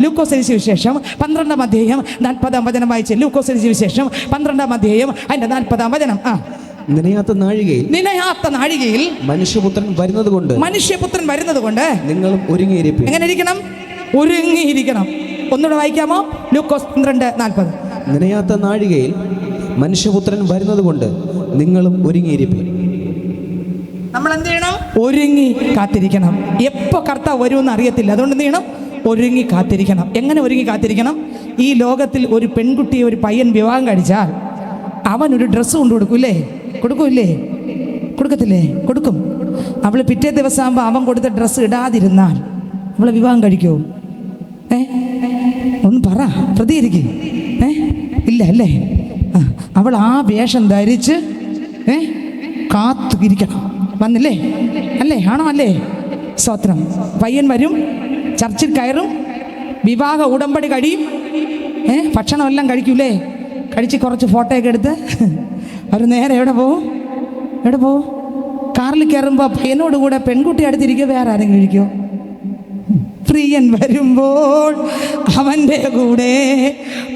ലൂക്കോസിന്റെ സുവിശേഷം 12-ാം അധ്യായം 40-ാം വചനം വായിച്ച്. ലൂക്കോസിന്റെ സുവിശേഷം 12-ാം അധ്യായം അതിന്റെ 40-ാം വചനം. നിനയാത്ത നാഴികയിൽ മനുഷ്യപുത്രൻ വരുന്നത് കൊണ്ട് നിങ്ങളും ഒരുങ്ങിയിരിപ്പീൻ. എങ്ങനെ ഇരിക്കണം? ഒരുങ്ങിയിരിക്കണം. ഒന്നുകൂടെ വായിക്കാമോ? ലൂക്കോസ് 12:40. നിനയാത്ത നാഴികയിൽ മനുഷ്യപുത്രൻ വരുന്നത് കൊണ്ട് നിങ്ങളും ഒരുങ്ങിയിരിപ്പീൻ. നമ്മൾ എന്ത് ചെയ്യണം? ഒരുങ്ങി കാത്തിരിക്കണം. എപ്പോൾ കർത്താവ് വരുമെന്ന് അറിയത്തില്ല. അതുകൊണ്ട് എന്ത് ചെയ്യണം? ഒരുങ്ങി കാത്തിരിക്കണം. എങ്ങനെ ഒരുങ്ങി കാത്തിരിക്കണം? ഈ ലോകത്തിൽ ഒരു പെൺകുട്ടിയെ ഒരു പയ്യൻ വിവാഹം കഴിച്ചാൽ അവനൊരു ഡ്രസ്സ് കൊണ്ടു കൊടുക്കൂലേ? കൊടുക്കത്തില്ലേ? കൊടുക്കും. അവൾ പിറ്റേ ദിവസം ആകുമ്പോൾ അവൻ കൊടുത്ത ഡ്രസ്സ് ഇടാതിരുന്നാൽ അവളെ വിവാഹം കഴിക്കുമോ? ഒന്ന് പറ, പ്രതികരിക്കും. ഇല്ല അല്ലേ? അവൾ ആ വേഷം ധരിച്ച് കാത്തിരിക്കണം. വന്നില്ലേ? അല്ലേ? ആണോ? അല്ലേ? സ്തോത്രം. പയ്യൻ വരും, ചർച്ചിൽ കയറും, വിവാഹ ഉടമ്പടി കഴിയും, ഭക്ഷണമെല്ലാം കഴിക്കൂലേ? കഴിച്ച് കുറച്ച് ഫോട്ടോയൊക്കെ എടുത്ത് അവർ നേരെ എവിടെ പോവും? കാറിൽ കയറുമ്പോൾ പയ്യനോട് കൂടെ പെൺകുട്ടി അടുത്തിരിക്കുക, വേറെ ആരെങ്കിലും ഇരിക്കുമോ? പ്രിയൻ വരുമ്പോൾ അവൻ്റെ കൂടെ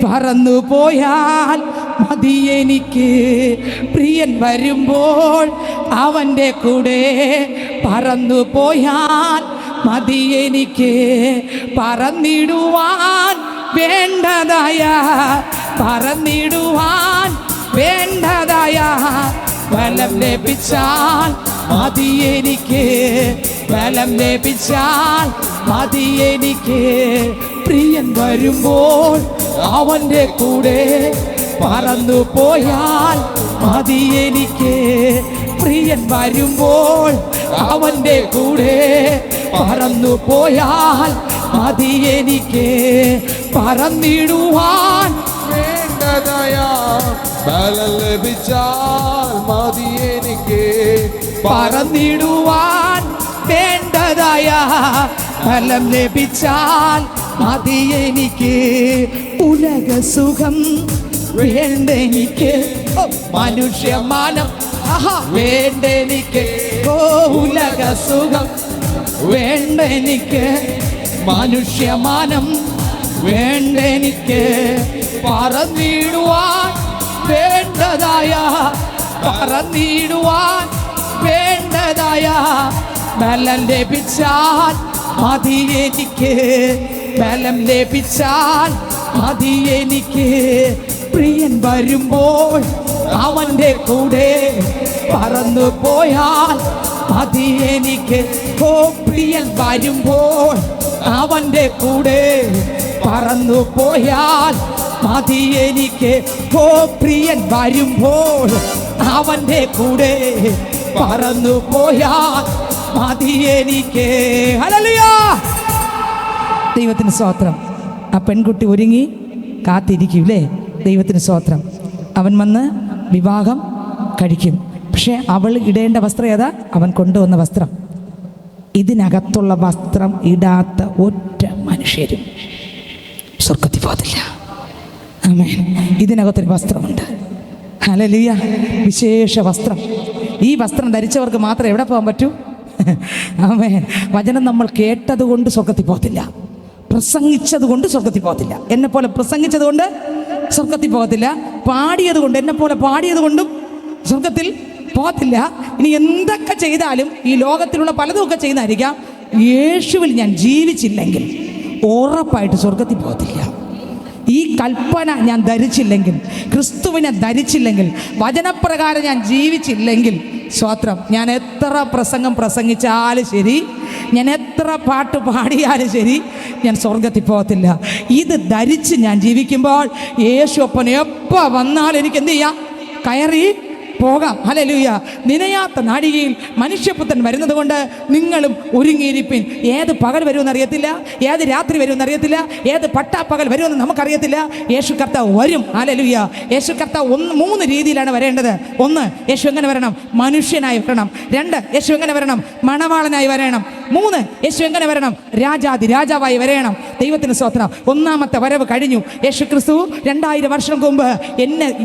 പറന്നു പോയാൽ മതി എനിക്ക്. പ്രിയൻ വരുമ്പോൾ അവൻ്റെ കൂടെ പറന്നു പോയാൽ മതി എനിക്ക്. പറന്നിടുവാൻ വേണ്ടതായ ബലം ലഭിച്ചാൽ മതി എനിക്ക്. ബലം ലഭിച്ചാൽ മതി എനിക്ക്. പ്രിയൻ വരുമ്പോൾ അവൻ്റെ കൂടെ പറന്നു പോയാൽ മതി എനിക്ക്. പ്രിയൻ വരുമ്പോൾ അവൻ്റെ കൂടെ പറന്നു പോയാൽ മതി എനിക്ക്. പറന്നിടുവാൻ വേണ്ടതായ ബലം ലഭിച്ചാൽ മതി എനിക്ക്. പറന്നിടുവാൻ വേണ്ടതായ ബലം ലഭിച്ചാൽ മതി എനിക്ക്. ഉലക സുഖം വേണ്ടെനിക്ക്, മനുഷ്യമാനം വേണ്ടെനിക്ക്. ഉലക സുഖം വേണ്ടെനിക്ക്, മനുഷ്യമാനം വേണ്ടെനിക്ക്. പറന്നിടുവാൻ വേണ്ടതായ ബലം ലഭിച്ചാൽ മതി എനിക്ക്. ബലം ലഭിച്ചാൽ മതി എനിക്ക്. പ്രിയൻ വരുമ്പോൾ അവൻ്റെ കൂടെ പറന്നു പോയാൽ മതി എനിക്ക്. പ്രിയൻ വരുമ്പോൾ അവൻ്റെ കൂടെ പറന്നു പോയാൽ മതി എനിക്ക്. പ്രിയൻ വരുമ്പോൾ അവൻ്റെ കൂടെ പറന്നു പോയാൽ മതി എനിക്ക്. ഹല്ലേലൂയ! ദൈവത്തിന് സ്തോത്രം. ആ പെൺകുട്ടി ഒരുങ്ങി കാത്തിരിക്കൂലേ? ദൈവത്തിന് സ്തോത്രം. അവൻ വന്ന് വിവാഹം കഴിക്കും. പക്ഷെ അവൾ ഇടേണ്ട വസ്ത്രം ഏതാ? അവൻ കൊണ്ടുവന്ന വസ്ത്രം. ഇതിനകത്തുള്ള വസ്ത്രം ഇടാത്ത ഒറ്റ മനുഷ്യരും സ്വർഗ്ഗത്തിൽ പോകത്തില്ല. ആമേൻ. ഇതിനകത്തൊരു വസ്ത്രമുണ്ട്. ഹല്ലേലൂയ! വിശേഷ വസ്ത്രം. ഈ വസ്ത്രം ധരിച്ചവർക്ക് മാത്രമേ എവിടെ പോകാൻ പറ്റൂ? ആമേൻ. വചനം നമ്മൾ കേട്ടത് കൊണ്ട് സ്വർഗ്ഗത്തിൽ പോകത്തില്ല, പ്രസംഗിച്ചത് കൊണ്ട് സ്വർഗ്ഗത്തിൽ പോകത്തില്ല. എന്നെ പോലെ പ്രസംഗിച്ചത് കൊണ്ട് സ്വർഗ്ഗത്തിൽ പോകത്തില്ല, പാടിയത് കൊണ്ട്, എന്നെ പോലെ പാടിയത് കൊണ്ടും സ്വർഗ്ഗത്തിൽ പോകത്തില്ല. ഇനി എന്തൊക്കെ ചെയ്താലും ഈ ലോകത്തിലുള്ള പലതുമൊക്കെ ചെയ്യുന്നതായിരിക്കാം, യേശുവിൽ ഞാൻ ജീവിച്ചില്ലെങ്കിൽ ഉറപ്പായിട്ട് സ്വർഗ്ഗത്തിൽ പോകത്തില്ല. ഈ കൽപ്പന ഞാൻ ധരിച്ചില്ലെങ്കിൽ, ക്രിസ്തുവിനെ ധരിച്ചില്ലെങ്കിൽ, വചനപ്രകാരം ഞാൻ ജീവിച്ചില്ലെങ്കിൽ, സ്തോത്രം, ഞാൻ എത്ര പ്രസംഗം പ്രസംഗിച്ചാലും ശരി, ഞാൻ എത്ര പാട്ട് പാടിയാലും ശരി, ഞാൻ സ്വർഗ്ഗത്തിൽ പോകത്തില്ല. ഇത് ധരിച്ച് ഞാൻ ജീവിക്കുമ്പോൾ യേശു ഒപ്പന എപ്പോൾ വന്നാലും എനിക്ക് എന്ത് ചെയ്യാം? കയറി പോകാം. ഹല്ലേലൂയ! നിനയാത്ത നാഴികയിൽ മനുഷ്യപുത്രൻ വരുന്നത് കൊണ്ട് നിങ്ങളും ഒരുങ്ങിയിരിപ്പിൻ. ഏത് പകൽ വരുമെന്ന് അറിയത്തില്ല, ഏത് രാത്രി വരുമെന്ന് അറിയത്തില്ല, ഏത് പട്ടാപ്പകൽ വരുമെന്ന് നമുക്കറിയത്തില്ല. യേശു കർത്താവ് വരും. ഹല്ലേലൂയ! യേശു കർത്താവ് 3 രീതിയിലാണ് വരേണ്ടത്. 1, യേശു എങ്ങനെ വരണം? മനുഷ്യനായി വരണം. 2, യേശു എങ്ങനെ വരണം? മണവാളനായി വരണം. 3, യേശു എങ്ങനെ വരണം? രാജാവായി വരണം. ദൈവത്തിന് സ്തോത്രം. ഒന്നാമത്തെ വരവ് കഴിഞ്ഞു. യേശു ക്രിസ്തു 2000 വർഷം മുമ്പ്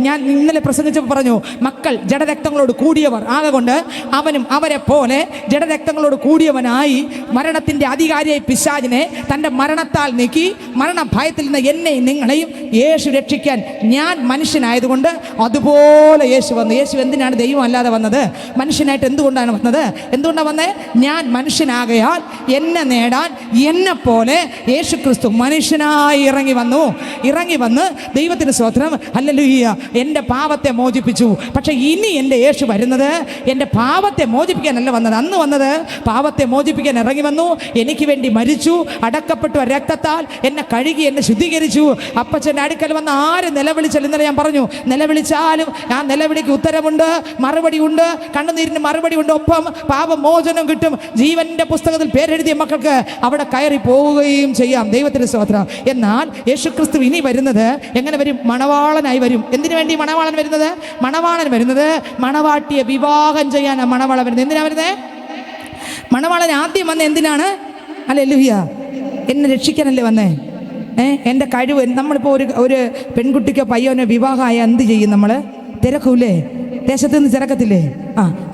ഞാൻ ഇന്നലെ പ്രസംഗിച്ചപ്പോൾ പറഞ്ഞു, മക്കൾ ജഡരക്തങ്ങളോട് കൂടിയവർ ആകൊണ്ട് അവനും അവരെ പോലെ ജഡരക്തങ്ങളോട് കൂടിയവനായി മരണത്തിൻ്റെ അധികാരിയായി പിശാചിനെ തൻ്റെ മരണത്താൽ നീക്കി മരണഭയത്തിൽ നിന്ന് എന്നെയും നിങ്ങളെയും യേശു രക്ഷിക്കാൻ ഞാൻ മനുഷ്യനായതുകൊണ്ട് അതുപോലെ യേശു വന്നു. യേശു എന്തിനാണ് ദൈവം അല്ലാതെ വന്നത്? മനുഷ്യനായിട്ട് എന്തുകൊണ്ടാണ് വന്നത്? എന്തുകൊണ്ടാണ് വന്നത്? ഞാൻ മനുഷ്യനാകയാൽ എന്നെ നേടാൻ എന്നെ പോലെ യേശു ക്രിസ്തു മനുഷ്യനായി ഇറങ്ങി വന്ന് ദൈവത്തിന് സ്തോത്രം, ഹല്ലേലൂയ, എൻ്റെ പാപത്തെ മോചിപ്പിച്ചു. പക്ഷേ ഇനി എൻ്റെ യേശു വരുന്നത് എൻ്റെ പാപത്തെ മോചിപ്പിക്കാനല്ല വന്നത്. അന്ന് വന്നത് പാപത്തെ മോചിപ്പിക്കാൻ ഇറങ്ങി വന്നു, എനിക്ക് വേണ്ടി മരിച്ചു, അടക്കപ്പെട്ടു, രക്തത്താൽ എന്നെ കഴുകി, എന്നെ ശുദ്ധീകരിച്ചു. അപ്പച്ചൻ്റെ അടുക്കൽ വന്ന് ആര് നിലവിളിച്ചാലും, ഇന്നലെ ഞാൻ പറഞ്ഞു, നിലവിളിച്ചാലും ആ നിലവിളിക്ക് ഉത്തരമുണ്ട്, മറുപടി ഉണ്ട്, കണ്ണുനീരിന് മറുപടി ഉണ്ട്, ഒപ്പം പാപമോചനം കിട്ടും. ജീവൻ്റെ പുസ്തകത്തിൽ പേരെഴുതിയ മക്കൾക്ക് അവിടെ കയറി പോവുകയും ചെയ്യാം. ദൈവത്തിന് സ്തോത്രം. എന്നാൽ യേശുക്രിസ്തു ഇനി വരുന്നത് എങ്ങനെ വരും? മണവാളനായി വരും. എന്തിനു വേണ്ടി മണവാളൻ വരുന്നത്? മണവാളൻ വരുന്നത് മണവാട്ടിയെ വിവാഹം ചെയ്യാനാണ് മണവാളൻ വരുന്നത്. എന്തിനാണ് വരുന്നത്? മണവാളൻ ആദ്യം വന്നത് എന്തിനാണ്? ഹല്ലേലൂയ, എന്നെ രക്ഷിക്കാനല്ലേ വന്നേ? എൻ്റെ കഴിവ്. നമ്മളിപ്പോൾ ഒരു പെൺകുട്ടിക്കോ പയ്യനോ വിവാഹമായ എന്ത് ചെയ്യും? നമ്മൾ തിരക്കൂലേ? ദേശത്ത് നിന്ന് തിരക്കത്തില്ലേ?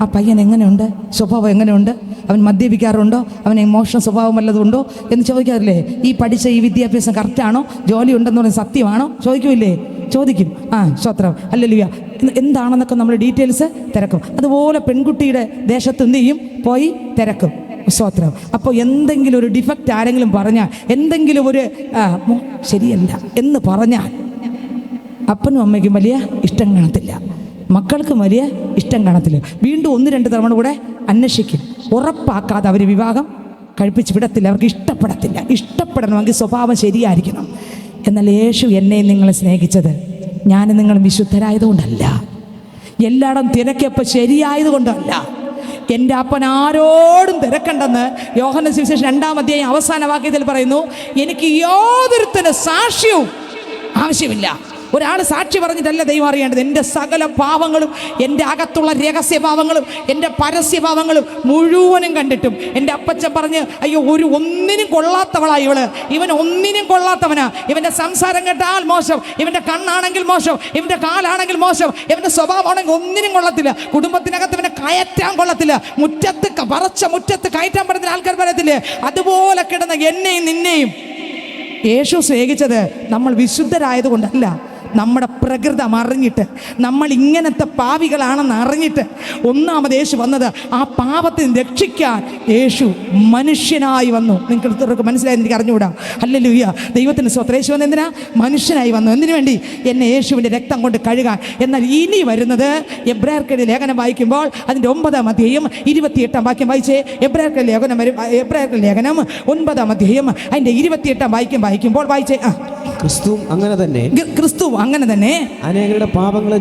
ആ പയ്യൻ എങ്ങനെയുണ്ട്, സ്വഭാവം എങ്ങനെയുണ്ട്, അവൻ മദ്യപിക്കാറുണ്ടോ, അവന് മോഷണ സ്വഭാവം വല്ലതും ഉണ്ടോ എന്ന് ചോദിക്കാറില്ലേ? ഈ പഠിച്ച ഈ വിദ്യാഭ്യാസം കറക്റ്റാണോ, ജോലി ഉണ്ടെന്ന് പറയുന്നത് സത്യമാണോ ചോദിക്കൂല്ലേ? ചോദിക്കും. സ്തോത്രം, ഹല്ലേലൂയ. എന്താണെന്നൊക്കെ നമ്മൾ ഡീറ്റെയിൽസ് തിരക്കും. അതുപോലെ പെൺകുട്ടിയുടെ ദേശത്ത് എന്ത് ചെയ്യും? പോയി തിരക്കും. സ്തോത്രം. അപ്പോൾ എന്തെങ്കിലും ഒരു ഡിഫക്റ്റ് ആരെങ്കിലും പറഞ്ഞാൽ, എന്തെങ്കിലും ഒരു ശരിയല്ല എന്ന് പറഞ്ഞാൽ അപ്പനും അമ്മയ്ക്കും വലിയ ഇഷ്ടം കാണത്തില്ല, മക്കൾക്കും വലിയ ഇഷ്ടം കാണത്തില്ല. വീണ്ടും 1-2 തവണ കൂടെ അന്വേഷിക്കും. ഉറപ്പാക്കാതെ അവർ വിവാഹം കഴിപ്പിച്ച് വിടത്തില്ല. അവർക്ക് ഇഷ്ടപ്പെടണമെങ്കിൽ സ്വഭാവം ശരിയായിരിക്കണം. എന്നാൽ യേശു എന്നെ നിങ്ങളെ സ്നേഹിച്ചത് ഞാനും നിങ്ങളും വിശുദ്ധരായതുകൊണ്ടല്ല, എല്ലായിടം തിരക്കിയപ്പോൾ ശരിയായതുകൊണ്ടല്ല. എൻ്റെ അപ്പൻ ആരോടും തിരക്കണ്ടെന്ന് യോഹന്നാൻ സുവിശേഷം 2-ാം അധ്യായം അവസാന വാക്യത്തിൽ പറയുന്നു. എനിക്ക് യാതൊരുത്തന് സാക്ഷ്യവും ആവശ്യമില്ല. ഒരാൾ സാക്ഷി പറഞ്ഞിട്ടല്ല ദൈവം അറിയേണ്ടത്. എൻ്റെ സകല പാവങ്ങളും, എൻ്റെ അകത്തുള്ള രഹസ്യഭാവങ്ങളും, എൻ്റെ പരസ്യഭാവങ്ങളും മുഴുവനും കണ്ടിട്ടും എൻ്റെ അപ്പച്ചൻ പറഞ്ഞ്, അയ്യോ ഒന്നിനും കൊള്ളാത്തവളാ ഇവൻ ഒന്നിനും കൊള്ളാത്തവനാ, ഇവൻ്റെ സംസാരം കേട്ടാൽ മോശം, ഇവൻ്റെ കണ്ണാണെങ്കിൽ മോശം, ഇവൻ്റെ കാലാണെങ്കിൽ മോശം, ഇവൻ്റെ സ്വഭാവമാണെങ്കിൽ ഒന്നിനും കൊള്ളത്തില്ല, കുടുംബത്തിനകത്ത് ഇവനെ കയറ്റാൻ കൊള്ളത്തില്ല, പറച്ച മുറ്റത്ത് കയറ്റാൻ പറ്റുന്ന ആൾക്കാർ പറയത്തില്ലേ? അതുപോലെ കിടന്ന എന്നെയും നിന്നെയും യേശു സ്നേഹിച്ചത് നമ്മൾ വിശുദ്ധരായതുകൊണ്ടല്ല, നമ്മുടെ പ്രകൃതം അറിഞ്ഞിട്ട്, നമ്മൾ ഇങ്ങനത്തെ പാപികളാണെന്ന് അറിഞ്ഞിട്ട് ഒന്നാമത് യേശു വന്നത് ആ പാപത്തിൽ രക്ഷിക്കാൻ യേശു മനുഷ്യനായി വന്നു. നിങ്ങൾക്ക് മനസ്സിലായെന്ന് എനിക്ക് അറിഞ്ഞുകൂടാ. ഹല്ലേലൂയ, ദൈവത്തിന് സ്തോത്രം. യേശു വന്ന് എന്തിനാ? മനുഷ്യനായി വന്നു. എന്തിനു വേണ്ടി? എന്നെ യേശുവിൻ്റെ രക്തം കൊണ്ട് കഴുകാൻ. എന്നാൽ ഇനി വരുന്നത് എബ്രായർക്കെഴുതിയ ലേഖനം വായിക്കുമ്പോൾ അതിൻ്റെ 9-ാം അധ്യായം 28-ാം വാക്യം വായിച്ചേ. എബ്രായർക്കെഴുതിയ ലേഖനം 9-ാം അധ്യായം അതിൻ്റെ 28-ാം വാക്യം വായിക്കുമ്പോൾ വായിച്ചേ. ക്രിസ്തു അങ്ങനെ തന്നെ അനേകരുടെ പാപങ്ങളെ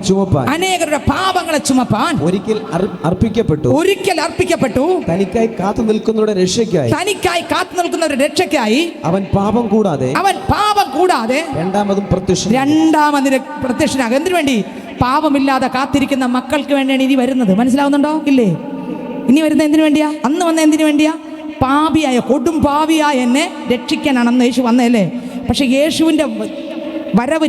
ചുമപ്പാൻ ഒരിക്കൽ അർപ്പിക്കപ്പെട്ടു. തനിക്കായി കാത്തു നിൽക്കുന്നവരുടെ രക്ഷയ്ക്കായി അവൻ പാപം കൂടാതെ രണ്ടാമതും പ്രത്യക്ഷനാകും. എന്തിനു വേണ്ടി? പാപമില്ലാതെ കാത്തിരിക്കുന്ന മക്കൾക്ക് വേണ്ടിയാണ് ഇനി വരുന്നത്. മനസ്സിലാവുന്നുണ്ടോ? ഇല്ലേ? ഇനി വരുന്നത് എന്തിനു വേണ്ടിയാ? അന്ന് വന്ന എന്തിനു വേണ്ടിയാ? കൊടും പാപിയായ എന്നെ രക്ഷിക്കാനാണ് അന്ന് യേശു വന്നതല്ലേ. പക്ഷെ യേശുവിൻ്റെ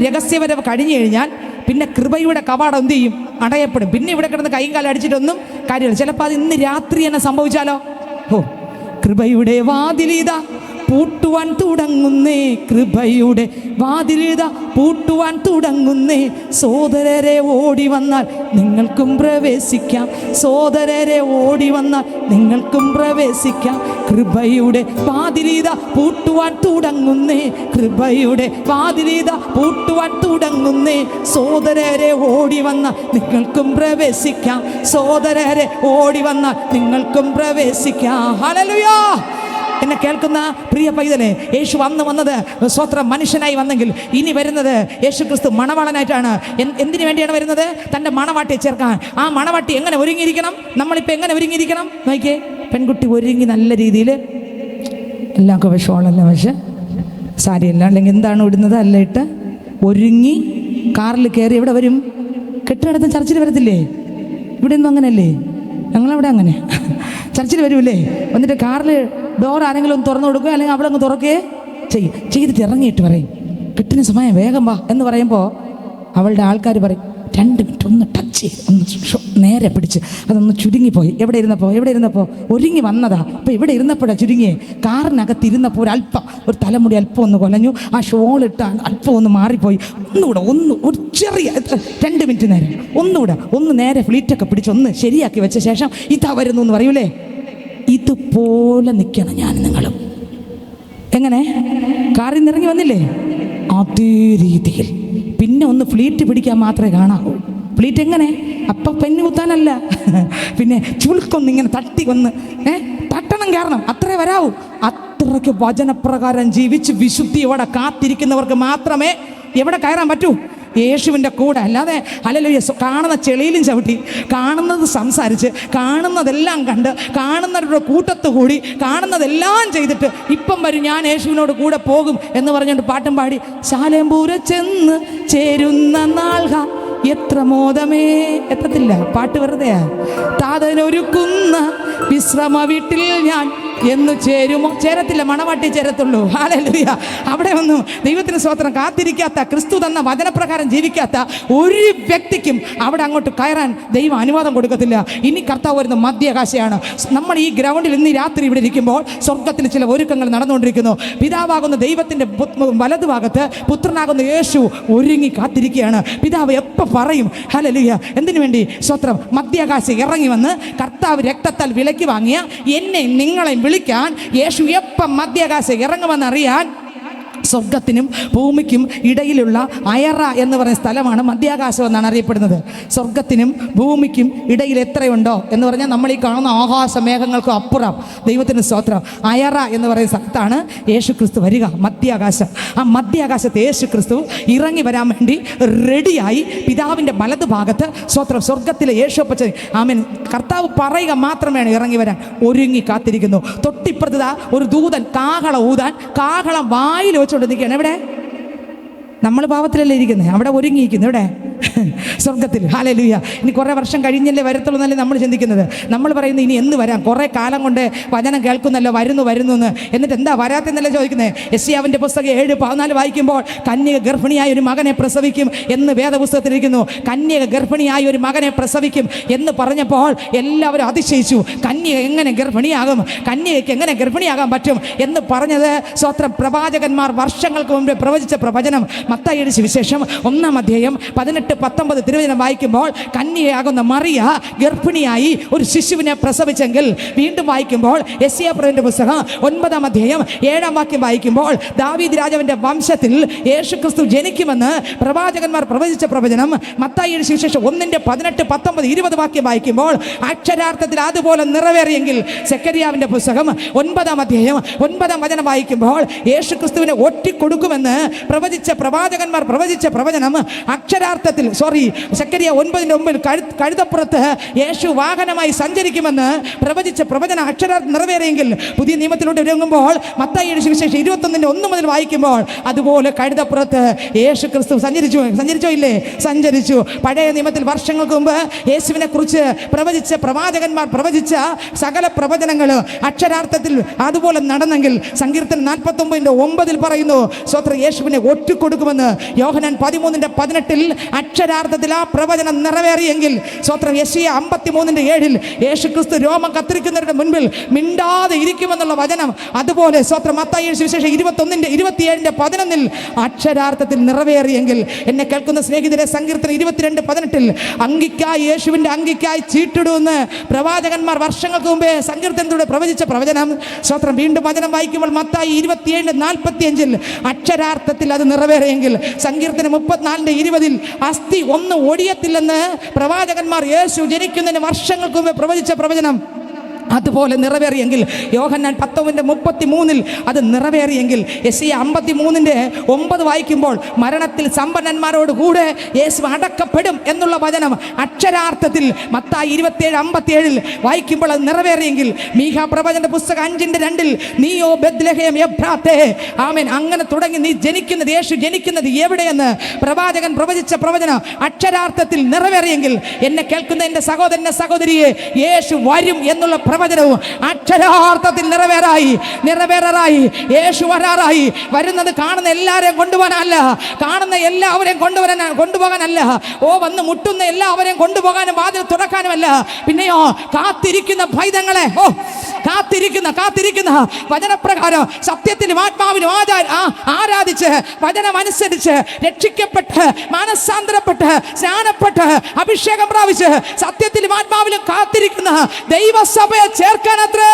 രഹസ്യവരവ് കഴിഞ്ഞു കഴിഞ്ഞാൽ പിന്നെ കൃപയുടെ കവാടം എന്ത് ചെയ്യും? അടയപ്പെടും. പിന്നെ ഇവിടെ കിടന്ന് കൈയും കാലം അടിച്ചിട്ടൊന്നും കാര്യമില്ല. ചിലപ്പോൾ അത് ഇന്ന് രാത്രി തന്നെ സംഭവിച്ചാലോ? കൃപയുടെ വാതിലിത പൂട്ടുവാൻ തുടങ്ങുന്നേ, കൃപയുടെ വാതിലിത പൂട്ടുവാൻ തുടങ്ങുന്നേ, സോദരരെ ഓടി വന്നാൽ നിങ്ങൾക്കും പ്രവേശിക്കാം, സോദരരെ ഓടി വന്നാൽ നിങ്ങൾക്കും പ്രവേശിക്കാം. കൃപയുടെ വാതിലിത പൂട്ടുവാൻ തുടങ്ങുന്നേ, കൃപയുടെ വാതിലിത പൂട്ടുവാൻ തുടങ്ങുന്നേ, സോദരരെ ഓടി വന്നാൽ നിങ്ങൾക്കും പ്രവേശിക്കാം, സോദരരെ ഓടി വന്നാൽ നിങ്ങൾക്കും പ്രവേശിക്കാം. ഹല്ലേലൂയ. എന്നെ കേൾക്കുന്ന പ്രിയ പൈതലെ, യേശു വന്നത് സ്വത്രം മനുഷ്യനായി വന്നെങ്കിൽ ഇനി വരുന്നത് യേശു ക്രിസ്തു മണവാളനായിട്ടാണ്. എന്തിനു വേണ്ടിയാണ് വരുന്നത്? തൻ്റെ മണവാട്ടിയെ ചേർക്കാൻ. ആ മണവാട്ടി എങ്ങനെ ഒരുങ്ങിയിരിക്കണം? നമ്മളിപ്പോൾ എങ്ങനെ ഒരുങ്ങിയിരിക്കണം നോക്കിയേ. പെൺകുട്ടി ഒരുങ്ങി നല്ല രീതിയിൽ എല്ലാം വിഷമല്ല, പക്ഷെ സാരിയല്ല, അല്ലെങ്കിൽ എന്താണ് ഇടുന്നത് അല്ല ഇട്ട് ഒരുങ്ങി കാറിൽ കയറി എവിടെ വരും? കെട്ടിടത്ത് ചർച്ചിൽ വരത്തില്ലേ? ഇവിടെ ഒന്നും അങ്ങനെയല്ലേ? ഞങ്ങളവിടെ അങ്ങനെ ചർച്ചിൽ വരുമല്ലേ, എന്നിട്ട് കാറിൽ ഡോർ ആരെങ്കിലും ഒന്ന് തുറന്നു കൊടുക്കുക, അല്ലെങ്കിൽ അവളങ്ങ് തുറക്കുകയെ ചെയ്തിട്ട് ഇറങ്ങിയിട്ട് പറയും കിട്ടുന്ന സമയം വേഗം വാ എന്ന് പറയുമ്പോൾ അവളുടെ ആൾക്കാർ പറയും 2 മിനിറ്റ് ഒന്ന് ടച്ച് ചെയ്ത് ഒന്ന് നേരെ പിടിച്ച് അതൊന്ന് ചുരുങ്ങിപ്പോയി. എവിടെ ഇരുന്നപ്പോൾ ഒരുങ്ങി വന്നതാ, അപ്പോൾ ഇവിടെ ഇരുന്നപ്പോഴാണ് ചുരുങ്ങിയേ. കാറിനകത്ത് ഇരുന്നപ്പോൾ ഒരു തലമുടി അല്പം ഒന്ന് കൊലഞ്ഞു, ആ ഷോളിട്ട് അല്പം ഒന്ന് മാറിപ്പോയി. ഒന്നുകൂടെ ഒരു ചെറിയ 2 മിനിറ്റ് നേരം ഒന്നുകൂടെ ഒന്ന് നേരെ ഫ്ലീറ്റൊക്കെ പിടിച്ച് ഒന്ന് ശരിയാക്കി വെച്ച ശേഷം ഇതാ വരുന്നു എന്ന് പറയൂലേ. ഇതുപോലെ നിൽക്കണം ഞാൻ നിങ്ങളും. എങ്ങനെ കാറിൽ നിന്ന് ഇറങ്ങി വന്നില്ലേ, അതേ രീതിയിൽ പിന്നെ ഒന്ന് ഫ്ലീറ്റ് പിടിക്കാൻ മാത്രമേ കാണാവൂ. ഫ്ലീറ്റ് എങ്ങനെ അപ്പം പെണ്ണ് കുത്താനല്ല, പിന്നെ ചുളുക്കൊന്നിങ്ങനെ തട്ടി കൊന്ന് തട്ടണം, കാരണം അത്രേ വരാവൂ. അത്രയ്ക്ക് വചനപ്രകാരം ജീവിച്ച് വിശുദ്ധിയോടെ കാത്തിരിക്കുന്നവർക്ക് മാത്രമേ എവിടെ കയറാൻ പറ്റൂ, യേശുവിൻ്റെ കൂടെ. അല്ലാതെ ഹല്ലേലൂയ കാണുന്ന ചെളിയിലും ചവിട്ടി, കാണുന്നത് സംസാരിച്ച്, കാണുന്നതെല്ലാം കണ്ട്, കാണുന്നവരുടെ കൂട്ടത്ത് കൂടി, കാണുന്നതെല്ലാം ചെയ്തിട്ട് ഇപ്പം വരും ഞാൻ യേശുവിനോട് കൂടെ പോകും എന്ന് പറഞ്ഞുകൊണ്ട് പാട്ടും പാടി ശാലേംപൂര ചെന്ന് ചേരുന്ന നാൾഹ എത്ര മോദമേ. എത്തത്തില്ല, പാട്ട് വെറുതെയാ. താതനൊരുക്കുന്ന വിശ്രമ വീട്ടിൽ ഞാൻ എന്ന് ചേരുമോ? ചേരത്തില്ല, മണവാട്ടി ചേരത്തുള്ളൂ. ഹല്ലേലൂയ. അവിടെ ഒന്നും ദൈവത്തിന് സ്തോത്രം കാത്തിരിക്കാത്ത, ക്രിസ്തു തന്ന വചനപ്രകാരം ജീവിക്കാത്ത ഒരു വ്യക്തിക്കും അവിടെ അങ്ങോട്ട് കയറാൻ ദൈവം അനുവാദം കൊടുക്കത്തില്ല. ഇനി കർത്താവ് വരുന്ന മധ്യാകാശയാണ്. നമ്മൾ ഈ ഗ്രൗണ്ടിൽ ഇന്ന് രാത്രി ഇവിടെ ഇരിക്കുമ്പോൾ സ്വർഗത്തിൽ ചില ഒരുക്കങ്ങൾ നടന്നുകൊണ്ടിരിക്കുന്നു. പിതാവാകുന്ന ദൈവത്തിൻ്റെ വലതുഭാഗത്ത് പുത്രനാകുന്ന യേശു ഒരുങ്ങി കാത്തിരിക്കുകയാണ്. പിതാവ് എപ്പോൾ പറയും ഹല്ലേലൂയ എന്തിനു വേണ്ടി സ്തോത്രം? മധ്യാകാശം ഇറങ്ങി വന്ന് കർത്താവ് രക്തത്താൽ വിലയ്ക്ക് വാങ്ങിയ എന്നെ നിങ്ങളെ വിളിക്കാൻ യേശു എപ്പം മധ്യാകാശം ഇറങ്ങുമെന്നറിയാൻ സ്വർഗത്തിനും ഭൂമിക്കും ഇടയിലുള്ള അയറ എന്ന് പറയുന്ന സ്ഥലമാണ് മധ്യാകാശം എന്നാണ് അറിയപ്പെടുന്നത്. സ്വർഗത്തിനും ഭൂമിക്കും ഇടയിൽ എത്രയുണ്ടോ എന്ന് പറഞ്ഞാൽ നമ്മൾ ഈ കാണുന്ന ആകാശ മേഘങ്ങൾക്കും അപ്പുറം ദൈവത്തിന് സ്തോത്രം അയറ എന്ന് പറയുന്ന സ്ഥലത്താണ് യേശു ക്രിസ്തു വരിക, മധ്യാകാശം. ആ മധ്യാകാശത്ത് യേശു ക്രിസ്തു ഇറങ്ങി വരാൻ വേണ്ടി റെഡിയായി പിതാവിൻ്റെ വലതു ഭാഗത്ത് സ്തോത്രം സ്വർഗത്തിലെ യേശുപ്പച്ച ആമേൻ കർത്താവ് പറയുക മാത്രമേ ഇറങ്ങി വരാൻ ഒരുങ്ങി കാത്തിരിക്കുന്നു. തൊട്ടിപ്പുറത്ത് ഒരു ദൂതൻ കാഹളം ഊതാൻ കാഹളം വായിൽ വെച്ചുകൊണ്ട് നിൽക്കുകയാണ്. എവിടെ? നമ്മൾ പാവത്തിലല്ലേ ഇരിക്കുന്നത്, അവിടെ ഒരുങ്ങിയിരിക്കുന്നു. ഇവിടെ സ്വർഗത്തിൽ. ഹല്ലേലൂയ. ഇനി കുറേ വർഷം കഴിഞ്ഞല്ലേ വരത്തുള്ളൂ എന്നല്ലേ നമ്മൾ ചിന്തിക്കുന്നത്. നമ്മൾ പറയുന്നത് ഇനി എന്ന് വരാം, കുറേ കാലം കൊണ്ട് വചനം കേൾക്കുന്നല്ലോ, വരുന്നു എന്ന്. എന്നിട്ട് എന്താ വരാത്തെന്നല്ലേ ചോദിക്കുന്നത്. യെശയ്യാവിൻ്റെ പുസ്തകം 7:14 വായിക്കുമ്പോൾ കന്യക ഗർഭിണിയായ ഒരു മകനെ പ്രസവിക്കും എന്ന് വേദപുസ്തകത്തിലിരിക്കുന്നു. കന്യക ഗർഭിണിയായ ഒരു മകനെ പ്രസവിക്കും എന്ന് പറഞ്ഞപ്പോൾ എല്ലാവരും അതിശയിച്ചു. കന്യക എങ്ങനെ ഗർഭിണിയാകും, കന്യകയ്ക്ക് എങ്ങനെ ഗർഭിണിയാകാൻ പറ്റും എന്ന് പറഞ്ഞത് സ്വത്രം പ്രവാചകന്മാർ വർഷങ്ങൾക്ക് മുമ്പ് പ്രവചിച്ച പ്രവചനം. മത്തായിയുടെ സുവിശേഷം 1-ാം അധ്യായം 18-19 തിരുവചനം വായിക്കുമ്പോൾ കന്യകയാകുന്ന മറിയ ഗർഭിണിയായി ഒരു ശിശുവിനെ പ്രസവിച്ചെങ്കിൽ, വീണ്ടും വായിക്കുമ്പോൾ യെശയ്യാപ്രവചനത്തിന്റെ പുസ്തകം 9-ാം അധ്യായം 7-ാം വാക്യം വായിക്കുമ്പോൾ ദാവീദ് രാജാവിന്റെ വംശത്തിൽ യേശുക്രിസ്തു ജനിക്കുമെന്ന് പ്രവാചകന്മാർ പ്രവചിച്ച പ്രവചനം. മത്തായിയുടെ സുവിശേഷം 1-18-19-20 വാക്യം വായിക്കുമ്പോൾ അക്ഷരാർത്ഥത്തിൽ അതുപോലെ നിറവേറിയെങ്കിൽ, സെക്കരിയാവിന്റെ പുസ്തകം 9-ാം അധ്യായം 9-ാം വചനം വായിക്കുമ്പോൾ യേശുക്രിസ്തുവിനെ ഒറ്റിക്കൊടുക്കുമെന്ന് പ്രവചിച്ച പ്രവാചകന്മാർ പ്രവചിച്ച പ്രവചനം അക്ഷരാർത്ഥത്തിൽ സെക്കരിയ 9:9 കഴുതപ്പുറത്ത് യേശു വാഹനമായി സഞ്ചരിക്കുമെന്ന് പ്രവചിച്ച പ്രവചനം അക്ഷരാർത്ഥം നിറവേറിയെങ്കിൽ, പുതിയ നിയമത്തിലൂടെ ഒരുങ്ങുമ്പോൾ മത്തായിയുടെ സുവിശേഷം 21:1 മുതൽ വായിക്കുമ്പോൾ അതുപോലെ കഴുതപ്പുറത്ത് യേശു ക്രിസ്തു സഞ്ചരിച്ചോ ഇല്ലേ? സഞ്ചരിച്ചു. പഴയ നിയമത്തിൽ വർഷങ്ങൾക്ക് മുമ്പ് യേശുവിനെ കുറിച്ച് പ്രവചിച്ച പ്രവാചകന്മാർ പ്രവചിച്ച സകല പ്രവചനങ്ങൾ അക്ഷരാർത്ഥത്തിൽ അതുപോലെ നടന്നെങ്കിൽ, സങ്കീർത്തനം 49:9 പറയുന്നു സ്വത്ര യേശുവിനെ ഒറ്റിക്കൊടുക്കുമെന്ന്. യോഹന്നാൻ 13:18 അക്ഷരാർത്ഥത്തിൽ ആ പ്രവചനം നിറവേറിയെങ്കിൽ, സ്വത്രം യെശയ്യാ 53:7 യേശുക്രിസ്തു രോമം കത്തിരിക്കുന്നവരുടെ മുൻപിൽ മിണ്ടാതെ ഇരിക്കുമെന്നുള്ള വചനം അതുപോലെ സ്വത്രം മത്തായിയുടെ സുവിശേഷം 21:27-11 അക്ഷരാർത്ഥത്തിൽ നിറവേറിയെങ്കിൽ, എന്നെ കേൾക്കുന്ന സ്നേഹിതരെ, സങ്കീർത്തനം 22:18 അങ്കിക്കായി യേശുവിൻ്റെ അങ്കിക്കായി ചീട്ടിടുമെന്ന് പ്രവാചകന്മാർ വർഷങ്ങൾക്ക് മുമ്പേ സങ്കീർത്തനത്തിലൂടെ പ്രവചിച്ച പ്രവചനം സ്വത്രം വീണ്ടും വചനം വായിക്കുമ്പോൾ മത്തായി 27:45 അക്ഷരാർത്ഥത്തിൽ അത് നിറവേറിയെങ്കിൽ, സങ്കീർത്തനം 34:20 അസ്ഥി ഒന്ന് ഒടിയത്തില്ലെന്ന് പ്രവാചകന്മാർ യേശു ജനിക്കുന്നതിന് വർഷങ്ങൾക്ക് മുമ്പ് പ്രവചിച്ച പ്രവചനം അതുപോലെ നിറവേറിയെങ്കിൽ, യോഹന്നാൻ 19:33 അത് നിറവേറിയെങ്കിൽ, യെശയ്യാ 53:9 വായിക്കുമ്പോൾ മരണത്തിൽ സമ്പന്നന്മാരോട് കൂടെ യേശു അടക്കപ്പെടും എന്നുള്ള വചനം അക്ഷരാർത്ഥത്തിൽ മത്തായി 27:57 വായിക്കുമ്പോൾ അത് നിറവേറിയെങ്കിൽ, മീഖാ പ്രവചന പുസ്തകം 5:2 നീയോ ബെത്ലഹേം എഫ്രാത്തേ ആമേൻ അങ്ങനെ തുടങ്ങി നീ ജനിക്കുന്നത്, യേശു ജനിക്കുന്നത് എവിടെയെന്ന് പ്രവാചകൻ പ്രവചിച്ച പ്രവചനം അക്ഷരാർത്ഥത്തിൽ നിറവേറിയെങ്കിൽ, എന്നെ കേൾക്കുന്ന എൻ്റെ സഹോദരനെ സഹോദരിയെ, യേശു വരും എന്നുള്ള പ്രവചനവും അക്ഷരാർത്ഥത്തിൽ നിറവേറായി. യേശു വരാറായി. വരുന്നത് കാണുന്ന എല്ലാവരെയും കൊണ്ടുപോകാനല്ല, കാണുന്ന എല്ലാവരെയും കൊണ്ടുപോകാനല്ല, വന്ന് മുട്ടുന്ന എല്ലാവരെയും കൊണ്ടുപോകാനും വാതിൽ തുറക്കാനുമല്ല, പിന്നെയോ കാത്തിരിക്കുന്ന പൈതങ്ങളെ, കാത്തിരിക്കുന്ന വചനപ്രകാരം സത്യത്തിലും ആത്മാവിലും ആരാധിച്ച് വചനമനുസരിച്ച് രക്ഷിക്കപ്പെട്ട് മാനസാന്തരപ്പെട്ട് സ്നാനപ്പെട്ട് അഭിഷേകം പ്രാപിച്ച് സത്യത്തിലും ആത്മാവിലും കാത്തിരിക്കുന്ന ദൈവസഭയെ ചേർക്കാനത്രേ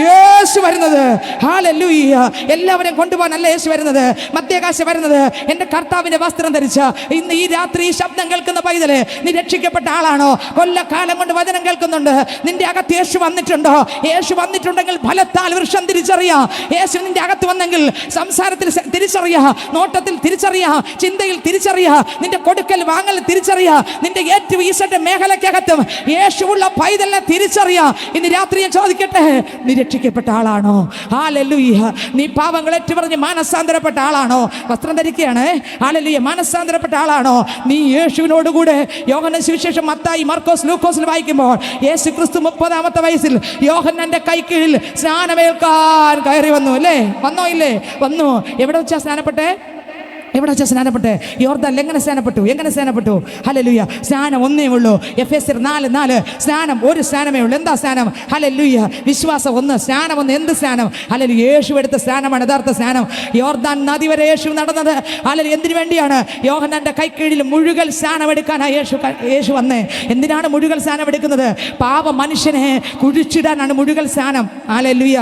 യേശു വരുന്നത്. ഹല്ലേലൂയ. എല്ലാവരെയും കൊണ്ടുപോകാനല്ല യേശു വരുന്നത്, മധ്യാകാശ വരുന്നത്. എൻ്റെ കർത്താവിൻ്റെ വസ്ത്രം ധരിച്ച ഇന്ന് ഈ രാത്രി ഈ ശബ്ദം കേൾക്കുന്ന പൈതല്, നീ രക്ഷിക്കപ്പെട്ട ആളാണോ? കൊല്ലക്കാലം കൊണ്ട് വചനം കേൾക്കുന്നുണ്ട്. നിന്റെ അകത്ത് യേശു വന്നിട്ടുണ്ടോ? യേശു വന്നിട്ടുണ്ടെങ്കിൽ ഫലത്താൽ വൃക്ഷം തിരിച്ചറിയാം. യേശു നിന്റെ അകത്ത് വന്നെങ്കിൽ സംസാരത്തിൽ തിരിച്ചറിയാം, നോട്ടത്തിൽ തിരിച്ചറിയാം, ചിന്തയിൽ തിരിച്ചറിയാം, നിന്റെ കൊടുക്കൽ വാങ്ങൽ തിരിച്ചറിയാം, നിന്റെ ഏറ്റവും ഈശ്വരന്റെ മേഖലക്കകത്തും യേശുവുള്ള പൈതലിനെ തിരിച്ചറിയാം. ഇന്ന് രാത്രി ഞാൻ ചോദിക്കട്ടെ, നീ രക്ഷിക്കപ്പെട്ട ആളാണോ? ഹല്ലേലൂയ. നീ പാപങ്ങൾ ഏറ്റുപറഞ്ഞ് മാനസാന്തരപ്പെട്ട ആളാണോ? വസ്ത്രം ധരിക്കുകയാണ്. ഹല്ലേലൂയ. മാനസാന്തരപ്പെട്ട ആളാണോ? നീ യേശുവിനോടുകൂടെ യോഹന്നാൻ സുവിശേഷം മത്തായി മർക്കോസ് ലൂക്കോസിൽ വായിക്കുമ്പോൾ യേശു ക്രിസ്തു 30-ാമത്തെ വയസ്സിൽ യോഹന്നാന്റെ കൈ കീഴിൽ സ്നാനമേൽക്കാൻ കയറി വന്നു. അല്ലേ? വന്നോ? ഇല്ലേ? വന്നു. എവിടെ വെച്ചാ സ്നാനപ്പെട്ടെ? യോർദാനിൽ. എങ്ങനെ സ്നാനപ്പെട്ടു? ഹല്ലേലൂയ. സ്നാനം ഒന്നേ ഉള്ളൂ. എഫെസ്യർ 4:4. സ്നാനം ഒരു സ്നാനമേ ഉള്ളൂ. എന്താ സ്നാനം? ഹല്ലേലൂയ. വിശ്വാസം ഒന്ന്, സ്നാനം ഒന്ന്. എന്ത് സ്നാനം? ഹല്ലേലൂയ. യേശു എടുത്ത സ്നാനമാണ് യഥാർത്ഥ സ്നാനം. യോർദാൻ നദി വരെ യേശു നടന്നത് ഹല്ലേലൂയ എന്തിനു വേണ്ടിയാണ്? യോഹന്നാന്റെ കൈക്കീഴിൽ മുഴുകൽ സ്നാനം എടുക്കാനാണ് യേശു വന്നേ. എന്തിനാണ് മുഴുകൽ സ്നാനം എടുക്കുന്നത്? പാപ മനുഷ്യനെ കുഴിച്ചിടാനാണ് മുഴുകൽ സ്നാനം. ഹല്ലേലൂയ.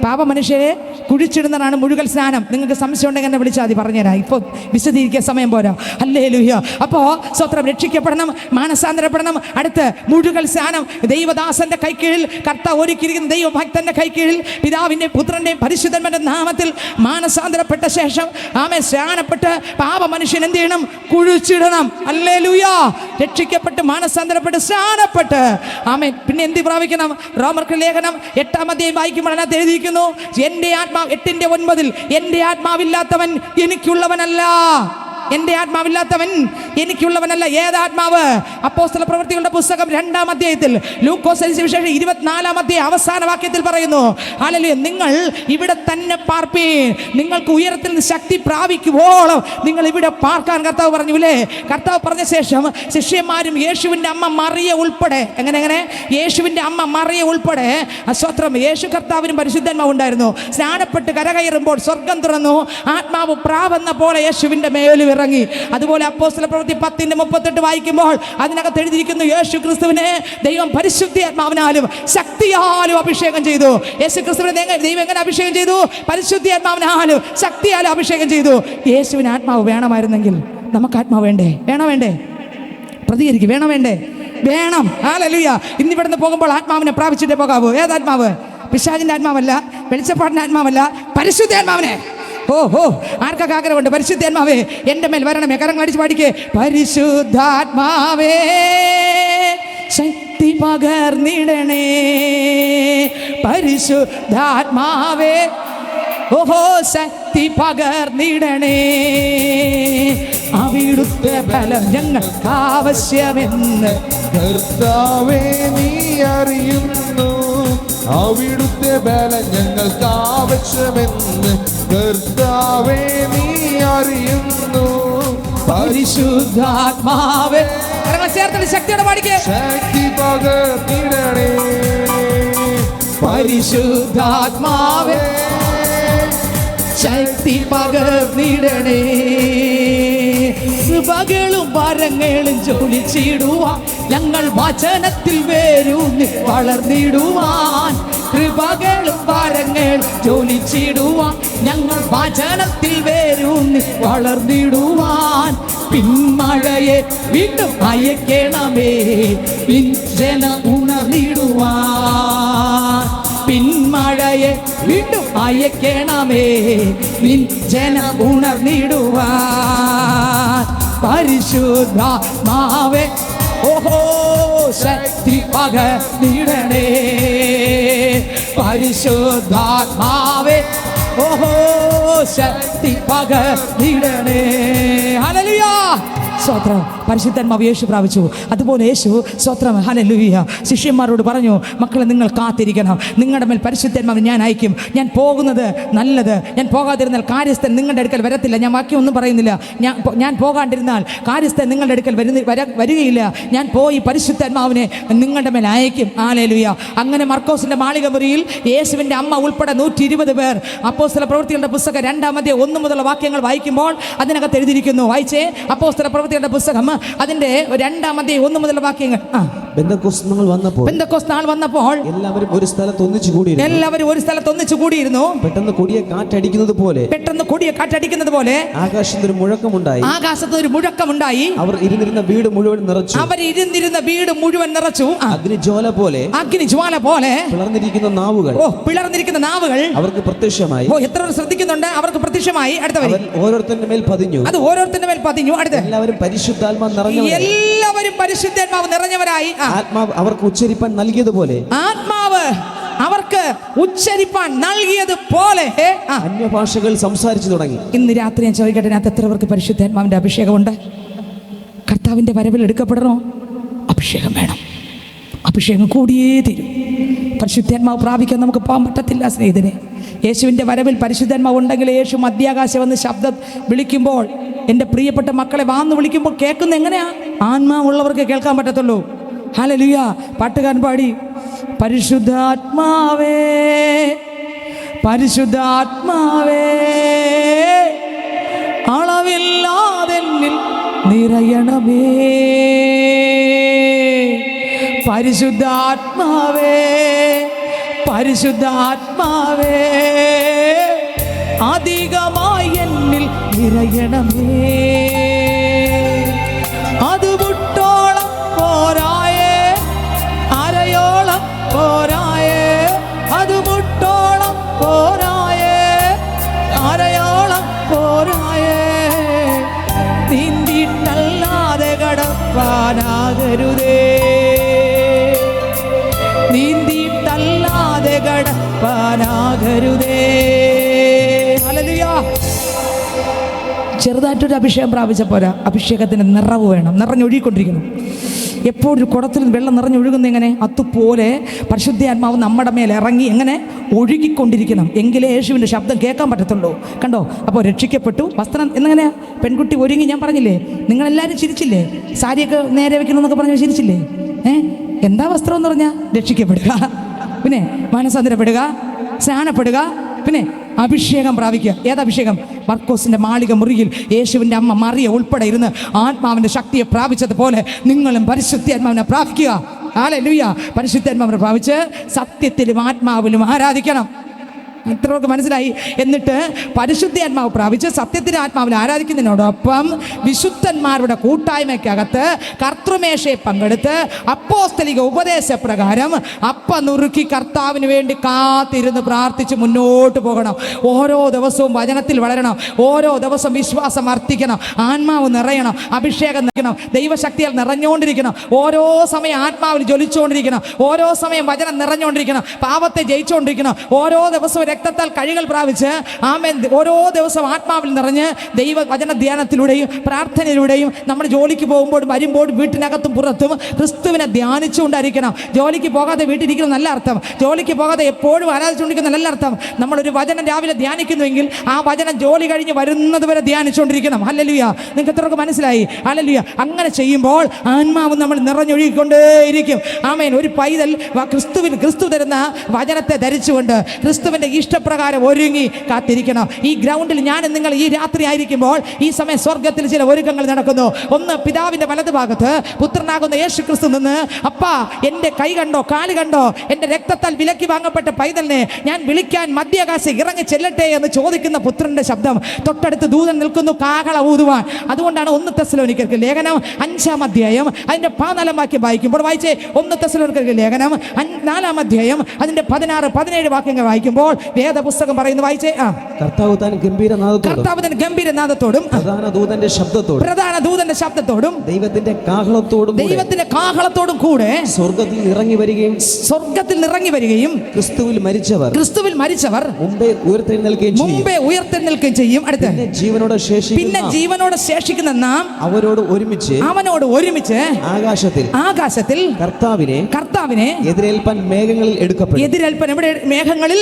പാപ മനുഷ്യരെ കുഴിച്ചിടുന്നതാണ് മുഴുകൽ സ്നാനം. നിങ്ങൾക്ക് സംശയം ഉണ്ടെങ്കിൽ എന്നെ വിളിച്ചാൽ മതി, പറഞ്ഞുതരാം. ഇപ്പോൾ വിശദീകരിക്കാൻ സമയം പോരാ. ഹല്ലേലൂയ. അപ്പോൾ സ്വത്രം രക്ഷിക്കപ്പെടണം, മാനസാന്തരപ്പെടണം. അടുത്ത് മുഴുകൽ സ്നാനം. ദൈവദാസന്റെ കൈക്കീഴിൽ കർത്താവ് ഒരുക്കിയിരിക്കുന്ന ദൈവഭക്തന്റെ കൈക്കീഴിൽ പിതാവിൻ്റെയും പുത്രൻ്റെയും പരിശുദ്ധന്റെ നാമത്തിൽ മാനസാന്തരപ്പെട്ട ശേഷം സ്നാനപ്പെട്ട് പാപ മനുഷ്യൻ എന്ത് ചെയ്യണം? കുഴിച്ചിടണം. ഹല്ലേലൂയ. രക്ഷിക്കപ്പെട്ട് മാനസാന്തരപ്പെട്ട് സ്നാനപ്പെട്ട് പിന്നെ എന്ത് പ്രാപിക്കണം? റോമർക്ക് ലേഖനം 8-ാം അധ്യായം വായിക്കുമ്പോൾ അതിനകത്ത് എഴുതിയിരിക്കുന്നു, എൻ്റെ ആത്മാവ് 8:9 എൻ്റെ ആത്മാവില്ലാത്തവൻ എനിക്കുള്ളവനല്ല. എൻ്റെ ആത്മാവില്ലാത്തവൻ എനിക്കുള്ളവനല്ല. ഏതാത്മാവ്? അപ്പോസ്തല പ്രവൃത്തികളുടെ പുസ്തകം 2-ാം അധ്യായത്തിൽ ലൂക്കോസ് സുവിശേഷം 24-ാം അധ്യായം അവസാന വാക്യത്തിൽ പറയുന്നു, ഹല്ലേലൂയ, നിങ്ങൾ ഇവിടെ തന്നെ പാർപ്പീൻ, നിങ്ങൾക്ക് ഉയരത്തിൽ നിന്ന് ശക്തി പ്രാപിക്കുവോളം നിങ്ങൾ ഇവിടെ പാർക്കാൻ കർത്താവ് പറഞ്ഞു. അല്ലേ? കർത്താവ് പറഞ്ഞ ശേഷം ശിഷ്യന്മാരും യേശുവിൻ്റെ അമ്മ മറിയ ഉൾപ്പെടെ എങ്ങനെ യേശുവിൻ്റെ അമ്മ മറിയ ഉൾപ്പെടെ സ്വത്രം യേശു കർത്താവിനും പരിശുദ്ധാത്മാവ് ഉണ്ടായിരുന്നു. സ്നാനപ്പെട്ട് കരകയറുമ്പോൾ സ്വർഗം തുറന്നു, ആത്മാവ് പ്രാവെന്ന പോലെ യേശുവിൻ്റെ മേൽ ഇറങ്ങി. അതുപോലെ അപ്പോസ്തല പ്രവൃത്തി 10:38 വായിക്കുമ്പോൾ അതിനകത്ത് എഴുതിയിരിക്കുന്നു, യേശു ക്രിസ്തുവിനെ ദൈവം പരിശുദ്ധാത്മാവിനാലും ശക്തിയാലും അഭിഷേകം ചെയ്തു. യേശു ക്രിസ്തുവിനെ ദൈവം എങ്ങനെ അഭിഷേകം ചെയ്തു? പരിശുദ്ധാത്മാവിനാലും ശക്തിയാലും അഭിഷേകം ചെയ്തു. യേശുവിന് ആത്മാവ് വേണമായിരുന്നെങ്കിൽ നമുക്ക് ആത്മാവ് വേണ്ടേ? പ്രതികരിക്കും. വേണം. ഹല്ലേലൂയ. ഇന്നിവിടുന്ന് പോകുമ്പോൾ ആത്മാവിനെ പ്രാപിച്ചിട്ടേ പോകാവൂ. ഏതാത്മാവ്? പിശാചിന്റെ ആത്മാവല്ല, വെളിച്ചപ്പാടിന്റെ ആത്മാവല്ല, പരിശുദ്ധാത്മാവിനെ. ആർക്കൊക്കെ ആഗ്രഹമുണ്ട്? പരിശുദ്ധാത്മാവേ എൻ്റെ മേൽ വരണമേ. കരങ്ങൾ അടിച്ച് പാടിക്കേ. പരിശുദ്ധാത്മാവേ ശക്തി പകർന്നിടണേ, പരിശുദ്ധാത്മാവേ ശക്തി പകർന്നിടണേ, അവിടുത്തെ ബലം ഞങ്ങൾക്ക് ആവശ്യമെന്ന് കർത്താവേ നീ അറിയുന്നു, അവിടുത്തെ ബലം ഞങ്ങൾക്ക് ആവശ്യമെന്ന് കർത്താവേ നീ അറിയുന്നു. പരിശുദ്ധാത്മാവേ ചേർത്ത് ശക്തിയോടെ പാടിക്കേ. ശക്തി പകർന്നിടണേ, പരിശുദ്ധാത്മാവേ ശക്തി പകർന്നിടണേ, കൃപകളും വരങ്ങളും ജോലിച്ചിടുവാൻ ഞങ്ങൾ വചനത്തിൽ വേരൂന്നി വളർന്നിടുവാൻ, കൃപകളും വരങ്ങൾ ജോലിച്ചിടുവാൻ ഞങ്ങൾ വചനത്തിൽ വേരൂന്നി വളർന്നിടുവാൻ, പിന്മഴയെ വീണ്ടും അയക്കണമേ ജനം ഉണർന്നിടുവാൻ, പിന്മഴയെ വീണ്ടും അയക്കണമേ ജനം ഉണർന്നിടുവാൻ, പരിശുദ്ധാത്മാവേ ശക്തി പകർന്നിടണേ, പരിശുദ്ധാത്മാവേ ശക്തി പകർന്നിടണേ. ഹല്ലേലൂയ. സ്വത്രം. പരിശുദ്ധാത്മാവ് യേശു പ്രാപിച്ചു. അതുപോലെ യേശു സ്വത്രം ഹല്ലേലൂയ ശിഷ്യന്മാരോട് പറഞ്ഞു, മക്കളെ നിങ്ങൾ കാത്തിരിക്കണം, നിങ്ങളുടെ മേൽ പരിശുദ്ധാത്മാവ് ഞാൻ അയക്കും. ഞാൻ പോകുന്നത് നല്ലത്, ഞാൻ പോകാതിരുന്നാൽ കാര്യസ്ഥൻ നിങ്ങളുടെ അടുക്കൽ വരത്തില്ല. ഞാൻ ബാക്കിയൊന്നും പറയുന്നില്ല. ഞാൻ പോകാണ്ടിരുന്നാൽ കാര്യസ്ഥൻ നിങ്ങളുടെ അടുക്കൽ വരികയില്ല. ഞാൻ പോയി പരിശുദ്ധാത്മാവിനെ നിങ്ങളുടെ മേൽ അയക്കും. ഹല്ലേലൂയ. അങ്ങനെ മർക്കോസിന്റെ മാളിക മുറിയിൽ യേശുവിന്റെ അമ്മ ഉൾപ്പെടെ 120 പേർ അപ്പോസ്തല പ്രവൃത്തികളുടെ പുസ്തകം 2-ാം അധ്യായം 1 മുതലുള്ള വാക്യങ്ങൾ വായിക്കുമ്പോൾ അതിനകത്ത് എഴുതിയിരിക്കുന്നു. വായിച്ചേ, അപ്പോസ്തല പ്രവൃത്തികളുടെ പുസ്തകം അതിന്റെ 2-ാം അധ്യായം 1 മുതലുള്ള വാക്യങ്ങൾ. പെന്തക്കോസ്ത് നാൾ വന്നപ്പോൾ എല്ലാവരും ഒരു സ്ഥലത്ത് ഒന്നിച്ചു കൂടിയിരുന്നു. പെട്ടെന്ന് കൊടിയ കാറ്റടിക്കുന്നത് പോലെ ആകാശത്ത് ഒരു മുഴക്കമുണ്ടായി. അവർ ഇരുന്നിരുന്ന വീട് മുഴുവൻ നിറച്ചു. അഗ്നിജ്വാല പോലെ പിളർന്നിരിക്കുന്ന നാവുകൾ അവർക്ക് പ്രത്യക്ഷമായി. എത്ര ശ്രദ്ധിക്കുന്നുണ്ട്? അവർക്ക് പ്രത്യക്ഷമായി. അടുത്ത വരി, ഓരോരുത്തരുടെ മേൽ പതിഞ്ഞു. അത് ഓരോരുത്തരുടെ മേൽ പതിഞ്ഞു. അടുത്ത, എല്ലാവരും പരിശുദ്ധാത്മാവ് നിറഞ്ഞവരായി. ആത്മാവ് അവർക്ക് ഉച്ചരിപ്പാൻ നൽകിയതുപോലെ അന്യഭാഷകൾ സംസാരിച്ചു തുടങ്ങി. ഇന്ന് രാത്രി ഞാൻ ചോദിക്കട്ടെ, അതിനകത്ത് എത്ര പേർക്ക് പരിശുദ്ധാത്മാവിന്റെ അഭിഷേകമുണ്ട്? കർത്താവിന്റെ വരവിൽ എടുക്കപ്പെടണോ? അഭിഷേകം വേണം. അഭിഷേകം കൂടിയേ തീരും. പരിശുദ്ധാത്മാവ് പ്രാപിക്കാൻ നമുക്ക് പോകാൻ പറ്റത്തില്ല സ്നേഹിതനെ. യേശുവിൻ്റെ വരവിൽ പരിശുദ്ധാത്മാവ് ഉണ്ടെങ്കിൽ യേശു മധ്യാകാശം വന്ന് ശബ്ദം വിളിക്കുമ്പോൾ, എൻ്റെ പ്രിയപ്പെട്ട മക്കളെ വാന്ന് വിളിക്കുമ്പോൾ കേൾക്കുന്ന എങ്ങനെയാ? ആത്മാവുള്ളവർക്ക് കേൾക്കാൻ പറ്റത്തുള്ളൂ. ഹല്ലേലൂയ. പാട്ടുകാരൻ പാടി, പരിശുദ്ധാത്മാവേ പരിശുദ്ധാത്മാവേ അളവില്ലാതെന്നിൽ നിറയണമേ, പരിശുദ്ധാത്മാവേ പരിശുദ്ധാത്മാവേ അധികമായി എന്നിൽ നിറയണമേ. അത് മുട്ടോളം പോരായേ, അരയോളം പോരായേ, അത് മുട്ടോളം പോരായേ, അരയോളം പോരായേ. നീന്തിയിട്ടല്ലാതെ കടപ്പാനാകരുതേ, നീന്തിയിട്ടല്ലാതെ കടപ്പാനാകരുതേ. ഹല്ലേലൂയ. ചെറുതായിട്ടൊരു അഭിഷേകം പ്രാപിച്ച പോരാ, അഭിഷേകത്തിന് നിറവ് വേണം. നിറഞ്ഞൊഴുകിക്കൊണ്ടിരിക്കണം. എപ്പോഴും കുടത്തിൽ വെള്ളം നിറഞ്ഞൊഴുകുന്ന എങ്ങനെ? അതുപോലെ പരിശുദ്ധാത്മാവ് നമ്മുടെ മേൽ ഇറങ്ങി എങ്ങനെ ഒഴുകിക്കൊണ്ടിരിക്കണം. എങ്കിലേ യേശുവിൻ്റെ ശബ്ദം കേൾക്കാൻ പറ്റത്തുള്ളൂ. കണ്ടോ? അപ്പോൾ രക്ഷിക്കപ്പെട്ടു. വസ്ത്രം എന്നെങ്ങനെയാ? പെൺകുട്ടി ഒരുങ്ങി. ഞാൻ പറഞ്ഞില്ലേ, നിങ്ങളെല്ലാവരും ചിരിച്ചില്ലേ? സാരിയൊക്കെ നേരെ വെക്കണമെന്നൊക്കെ പറഞ്ഞ് ചിരിച്ചില്ലേ? എന്താ വസ്ത്രം എന്ന് പറഞ്ഞാൽ? രക്ഷിക്കപ്പെടുക, പിന്നെ മാനസാന്തരപ്പെടുക, സ്നാനപ്പെടുക, പിന്നെ അഭിഷേകം പ്രാപിക്കുക. ഏതഭിഷേകം? മർക്കോസിന്റെ മാളിക മുറിയിൽ യേശുവിൻ്റെ അമ്മ മറിയ ഉൾപ്പെടെ ഇരുന്ന് ആത്മാവിൻ്റെ ശക്തിയെ പ്രാപിച്ചതുപോലെ നിങ്ങളും പരിശുദ്ധാത്മാവിനെ പ്രാപിക്കുക. ഹല്ലേലൂയ. പരിശുദ്ധാത്മാവിനെ പ്രാപിച്ച് സത്യത്തിലും ആത്മാവിലും ആരാധിക്കണം. ഇത്രയൊക്കെ മനസ്സിലായി. എന്നിട്ട് പരിശുദ്ധാത്മാവ് പ്രാപിച്ച് സത്യത്തിന് ആത്മാവിൽ ആരാധിക്കുന്നതിനോടൊപ്പം വിശുദ്ധന്മാരുടെ കൂട്ടായ്മയ്ക്കകത്ത് കർത്തൃമേശയെ പങ്കെടുത്ത് അപ്പോസ്തലിക ഉപദേശപ്രകാരം അപ്പം നുറുക്കി കർത്താവിന് വേണ്ടി കാത്തിരുന്ന് പ്രാർത്ഥിച്ച് മുന്നോട്ട് പോകണം. ഓരോ ദിവസവും വചനത്തിൽ വളരണം. ഓരോ ദിവസം വിശ്വാസം വർദ്ധിക്കണം. ആത്മാവ് നിറയണം. അഭിഷേകം നിറയണം. ദൈവശക്തിയാൽ നിറഞ്ഞുകൊണ്ടിരിക്കണം. ഓരോ സമയം ആത്മാവിൽ ജ്വലിച്ചുകൊണ്ടിരിക്കണം. ഓരോ സമയം വചനം നിറഞ്ഞുകൊണ്ടിരിക്കണം. പാപത്തെ ജയിച്ചുകൊണ്ടിരിക്കണം. ഓരോ ദിവസവും രക്തത്താൽ കഴുകൽ പ്രാപിച്ച് ആമേൻ ഓരോ ദിവസം ആത്മാവിൽ നിറഞ്ഞ് ദൈവ വചന ധ്യാനത്തിലൂടെയും പ്രാർത്ഥനയിലൂടെയും നമ്മൾ ജോലിക്ക് പോകുമ്പോഴും വരുമ്പോഴും വീട്ടിനകത്തും പുറത്തും ക്രിസ്തുവിനെ ധ്യാനിച്ചുകൊണ്ടായിരിക്കണം. ജോലിക്ക് പോകാതെ വീട്ടിലിരിക്കുന്ന നല്ല അർത്ഥം, ജോലിക്ക് പോകാതെ എപ്പോഴും ആരാധിച്ചുകൊണ്ടിരിക്കുന്ന നല്ല അർത്ഥം. നമ്മളൊരു വചനം രാവിലെ ധ്യാനിക്കുന്നുവെങ്കിൽ ആ വചനം ജോലി കഴിഞ്ഞ് വരുന്നത് വരെ ധ്യാനിച്ചുകൊണ്ടിരിക്കണം. ഹല്ലേലൂയ. നിങ്ങൾക്ക് എത്രയൊക്കെ മനസ്സിലായി? ഹല്ലേലൂയ. അങ്ങനെ ചെയ്യുമ്പോൾ ആത്മാവ് നമ്മൾ നിറഞ്ഞൊഴുകിക്കൊണ്ടേയിരിക്കും. ആമേൻ. ഒരു പൈതൽ ക്രിസ്തു തരുന്ന വചനത്തെ ധരിച്ചുകൊണ്ട് ക്രിസ്തുവിൻ്റെ ഇഷ്ടപ്രകാരം ഒരുങ്ങി കാത്തിരിക്കണം. ഈ ഗ്രൗണ്ടിൽ ഞാൻ നിങ്ങൾ ഈ രാത്രി ആയിരിക്കുമ്പോൾ ഈ സമയം സ്വർഗത്തിൽ ചില ഒരുക്കങ്ങൾ നടക്കുന്നു. ഒന്ന്, പിതാവിൻ്റെ വലതു ഭാഗത്ത് പുത്രനാകുന്ന യേശു ക്രിസ്തു നിന്ന്, അപ്പാ എൻ്റെ കൈ കണ്ടോ, കാല് കണ്ടോ, എൻ്റെ രക്തത്താൽ വിലക്കി വാങ്ങപ്പെട്ട പൈതലിനെ ഞാൻ വിളിക്കാൻ മധ്യാകാശം ഇറങ്ങി ചെല്ലട്ടെ എന്ന് ചോദിക്കുന്ന പുത്രൻ്റെ ശബ്ദം. തൊട്ടടുത്ത് ദൂതൻ നിൽക്കുന്നു കാഹള ഊതുവാൻ. അതുകൊണ്ടാണ് 1 തെസ്സലോനിക്കർക്ക് ലേഖനം 5-ാം അധ്യായം അതിൻ്റെ 14-ാം വാക്യം വായിക്കുമ്പോൾ, വായിച്ചേ, 1 തെസ്സലോനിക്കർക്ക് ലേഖനം 4-ാം അധ്യായം അതിൻ്റെ 16-17 വാക്യങ്ങൾ വായിക്കുമ്പോൾ വേദപുസ്തകം പറയുന്നു, വായിച്ചേ. കർത്താവ് താൻ ഗംഭീരനാദത്തോടും കർത്താവ് തന്റെ ഗംഭീരനാദത്തോടും പ്രധാന ദൂതന്റെ ശബ്ദത്തോടും ദൈവത്തിന്റെ കാഹളത്തോടും കൂടെ സ്വർഗത്തിൽ ഇറങ്ങി വരികയും ക്രിസ്തുവിൽ മരിച്ചവർ മുമ്പേ ഉയർത്തെഴുന്നേൽക്കുകയും ചെയ്യും. അടുത്ത പിന്നെ ജീവനോടെ ശേഷിക്കുന്ന നാം അവനോട് ഒരുമിച്ച് ആകാശത്തിൽ കർത്താവിനെ എതിരേൽപ്പാൻ എവിടെ? മേഘങ്ങളിൽ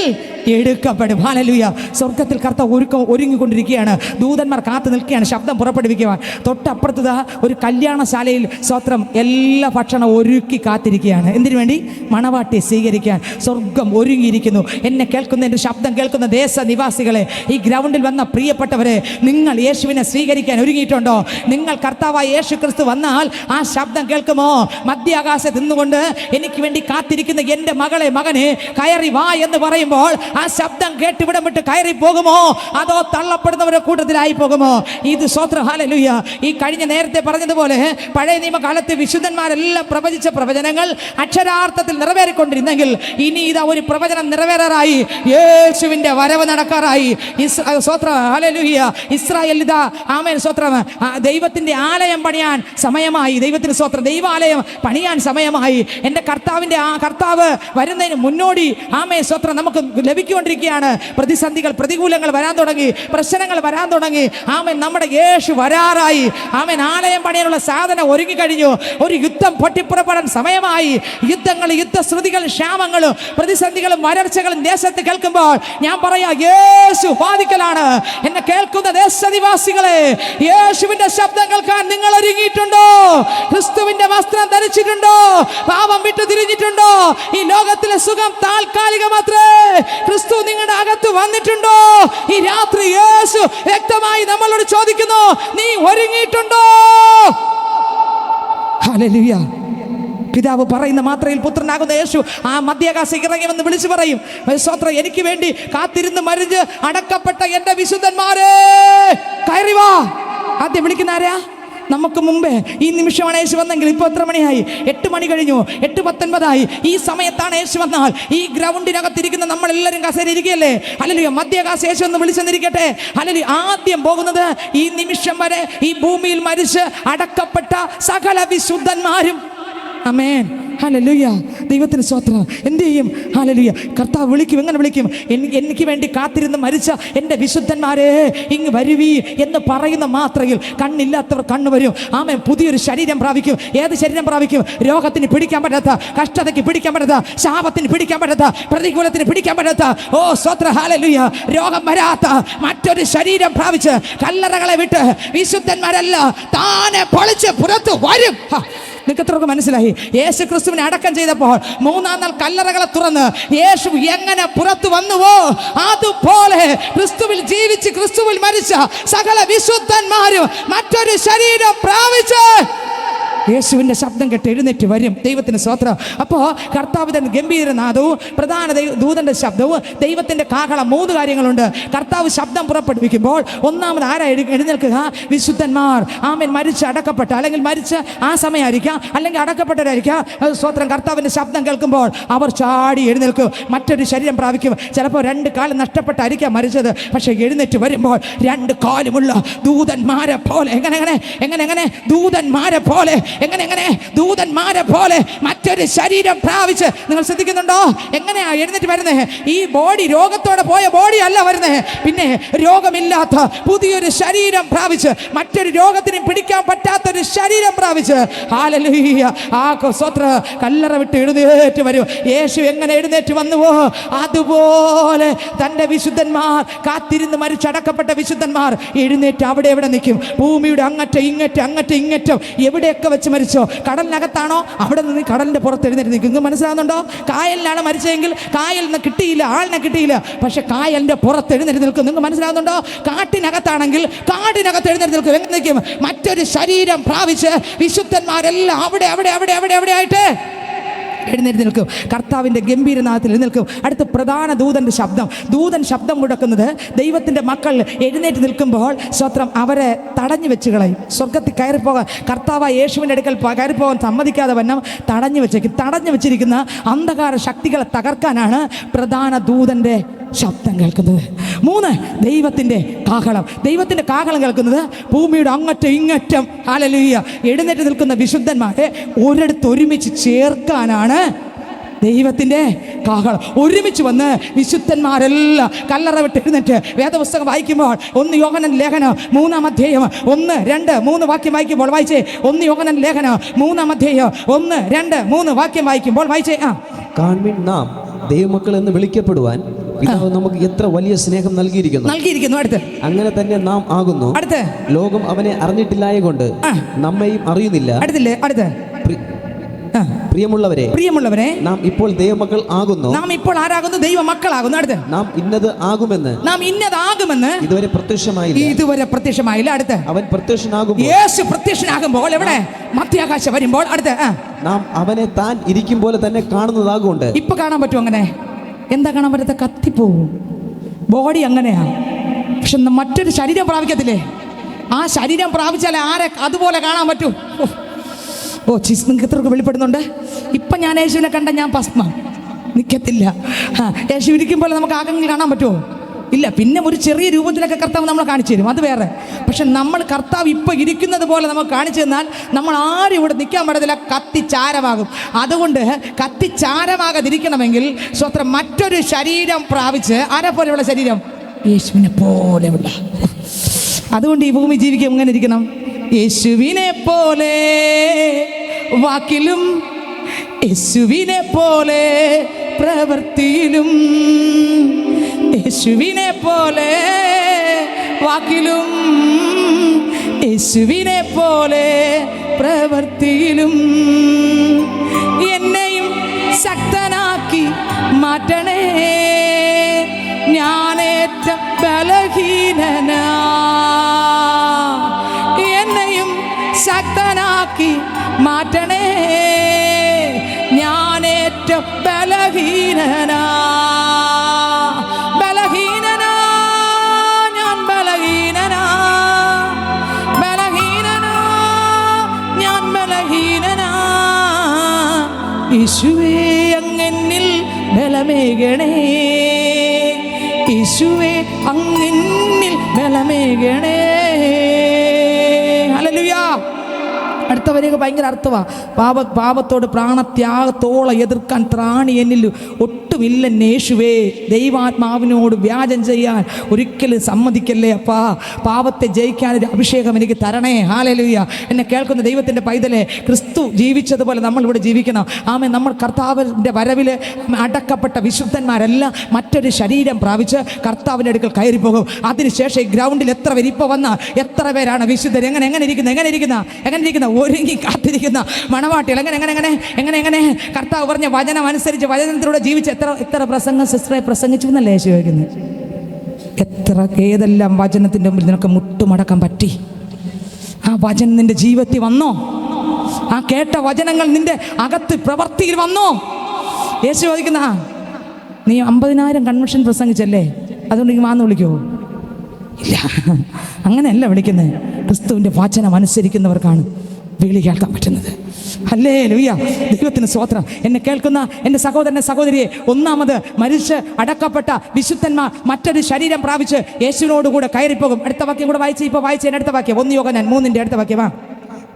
എടുക്കപ്പെടും. ഹല്ലേലൂയ. സ്വർഗത്തിൽ കർത്താവ് ഒരുങ്ങിക്കൊണ്ടിരിക്കുകയാണ്. ദൂതന്മാർ കാത്തു നിൽക്കുകയാണ് ശബ്ദം പുറപ്പെടുവിക്കുവാൻ. തൊട്ടപ്പുറത്ത് ഒരു കല്യാണശാലയിൽ സ്വത്രം എല്ലാ ഭക്ഷണം ഒരുക്കി കാത്തിരിക്കുകയാണ്. എന്തിനു വേണ്ടി? മണവാട്ടിയെ സ്വീകരിക്കാൻ സ്വർഗം ഒരുങ്ങിയിരിക്കുന്നു. എന്നെ കേൾക്കുന്ന, എൻ്റെ ശബ്ദം കേൾക്കുന്ന ദേശനിവാസികളെ, ഈ ഗ്രൗണ്ടിൽ വന്ന പ്രിയപ്പെട്ടവരെ, നിങ്ങൾ യേശുവിനെ സ്വീകരിക്കാൻ ഒരുങ്ങിയിട്ടുണ്ടോ? നിങ്ങൾ കർത്താവായ യേശു ക്രിസ്തു വന്നാൽ ആ ശബ്ദം കേൾക്കുമോ? മധ്യാകാശത്ത് നിന്നുകൊണ്ട് എനിക്ക് വേണ്ടി കാത്തിരിക്കുന്ന എൻ്റെ മകനെ കയറി വാ എന്ന് പറയുമ്പോൾ ആ ശബ്ദം കേട്ട് ഇവിടെ വിട്ട് കയറി പോകുമോ? അതോ തള്ളപ്പെടുന്നവരുടെ കൂട്ടത്തിലായി പോകുമോ? ഇത് സ്വത്രം. ഹല്ലേലൂയ. ഈ കഴിഞ്ഞ നേരത്തെ പറഞ്ഞതുപോലെ പഴയ നിയമകാലത്ത് വിശുദ്ധന്മാരെല്ലാം പ്രവചിച്ച പ്രവചനങ്ങൾ അക്ഷരാർത്ഥത്തിൽ നിറവേറിക്കൊണ്ടിരുന്നെങ്കിൽ ഇനി ഇതാ ഒരു പ്രവചനം നിറവേറാറായി. യേശുവിന്റെ വരവ് നടക്കാറായി. സ്വത്രം. ഹല്ലേലൂയ. ഇസ്രായേൽ ഇതാ ആമേൻ സ്വത്രം ദൈവത്തിന്റെ ആലയം പണിയാൻ സമയമായി. ദൈവത്തിന് സ്വത്രം. ദൈവാലയം പണിയാൻ സമയമായി. എൻ്റെ കർത്താവ് വരുന്നതിന് മുന്നോടി ആമേൻ സ്വത്രം നമുക്ക് ലഭിക്കൊണ്ടിരിക്കുകയാണ്. പ്രതിസന്ധികൾ, പ്രതികൂലങ്ങൾ വരാൻ തുടങ്ങി, പ്രശ്നങ്ങൾ വരാൻ തുടങ്ങി. ആമേൻ നമ്മുടെ യേശു വരാറായി. ആമേൻ ആലയം പണിയാനുള്ള സാധനം ഒരുങ്ങിക്കഴിഞ്ഞു. ഒരു യുദ്ധം പൊട്ടിപ്പുറപ്പെടാൻ സമയമായി. യുദ്ധശ്രുതികൾ, ക്ഷാമങ്ങളും പ്രതിസന്ധികളും വരൾച്ചകളും ദേശത്ത് കേൾക്കുമ്പോൾ ഞാൻ പറയാ, യേശു വാദിക്കലാണ്. എന്നെ കേൾക്കുന്ന ദേശനിവാസികളെ, യേശുവിന്റെ ശബ്ദം കേൾക്കാൻ നിങ്ങൾ ഒരുങ്ങിയിട്ടുണ്ടോ? ക്രിസ്തുവിന്റെ വസ്ത്രം ധരിച്ചിട്ടുണ്ടോ? പാപം വിട്ടു തിരിഞ്ഞിട്ടുണ്ടോ? ഈ ലോകത്തിലെ സുഖം താൽക്കാലികമാത്രേ. ക്രിസ്തു നിങ്ങളുടെ അകത്ത് വന്നിട്ടുണ്ടോ? ഈ രാത്രി യേശു വ്യക്തമായി നമ്മളോട് ചോദിക്കുന്നു, നീ ഒരുങ്ങിയിട്ടുണ്ടോ? ഹല്ലേലൂയ. പിതാവ് പറയുന്ന മാത്രയിൽ പുത്രനാകുന്ന യേശു ആ മധ്യാകാശം ഇറങ്ങിവെന്ന് വിളിച്ചു പറയും, സ്വത്രം, എനിക്ക് വേണ്ടി കാത്തിരുന്ന് മരിച്ച് അടക്കപ്പെട്ട എൻ്റെ വിശുദ്ധന്മാരെ കയറി വാ. ആദ്യം വിളിക്കുന്ന ആരാ? നമുക്ക് മുമ്പേ ഈ നിമിഷമാണ് യേശു വന്നെങ്കിൽ ഇപ്പോൾ എത്ര മണിയായി? 8 മണി കഴിഞ്ഞു, 8:19. ഈ സമയത്താണ് യേശു വന്നാൽ ഈ ഗ്രൗണ്ടിനകത്തിരിക്കുന്ന നമ്മളെല്ലാവരും കസേര ഇരിക്കുകയല്ലേ? ഹല്ലേലൂയ. മധ്യാകാശ യേശു എന്ന് വിളിച്ചെന്നിരിക്കട്ടെ. ഹല്ലേലൂയ. ആദ്യം പോകുന്നത് ഈ നിമിഷം വരെ ഈ ഭൂമിയിൽ മരിച്ച് അടക്കപ്പെട്ട സകല വിശുദ്ധന്മാരും. ആമേൻ. ഹല്ലേലൂയ. ദൈവത്തിന് സ്തോത്രം. എന്ത് ചെയ്യും? ഹല്ലേലൂയ. കർത്താവ് വിളിക്കും. എങ്ങനെ വിളിക്കും? എനിക്ക് വേണ്ടി കാത്തിരുന്ന് മരിച്ച എൻ്റെ വിശുദ്ധന്മാരെ ഇങ്ങ് വരുവീ എന്ന് പറയുന്ന മാത്രയിൽ കണ്ണില്ലാത്തവർ കണ്ണു വരും. ആമേൻ. പുതിയൊരു ശരീരം പ്രാപിക്കും. ഏത് ശരീരം പ്രാപിക്കും? രോഗത്തിന് പിടിക്കാൻ പറ്റാത്ത, കഷ്ടതയ്ക്ക് പിടിക്കാൻ പറ്റാത്ത, ശാപത്തിന് പിടിക്കാൻ പറ്റാത്ത, പ്രതികൂലത്തിന് പിടിക്കാൻ പറ്റാത്ത, ഓ സ്തോത്രം, ഹല്ലേലൂയ, രോഗം വരാത്ത മറ്റൊരു ശരീരം പ്രാപിച്ച് കല്ലറകളെ വിട്ട് വിശുദ്ധന്മാരല്ല താനെ പൊളിച്ച് പുറത്തു വരും. നിങ്ങൾക്കെത്രയൊക്കെ മനസ്സിലായി? യേശു ക്രിസ്തുവിനെ അടക്കം ചെയ്തപ്പോൾ 3-ാം നാൾ കല്ലറകളെ തുറന്ന് യേശു എങ്ങനെ പുറത്തു വന്നുവോ അതുപോലെ ക്രിസ്തുവിൽ ജീവിച്ച് ക്രിസ്തുവിൽ മരിച്ച സകല വിശുദ്ധന്മാരും മറ്റൊരു ശരീരം പ്രാപിച്ച് യേശുവിൻ്റെ ശബ്ദം കേട്ട് എഴുന്നേറ്റ് വരും. ദൈവത്തിന് സ്തോത്രം. അപ്പോൾ കർത്താവിൻ്റെ ഗംഭീരനാദവും പ്രധാന ദൂതൻ്റെ ശബ്ദവും ദൈവത്തിൻ്റെ കാഹളം, 3 കാര്യങ്ങളുണ്ട്. കർത്താവ് ശബ്ദം പുറപ്പെടുവിക്കുമ്പോൾ ഒന്നാമത് ആരാ എഴുന്നേൽക്കുക? വിശുദ്ധന്മാർ. ആമേൻ. മരിച്ച് അടക്കപ്പെട്ട, അല്ലെങ്കിൽ മരിച്ച് ആ സമയമായിരിക്കാം, അല്ലെങ്കിൽ അടക്കപ്പെട്ടവരായിരിക്കാം. സ്തോത്രം. കർത്താവിൻ്റെ ശബ്ദം കേൾക്കുമ്പോൾ അവർ ചാടി എഴുന്നേൽക്കും, മറ്റൊരു ശരീരം പ്രാപിക്കും. ചിലപ്പോൾ 2 കാലം നഷ്ടപ്പെട്ടായിരിക്കാം മരിച്ചത്, പക്ഷേ എഴുന്നേറ്റ് വരുമ്പോൾ 2 കാലുമുള്ള ദൂതന്മാരെ പോലെ, എങ്ങനെ ദൂതന്മാരെ പോലെ, ദൂതന്മാരെ പോലെ മറ്റൊരു ശരീരം പ്രാപിച്ച്. നിങ്ങൾ ശ്രദ്ധിക്കുന്നുണ്ടോ? എങ്ങനെയാ എഴുന്നേറ്റ് വരുന്നത്? ഈ ബോഡി, രോഗത്തോടെ പോയ ബോഡി അല്ല വരുന്നത്, പിന്നെ രോഗമില്ലാത്ത പുതിയൊരു ശരീരം പ്രാപിച്ച്, മറ്റൊരു രോഗത്തിനും പിടിക്കാൻ പറ്റാത്തൊരു ശരീരം പ്രാപിച്ച്. ഹല്ലേലൂയ. ആ സ്തോത്രം. കല്ലറ വിട്ട് എഴുന്നേറ്റ് വരും. യേശു എങ്ങനെ എഴുന്നേറ്റ് വന്നുവോ അതുപോലെ തൻ്റെ വിശുദ്ധന്മാർ, കാത്തിരുന്ന് മരിച്ചടക്കപ്പെട്ട വിശുദ്ധന്മാർ എഴുന്നേറ്റ് അവിടെ നിൽക്കും. ഭൂമിയുടെ അങ്ങറ്റം ഇങ്ങറ്റം എവിടെയൊക്കെ വെച്ച് മരിച്ചോ, കടലിനകത്താണോ അവിടെ നിന്ന് കടലിൻ്റെ പുറത്ത് എഴുന്നേറ്റ് നിൽക്കും. നിങ്ങൾക്ക് മനസ്സിലാകുന്നുണ്ടോ? കായലിലാണ് മരിച്ചതെങ്കിൽ കായലിൽ നിന്ന് കിട്ടിയില്ല, ആളിനെ കിട്ടിയില്ല, പക്ഷെ കായലിൻ്റെ പുറത്ത് എഴുന്നേറ്റ് നിൽക്കും. നിങ്ങൾക്ക് മനസ്സിലാകുന്നുണ്ടോ? കാട്ടിനകത്താണെങ്കിൽ കാടിനകത്ത് എഴുന്നേറ്റ് നിൽക്കും. എങ്ങനെ നിൽക്കും? മറ്റൊരു ശരീരം പ്രാപിച്ച് വിശുദ്ധന്മാരെല്ലാം അവിടെ ആയിട്ട് എഴുന്നേറ്റ് നിൽക്കും. കർത്താവിൻ്റെ ഗംഭീരനാഥത്തിൽ എഴുന്നേൽക്കും. അടുത്ത് പ്രധാന ദൂതൻ ശബ്ദം മുടക്കുന്നത് ദൈവത്തിൻ്റെ മക്കൾ എഴുന്നേറ്റ് നിൽക്കുമ്പോൾ സ്വത്രം അവരെ തടഞ്ഞു വെച്ച് കളയും. സ്വർഗത്തിൽ കയറിപ്പോകാൻ, കർത്താവായ യേശുവിൻ്റെ അടുക്കൽ കയറിപ്പോകാൻ സമ്മതിക്കാതെ വണ്ണം തടഞ്ഞു വെച്ചിരിക്കുന്ന അന്ധകാര ശക്തികളെ തകർക്കാനാണ് പ്രധാന ദൂതൻ്റെ ശബ്ദം കേൾക്കുന്നത്. 3, ദൈവത്തിൻ്റെ കാഹളം. ദൈവത്തിൻ്റെ കാഹളം കേൾക്കുന്നത് ഭൂമിയുടെ അങ്ങറ്റം ഇങ്ങറ്റം ഹല്ലേലൂയ എഴുന്നേറ്റ് നിൽക്കുന്ന വിശുദ്ധന്മാരെ ഒരിടത്ത് ഒരുമിച്ച് ചേർക്കാനാണ് ദൈവത്തിൻ്റെ കാഹളം. ഒരുമിച്ച് വന്ന് വിശുദ്ധന്മാരെല്ലാം കല്ലറ വിട്ട് എഴുന്നേറ്റ് വേദപുസ്തകം വായിക്കുമ്പോൾ 1 യോഹന്നാൻ ലേഖനം 3-ാം അധ്യായം 1, 2, 3 വാക്യം വായിക്കുമ്പോൾ വായിച്ചേ. 1 യോഹന്നാൻ ലേഖനം 3-ാം അധ്യായം 1, 2, 3 വാക്യം വായിക്കുമ്പോൾ വായിച്ചേ. കാൺമീൻ, നാം ദൈവമക്കൾ എന്ന് വിളിക്കപ്പെടുവാൻ പിതാവ് നമുക്ക് എത്ര വലിയ സ്നേഹം നൽകിയിരിക്കുന്നു. അടുത്ത് അങ്ങനെ തന്നെ നാം ആകുന്നു. അടുത്ത് ലോകം അവനെ അറിഞ്ഞിട്ടില്ലായ കൊണ്ട് നമ്മയും അറിയുന്നില്ല. അടുത്ത് പ്രിയമുള്ളവരെ, നാം ഇപ്പോൾ ദൈവമക്കൾ ആകുന്നു. നാം ഇപ്പോൾ ആരാകുന്നു? ദൈവ മക്കളാകുന്നു. അടുത്ത് നാം ഇന്നതാകുമെന്ന് ഇതുവരെ പ്രത്യക്ഷമായില്ല. അടുത്ത് അവൻ പ്രത്യക്ഷനാകുമ്പോൾ, യേശു പ്രത്യക്ഷനാകുമ്പോൾ എവിടെ? മധ്യാകാശം വരുമ്പോൾ. അടുത്ത് നാം അവനെ താൻ ഇരിക്കും പോലെ തന്നെ കാണുന്നതാകൊണ്ട്. ഇപ്പൊ കാണാൻ പറ്റും? അങ്ങനെ എന്താ കാണാൻ പറ്റാത്ത? കത്തിപ്പോവും. ബോഡി അങ്ങനെയാ. പക്ഷെ മറ്റൊരു ശരീരം പ്രാപിക്കത്തില്ലേ? ആ ശരീരം പ്രാപിച്ചാലേ ആരെ അതുപോലെ കാണാൻ പറ്റൂ. നിങ്ങൾക്ക് എത്രയൊക്കെ വെളിപ്പെടുന്നുണ്ട്. ഇപ്പം ഞാൻ യേശുവിനെ കണ്ട ഞാൻ ഭസ്മം നിൽക്കത്തില്ല. യേശു ഇരിക്കും പോലെ നമുക്ക് ആകെങ്കിലും കാണാൻ പറ്റുമോ? ഇല്ല. പിന്നെ ഒരു ചെറിയ രൂപത്തിലൊക്കെ കർത്താവ് നമ്മളെ കാണിച്ചു തരും, അത് വേറെ. പക്ഷെ നമ്മൾ കർത്താവ് ഇപ്പം ഇരിക്കുന്നത് പോലെ നമുക്ക് കാണിച്ചു തന്നാൽ നമ്മൾ ആരും ഇവിടെ നിൽക്കാൻ പറ്റത്തില്ല, കത്തിച്ചാരമാകും. അതുകൊണ്ട് കത്തിച്ചാരമാകാതിരിക്കണമെങ്കിൽ സ്വത്രം മറ്റൊരു ശരീരം പ്രാപിച്ച്, ആരെ പോലെയുള്ള ശരീരം? യേശുവിനെ പോലെയുള്ള. അതുകൊണ്ട് ഈ ഭൂമി ജീവിക്കാൻ എങ്ങനെ ഇരിക്കണം? യേശുവിനെ പോലെ വാക്കിലും, യേശുവിനെ പോലെ പ്രവൃത്തിയിലും, യേശുവിനെ പോലെ വാക്കിലും, യേശുവിനെ പോലെ പ്രവൃത്തിയിലും എന്നെയും ശക്തനാക്കി മാറ്റണേ. ഞാനേറ്റം ബലഹീനനാ, എന്നെയും ശക്തനാക്കി മാറ്റണേ. ഞാനേറ്റം ബലഹീനനാ, ഞാൻ ബലഹീനനാ, ഞാൻ ബലഹീനനാ. യേശുവേ അങ്ങെന്നിൽ ബലമേകണേ, യേശുവേ അങ്ങെന്നിൽ ബലമേകണേ. ഹല്ലേലൂയ. അടുത്ത വരിക ഭയങ്കര അർത്ഥമാണ്. പാപത്തോട് പ്രാണത്യാഗത്തോളം എതിർക്കാൻ ത്രാണി എന്നിൽ ഒട്ടുമില്ല യേശുവേ. ദൈവാത്മാവിനോട് വ്യാജം ചെയ്യാൻ ഒരിക്കലും സമ്മതിക്കല്ലേ അപ്പാ. പാപത്തെ ജയിക്കാൻ ഒരു അഭിഷേകം എനിക്ക് തരണേ. ഹല്ലേലൂയ. എന്നെ കേൾക്കുന്ന ദൈവത്തിൻ്റെ പൈതലെ, ക്രിസ്തു ജീവിച്ചതുപോലെ നമ്മളിവിടെ ജീവിക്കണം. ആമേൻ. നമ്മൾ കർത്താവിൻ്റെ വരവിൽ അടക്കപ്പെട്ട വിശുദ്ധന്മാരെല്ലാം മറ്റൊരു ശരീരം പ്രാപിച്ച് കർത്താവിൻ്റെ അടുക്കൽ കയറിപ്പോകും. അതിനുശേഷം ഈ ഗ്രൗണ്ടിൽ എത്ര പേര് ഇപ്പോൾ വന്ന എത്ര പേരാണ് വിശുദ്ധർ? എങ്ങനെ ഇരിക്കുന്ന ഒരുങ്ങി കാത്തിരിക്കുന്ന മണവാട്ടികൾ എങ്ങനെ കർത്താവ് പറഞ്ഞ വചനം അനുസരിച്ച് വചനത്തിലൂടെ ജീവിച്ച് എത്ര പ്രസംഗം സിസ്റ്ററെ പ്രസംഗിച്ചു എന്നല്ലേ യേശു ചോദിക്കുന്നത്? ഏതെല്ലാം വചനത്തിൻ്റെ മുമ്പിൽ നിനക്ക് മുട്ടുമടക്കാൻ പറ്റി? ആ വചനം നിന്റെ ജീവിതത്തിൽ വന്നോ? ആ കേട്ട വചനങ്ങൾ നിന്റെ അകത്ത് പ്രവൃത്തിയിൽ വന്നോ? യേശു ചോദിക്കുന്ന, നീ 50,000 കൺവെൻഷൻ പ്രസംഗിച്ചല്ലേ, അതുകൊണ്ട് നീ വാന്ന് വിളിക്കുമോ? ഇല്ല, അങ്ങനെയല്ല വിളിക്കുന്നത്. ക്രിസ്തുവിൻ്റെ വചനം അനുസരിക്കുന്നവർക്കാണ് വിളി കേൾക്കാൻ പറ്റുന്നത്. ഹല്ലേലൂയ. ദൈവത്തിന് സ്തോത്രം. എന്നെ കേൾക്കുന്ന എൻ്റെ സഹോദരനെ സഹോദരിയെ, ഒന്നാമത് മരിച്ച് അടക്കപ്പെട്ട വിശുദ്ധന്മാർ മറ്റൊരു ശരീരം പ്രാപിച്ച് യേശുവിനോടുകൂടെ കയറിപ്പോകും. അടുത്ത വാക്യം കൂടെ വായിച്ച് അടുത്ത വാക്യം 1 യോഹന്നാൻ 3-ന്റെ അടുത്ത വാക്യമാ.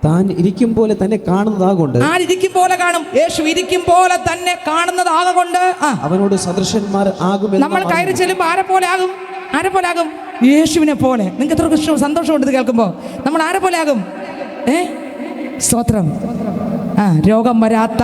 താൻ ഇരിക്കും പോലെ തന്നെ കാണുന്നതാകൊണ്ട്. ആരിക്കും പോലെ കാണും? യേശു ഇരിക്കും പോലെ തന്നെ കാണുന്നതാകൊണ്ട് അവനോട് സദൃശന്മാർ ആകും. നമ്മൾ കയറി ചെല്ലുമ്പോൾ ആരെ പോലെ ആകും? യേശുവിനെ പോലെ. നിങ്ങൾക്ക് എത്ര സന്തോഷമുണ്ട് ഇത് കേൾക്കുമ്പോൾ? നമ്മൾ ആരെ പോലെ ആകും? സ്തോത്രം. രോഗം വരാത്ത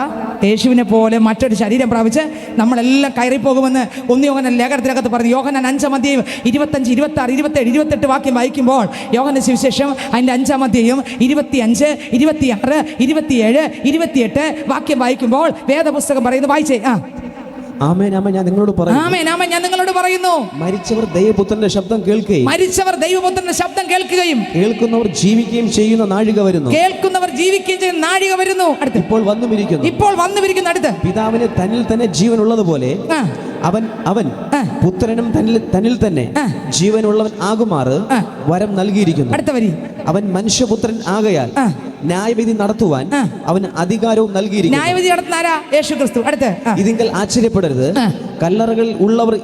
യേശുവിനെ പോലെ മറ്റൊരു ശരീരം പ്രാപിച്ച് നമ്മളെല്ലാം കയറിപ്പോകുമെന്ന് 1 യോഹന്നാൻ ലേഖനത്തിനകത്ത് പറഞ്ഞു. യോഹന്നാൻ 5-ാം അധ്യായം 25, 26, 27, 28 വാക്യം വായിക്കുമ്പോൾ, യോഹന്നാൻ സുവിശേഷം അതിൻ്റെ 5-ാം അധ്യായം 25, 26, 27, 28 വാക്യം വായിക്കുമ്പോൾ വേദപുസ്തകം പറയുന്നു. വായിച്ചേ. ആമേൻ, ആമേൻ, ഞാൻ നിങ്ങളോട് പറയുന്നു. ആമേൻ, ആമേൻ, ഞാൻ നിങ്ങളോട് പറയുന്നു. മരിച്ചവർ ദൈവപുത്രന്റെ ശബ്ദം കേൾക്കുകയും കേൾക്കുന്നവർ ജീവിക്കുകയും ചെയ്യുന്ന നാഴിക വരുന്നു. അടുത്ത് ഇപ്പോൾ വന്നുമിരിക്കുന്നു. അടുത്ത് പിതാവിന് തന്നിൽ തന്നെ ജീവൻ ഉള്ളതുപോലെ അവൻ പുത്രനും തന്നിൽ തന്നെ ജീവനുള്ളവൻ ആകുമാറ് വരം നൽകിയിരിക്കുന്നു. അടുത്ത വരി. അവൻ മനുഷ്യപുത്രൻ ആകയാൽ ന്യായവിധി നടത്തുവാൻ അവന് അധികാരവും നൽകിയിരിക്കുന്നു. ന്യായവിധി നടത്തുന്നാരാ? യേശു ക്രിസ്തു. അടുത്ത്. ഇതിങ്കൽ ആശ്ചര്യപ്പെടരുത്, കല്ലറകളിൽ ഉള്ളവർ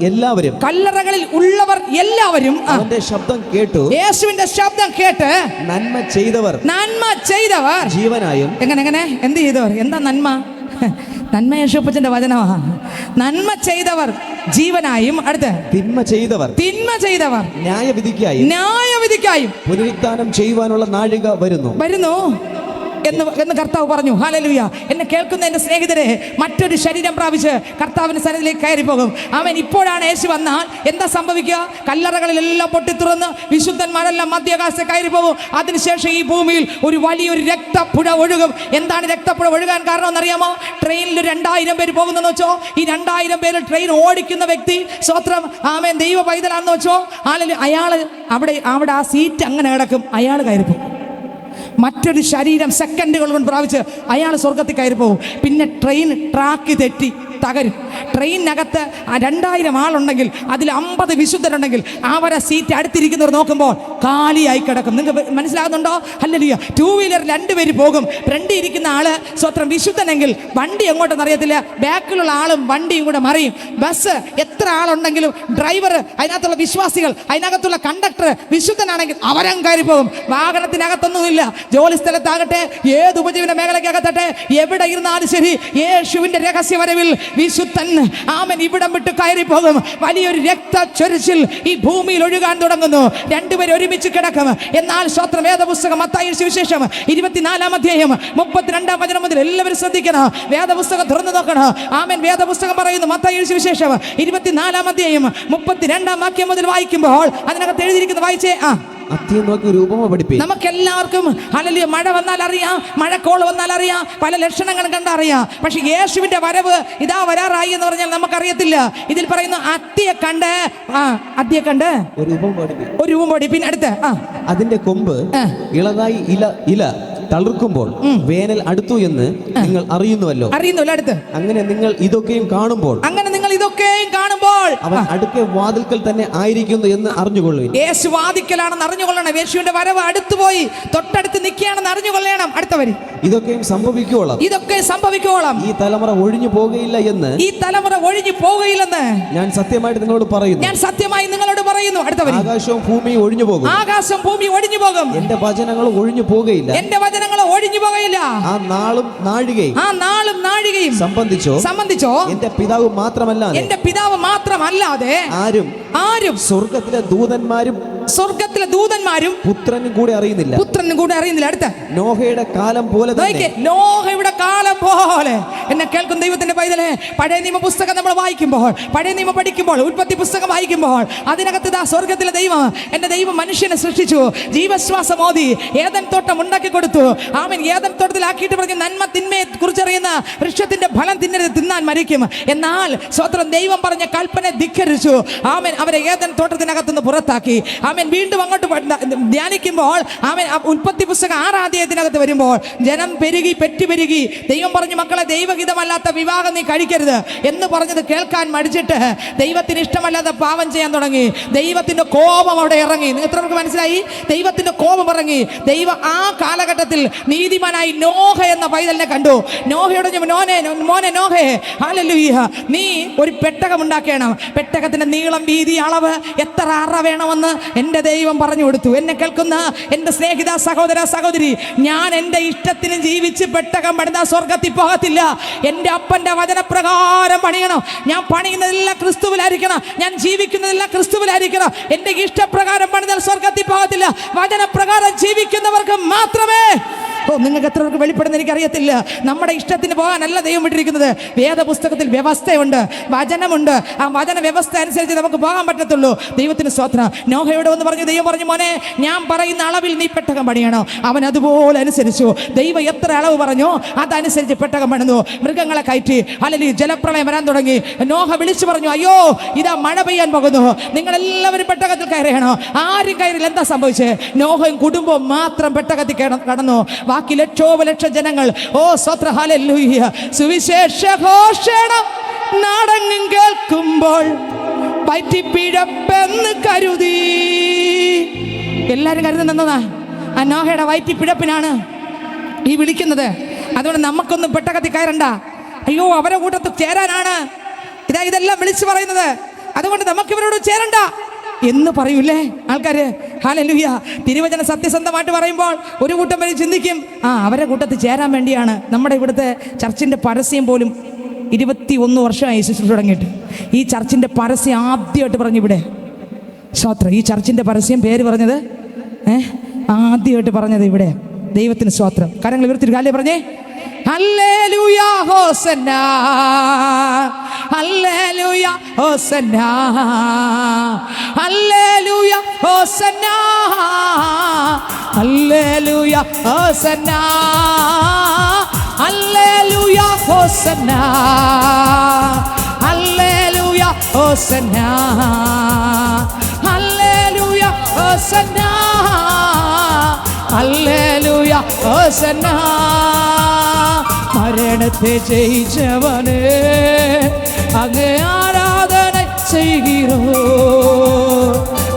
എല്ലാവരും അവന്റെ ശബ്ദം കേട്ടു, യേശുവിന്റെ ശബ്ദം കേട്ട് നന്മ ചെയ്തവർ ജീവനായും. എങ്ങനെ എന്ത് ചെയ്തവർ? എന്താ നന്മ? നന്മ യേശുപ്പച്ചന്റെ വചനമാ. നന്മ ചെയ്തവർ ജീവനായും. അടുത്ത്. തിന്മ ചെയ്തവർ ന്യായവിധിക്കായും പുനരുദ്ധാനം ചെയ്യുവാനുള്ള നാഴിക വരുന്നു എന്ന് കർത്താവ് പറഞ്ഞു. ഹല്ലേലൂയ. എന്നെ കേൾക്കുന്ന എൻ്റെ സ്നേഹിതരെ, മറ്റൊരു ശരീരം പ്രാപിച്ച് കർത്താവിന്റെ സന്നിധിയിലേക്ക് കയറി പോകും. അവൻ ഇപ്പോഴാണ് യേശു വന്നാൽ എന്താ സംഭവിക്കുക? കല്ലറകളിലെല്ലാം പൊട്ടിത്തുറന്ന് വിശുദ്ധന്മാരെല്ലാം മധ്യാകാശത്ത് കയറി പോകും. അതിനുശേഷം ഈ ഭൂമിയിൽ ഒരു വലിയൊരു രക്തപ്പുഴ ഒഴുകും. എന്താണ് രക്തപ്പുഴ ഒഴുകാൻ കാരണം എന്നറിയാമോ? ട്രെയിനിൽ 2000 പേര് പോകുന്നെന്ന് വെച്ചോ. ഈ 2000 പേര് ട്രെയിൻ ഓടിക്കുന്ന വ്യക്തി, സ്വത്രം ആമേൻ, ദൈവ പൈതലാണെന്ന് വെച്ചോ. അയാൾ അവിടെ ആ സീറ്റ് അങ്ങനെ കിടക്കും. അയാൾ കയറി പോകും. മറ്റൊരു ശരീരം സെക്കൻഡുകൾ കൊണ്ട് പ്രാപിച്ച് അയാൾ സ്വർഗത്തിൽ കയറി പോകും. പിന്നെ ട്രെയിൻ ട്രാക്ക് തെറ്റി തകരും. ട്രെയിനകത്ത് 2000 ആളുണ്ടെങ്കിൽ അതിൽ 50 വിശുദ്ധരുണ്ടെങ്കിൽ അവരെ സീറ്റ് അടുത്തിരിക്കുന്നവർ നോക്കുമ്പോൾ കാലിയായി കിടക്കും. നിങ്ങൾക്ക് മനസ്സിലാകുന്നുണ്ടോ? ഹല്ലേലൂയ. 2 വീലർ 2 പേര് പോകും. ഫ്രണ്ടിൽ ഇരിക്കുന്ന ആള് സ്വത്രം വിശുദ്ധനെങ്കിൽ വണ്ടി എങ്ങോട്ടെന്ന് അറിയത്തില്ല, ബാക്കിലുള്ള ആളും വണ്ടിയും കൂടെ മറിയും. ബസ് എത്ര ആളുണ്ടെങ്കിലും ഡ്രൈവർ, അതിനകത്തുള്ള വിശ്വാസികൾ, അതിനകത്തുള്ള കണ്ടക്ടർ വിശുദ്ധനാണെങ്കിൽ അവരും കയറി പോകും. വാഹനത്തിനകത്തൊന്നുമില്ല. ജോലി സ്ഥലത്താകട്ടെ, ഏത് ഉപജീവന മേഖലയ്ക്കകത്തട്ടെ, എവിടെ ഇരുന്നാലും ശരി, യേശുവിന്റെ രഹസ്യവരവിൽ വിശുദ്ധൻ ആമൻ ഇവിടം വിട്ട് കയറി പോകും. വലിയൊരു രക്തച്ചൊരിച്ചിൽ ഈ ഭൂമിയിൽ ഒഴുകാൻ തുടങ്ങുന്നു. 2 പേര് ഒരുമിച്ച് കിടക്കും. എന്നാൽ സ്വത്രം വേദപുസ്തകം മത്തായി സുവിശേഷം 24-ാം അധ്യായം 32-ാം വചനം മുതൽ എല്ലാവരും ശ്രദ്ധിക്കണം. വേദപുസ്തകം തുറന്നു നോക്കണം. ആമൻ. വേദപുസ്തകം പറയുന്നു, മത്തായി സുവിശേഷം 24-ാം അധ്യായം 32-ാം വാക്യം മുതൽ വായിക്കുമ്പോൾ അതിനകത്ത് എഴുതിയിരിക്കുന്നത് വായിച്ചേ. നമുക്കെല്ലാവർക്കും ഹല്ലേലൂയ, മഴ വന്നാൽ അറിയാം, മഴക്കോള് വന്നാൽ അറിയാം, പല ലക്ഷണങ്ങളും കണ്ടറിയാം. പക്ഷെ യേശുവിന്റെ വരവ് ഇതാ വരാറായി എന്ന് പറഞ്ഞാൽ നമുക്കറിയത്തില്ല. ഇതിൽ പറയുന്നു അത്തിയെ കണ്ട് ഒരു രൂപം പൊടി. പിന്നെ അടുത്ത് അതിന്റെ കൊമ്പ് ഇളതായി ഇല തളിർക്കുമ്പോൾ വേനൽ അടുത്തു എന്ന് നിങ്ങൾ അറിയുന്നുവല്ലോ. അടുത്ത്. അങ്ങനെ നിങ്ങൾ ഇതൊക്കെയും കാണുമ്പോൾ അവൻ അടുക്കെ വാതിൽക്കൽ തന്നെ ആയിരിക്കുന്നു എന്ന് അറിഞ്ഞുകൊള്ളുവിൻ. യേശു വാതിൽക്കലാണെന്ന് അറിഞ്ഞുകൊള്ളണം. യേശുവിന്റെ വരവ് അടുത്തുപോയി, തൊട്ടടുത്ത് നിൽക്കുകയാണെന്ന് അറിഞ്ഞുകൊള്ളണം. അടുത്ത വരി. ഇതൊക്കെ സംഭവിക്കുവോളം ഈ തലമുറ ഒഴിഞ്ഞു പോകുകയില്ല എന്ന് ഞാൻ സത്യമായിട്ട് നിങ്ങളോട് പറയുന്നു. അടുത്ത വരി. ആകാശവും ഭൂമിയും ഒഴിഞ്ഞു പോകും. എന്റെ വചനങ്ങൾ ഒഴിഞ്ഞു പോകുകയില്ല. ആ നാളും നാഴികയും സംബന്ധിച്ചോ എന്റെ പിതാവ് മാത്രമല്ലാതെ ആരും സ്വർഗത്തിലെ ദൂതന്മാരും പുത്രനും കൂടെ അറിയുന്നില്ല. അടുത്ത. നോഹയുടെ കാലം പോലെ എന്നെ കേൾക്കും ദൈവത്തിന്റെ പൈതലേ, പഴയ നിയമ പുസ്തകം നമ്മൾ വായിക്കുമ്പോൾ, പഴയ നിയമം പഠിക്കുമ്പോൾ, ഉൽപ്പത്തി പുസ്തകം വായിക്കുമ്പോൾ അതിനകത്ത് സ്വർഗത്തിലെ ദൈവം, എന്റെ ദൈവം മനുഷ്യനെ സൃഷ്ടിച്ചു, ജീവശ്വാസം ഓതി, ഏദൻ തോട്ടം ഉണ്ടാക്കി കൊടുത്തു. ആമൻ. ഏദൻ തോട്ടത്തിലാക്കിയിട്ട് പറഞ്ഞു, നന്മ തിന്മയെ കുറിച്ചറിയുന്ന വൃക്ഷത്തിന്റെ ഫലം തിന്നരുത്, തിന്നാൽ മരിക്കും. എന്നാൽ സ്വത്രം ദൈവം പറഞ്ഞ കൽപ്പന ധിക്കരിച്ചു. ആമൻ. അവരെ ഏദൻ തോട്ടത്തിനകത്തുനിന്ന് പുറത്താക്കി. ആമൻ. വീണ്ടും അങ്ങോട്ട് ധ്യാനിക്കുമ്പോൾ ആമൻ ഉൽപ്പത്തി പുസ്തകം 6-ാം അധ്യായത്തിനകത്ത് വരുമ്പോൾ ജനം പെരുകി. ദൈവം പറഞ്ഞു, മക്കളെ, ദൈവഹിതമല്ലാത്ത വിവാഹം നീ കഴിക്കരുത് എന്ന് പറഞ്ഞത് കേൾക്കാൻ മടിച്ചിട്ട് ദൈവത്തിന് ഇഷ്ടമല്ലാതെ പാപം ചെയ്യാൻ തുടങ്ങി. ദൈവത്തിന്റെ കോപം അവിടെ ഇറങ്ങി. എത്ര പേർക്ക് മനസ്സിലായി? ദൈവത്തിന്റെ കോപം ഇറങ്ങി. ദൈവം ആ കാലഘട്ടത്തിൽ നീതിമാനായി നോഹ എന്ന പൈതലിനെ കണ്ടു. നോഹയോട് മോനെ നോഹേ, ഹല്ലേലൂയ, നീ ഒരു പെട്ടകം ഉണ്ടാക്കണം. പെട്ടകത്തിന്റെ നീളം, വീതി, അളവ്, എത്ര അറ വേണമെന്ന് എൻ്റെ ദൈവം പറഞ്ഞു കൊടുത്തു. എന്നെ കേൾക്കുന്ന എൻ്റെ സ്നേഹിത സഹോദര സഹോദരി, ഞാൻ എൻ്റെ ഇഷ്ടത്തിന് ജീവിച്ച് പെട്ടകം പണിതാൽ സ്വർഗത്തിൽ പോകത്തില്ല. എൻ്റെ അപ്പൻ്റെ വചനപ്രകാരം പണിയണം. ഞാൻ പണിയുന്നതെല്ലാം ക്രിസ്തുവിലായിരിക്കണം. ഞാൻ ജീവിക്കുന്നതെല്ലാം ക്രിസ്തുവിലായിരിക്കണം. എൻ്റെ ഇഷ്ടപ്രകാരം പണിതാൽ സ്വർഗത്തിൽ പോകത്തില്ല. വചനപ്രകാരം ജീവിക്കുന്നവർക്ക് മാത്രമേ. നിങ്ങൾക്ക് എത്ര പേർക്ക് വെളിപ്പെടുന്ന എനിക്കറിയത്തില്ല. നമ്മുടെ ഇഷ്ടത്തിന് പോകാനല്ല ദൈവം വിട്ടിരിക്കുന്നത്. വേദപുസ്തകത്തിൽ വ്യവസ്ഥയുണ്ട്, വചനമുണ്ട്. ആ വചന വ്യവസ്ഥ അനുസരിച്ച് നമുക്ക് പോകാൻ പറ്റത്തുള്ളൂ. ദൈവത്തിന് സ്തോത്രം. നോഹയോട് വന്ന് പറഞ്ഞു, ദൈവം പറഞ്ഞു, മോനെ, ഞാൻ പറയുന്ന അളവിൽ നീ പെട്ടകം പണിയണോ. അവൻ അതുപോലെ അനുസരിച്ചു. ദൈവം എത്ര അളവ് പറഞ്ഞോ അതനുസരിച്ച് പെട്ടകം പണിതു. മൃഗങ്ങളെ കയറ്റി. അല്ലെങ്കിൽ ജലപ്രളയം വരാൻ തുടങ്ങി. നോഹ വിളിച്ചു പറഞ്ഞു, അയ്യോ, ഇതാ മഴ പെയ്യാൻ പോകുന്നു, നിങ്ങളെല്ലാവരും പെട്ടകത്തിൽ കയറിയണോ. ആരും കയറില്ല. എന്താ സംഭവിച്ചത്? നോഹയും കുടുംബവും മാത്രം പെട്ടകത്തിൽ കടന്നു. ബാക്കി ലക്ഷോപലക്ഷം ജനങ്ങൾ, ഓ സ്വത്ര ഹല്ലേലൂയ, സുവിശേഷ ഘോഷണം നാടെങ്ങും കേൾക്കുമ്പോൾ വയറ്റിപ്പിഴപ്പെന്ന് കരുതി. എല്ലാവരും കരുതുന്നതാ ആ നോഹയുടെ വയറ്റിപ്പിഴപ്പിനാണ് ഈ വിളിക്കുന്നത്. അതുകൊണ്ട് നമുക്കൊന്നും പെട്ടകത്തിൽ കയറണ്ട. അയ്യോ അവരെ കൂട്ടത്തിൽ ചേരാനാണ് ഇതെല്ലാം വിളിച്ചു പറയുന്നത്. അതുകൊണ്ട് നമുക്ക് ഇവരോട് ചേരണ്ട എന്ന് പറയൂലേ ആൾക്കാര്. ഹല്ലേലൂയ. തിരുവചനം സത്യസന്ധമായിട്ട് പറയുമ്പോൾ ഒരു കൂട്ടം പേര് ചിന്തിക്കും, അവരെ കൂട്ടത്തിൽ ചേരാൻ വേണ്ടിയാണ്. നമ്മുടെ ഇവിടുത്തെ ചർച്ചിൻ്റെ പരസ്യം പോലും 21 വർഷമായി ശുശ്രൂഷ തുടങ്ങിയിട്ട്. ഈ ചർച്ചിൻ്റെ പരസ്യം ആദ്യമായിട്ട് പറഞ്ഞു ഇവിടെ സ്തോത്രം. ഈ ചർച്ചിൻ്റെ പരസ്യം പേര് പറഞ്ഞത് ആദ്യമായിട്ട് പറഞ്ഞത് ഇവിടെ. ദൈവത്തിന് സ്തോത്രം. കാര്യങ്ങൾ ഇവർത്തിരി കാലേ പറഞ്ഞേ ഹല്ലേലൂയ ഹോസന്നാ ഹല്ലേലൂയ ഹോസന്നാ ഹല്ലേലൂയ ഹോസന്നാ ഹല്ലേലൂയ ഹോസന്നാ ഹല്ലേലൂയ ഹോസന്നാ ഹല്ലേലൂയ ഹോസന്നാ ഹല്ലേലൂയ ഹോസന്നാ ഹല്ലേലൂയ ഹോസന്നാ. മരണത്തെ ജയിച്ചവനെ അങ്ങേ ആരാധന ചെയ്യുകോ.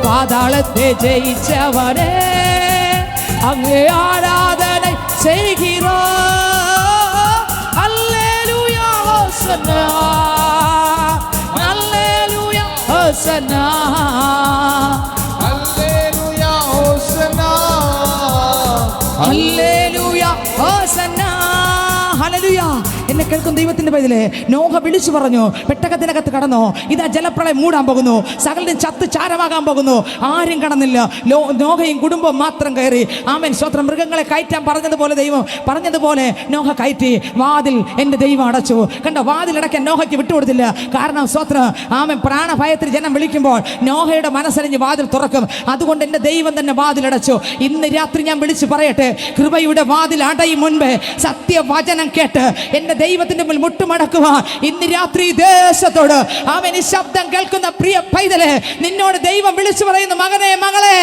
പാതാളത്തെ ജയിച്ചവനെ അങ്ങേ ആരാധന ചെയ്യുകോ. ഹല്ലേലൂയ ഹോസന്നാ ഹല്ലേലൂയ ഹോസന്നാ ഹല്ലേലൂയ ഹോസന്നാ ഹല്ലേലൂയ ഹോസന്നാ. ഹല്ലേലൂയ. എന്നെ കേൾക്കും ദൈവത്തിന്റെ പൈതലേ, നോഹ വിളിച്ചു പറഞ്ഞു, പെട്ടകത്തിനകത്ത് കടന്നോ, ഇതാ ജലപ്രളയം മൂടാൻ പോകുന്നു, സകലരും ചത്ത് ചാരമാകാൻ പോകുന്നു. ആരും കടന്നില്ല, നോഹയും കുടുംബം മാത്രം കയറി. ആമേൻ സ്തോത്രം. മൃഗങ്ങളെ കയറ്റാൻ പറഞ്ഞതുപോലെ ദൈവം പറഞ്ഞതുപോലെ നോഹ കയറ്റി. വാതിൽ എൻ്റെ ദൈവം അടച്ചു. കണ്ടോ, വാതിലടയ്ക്കാൻ നോഹയ്ക്ക് വിട്ടുകൊടുത്തില്ല. കാരണം സ്തോത്രം, ആമേൻ പ്രാണഭയത്തിൽ ജനം വിളിക്കുമ്പോൾ നോഹയുടെ മനസ്സറിഞ്ഞ് വാതിൽ തുറക്കും. അതുകൊണ്ട് എൻ്റെ ദൈവം തന്നെ വാതിലടച്ചു. ഇന്ന് രാത്രി ഞാൻ വിളിച്ചു പറയട്ടെ, കൃപയുടെ വാതിൽ അടയും മുൻപേ സത്യവചനം കേട്ട് എൻ്റെ ദൈവത്തിന്റെ മുന്നിൽ മുട്ടുമടക്കുവാൻ ഇന്ന് രാത്രി ദേശത്തോട് അവൻ ഈ ശബ്ദം കേൾക്കുന്ന പ്രിയ പൈതലേ, നിന്നോട് ദൈവം വിളിച്ചു പറയുന്നു, മകനെ മകളെ,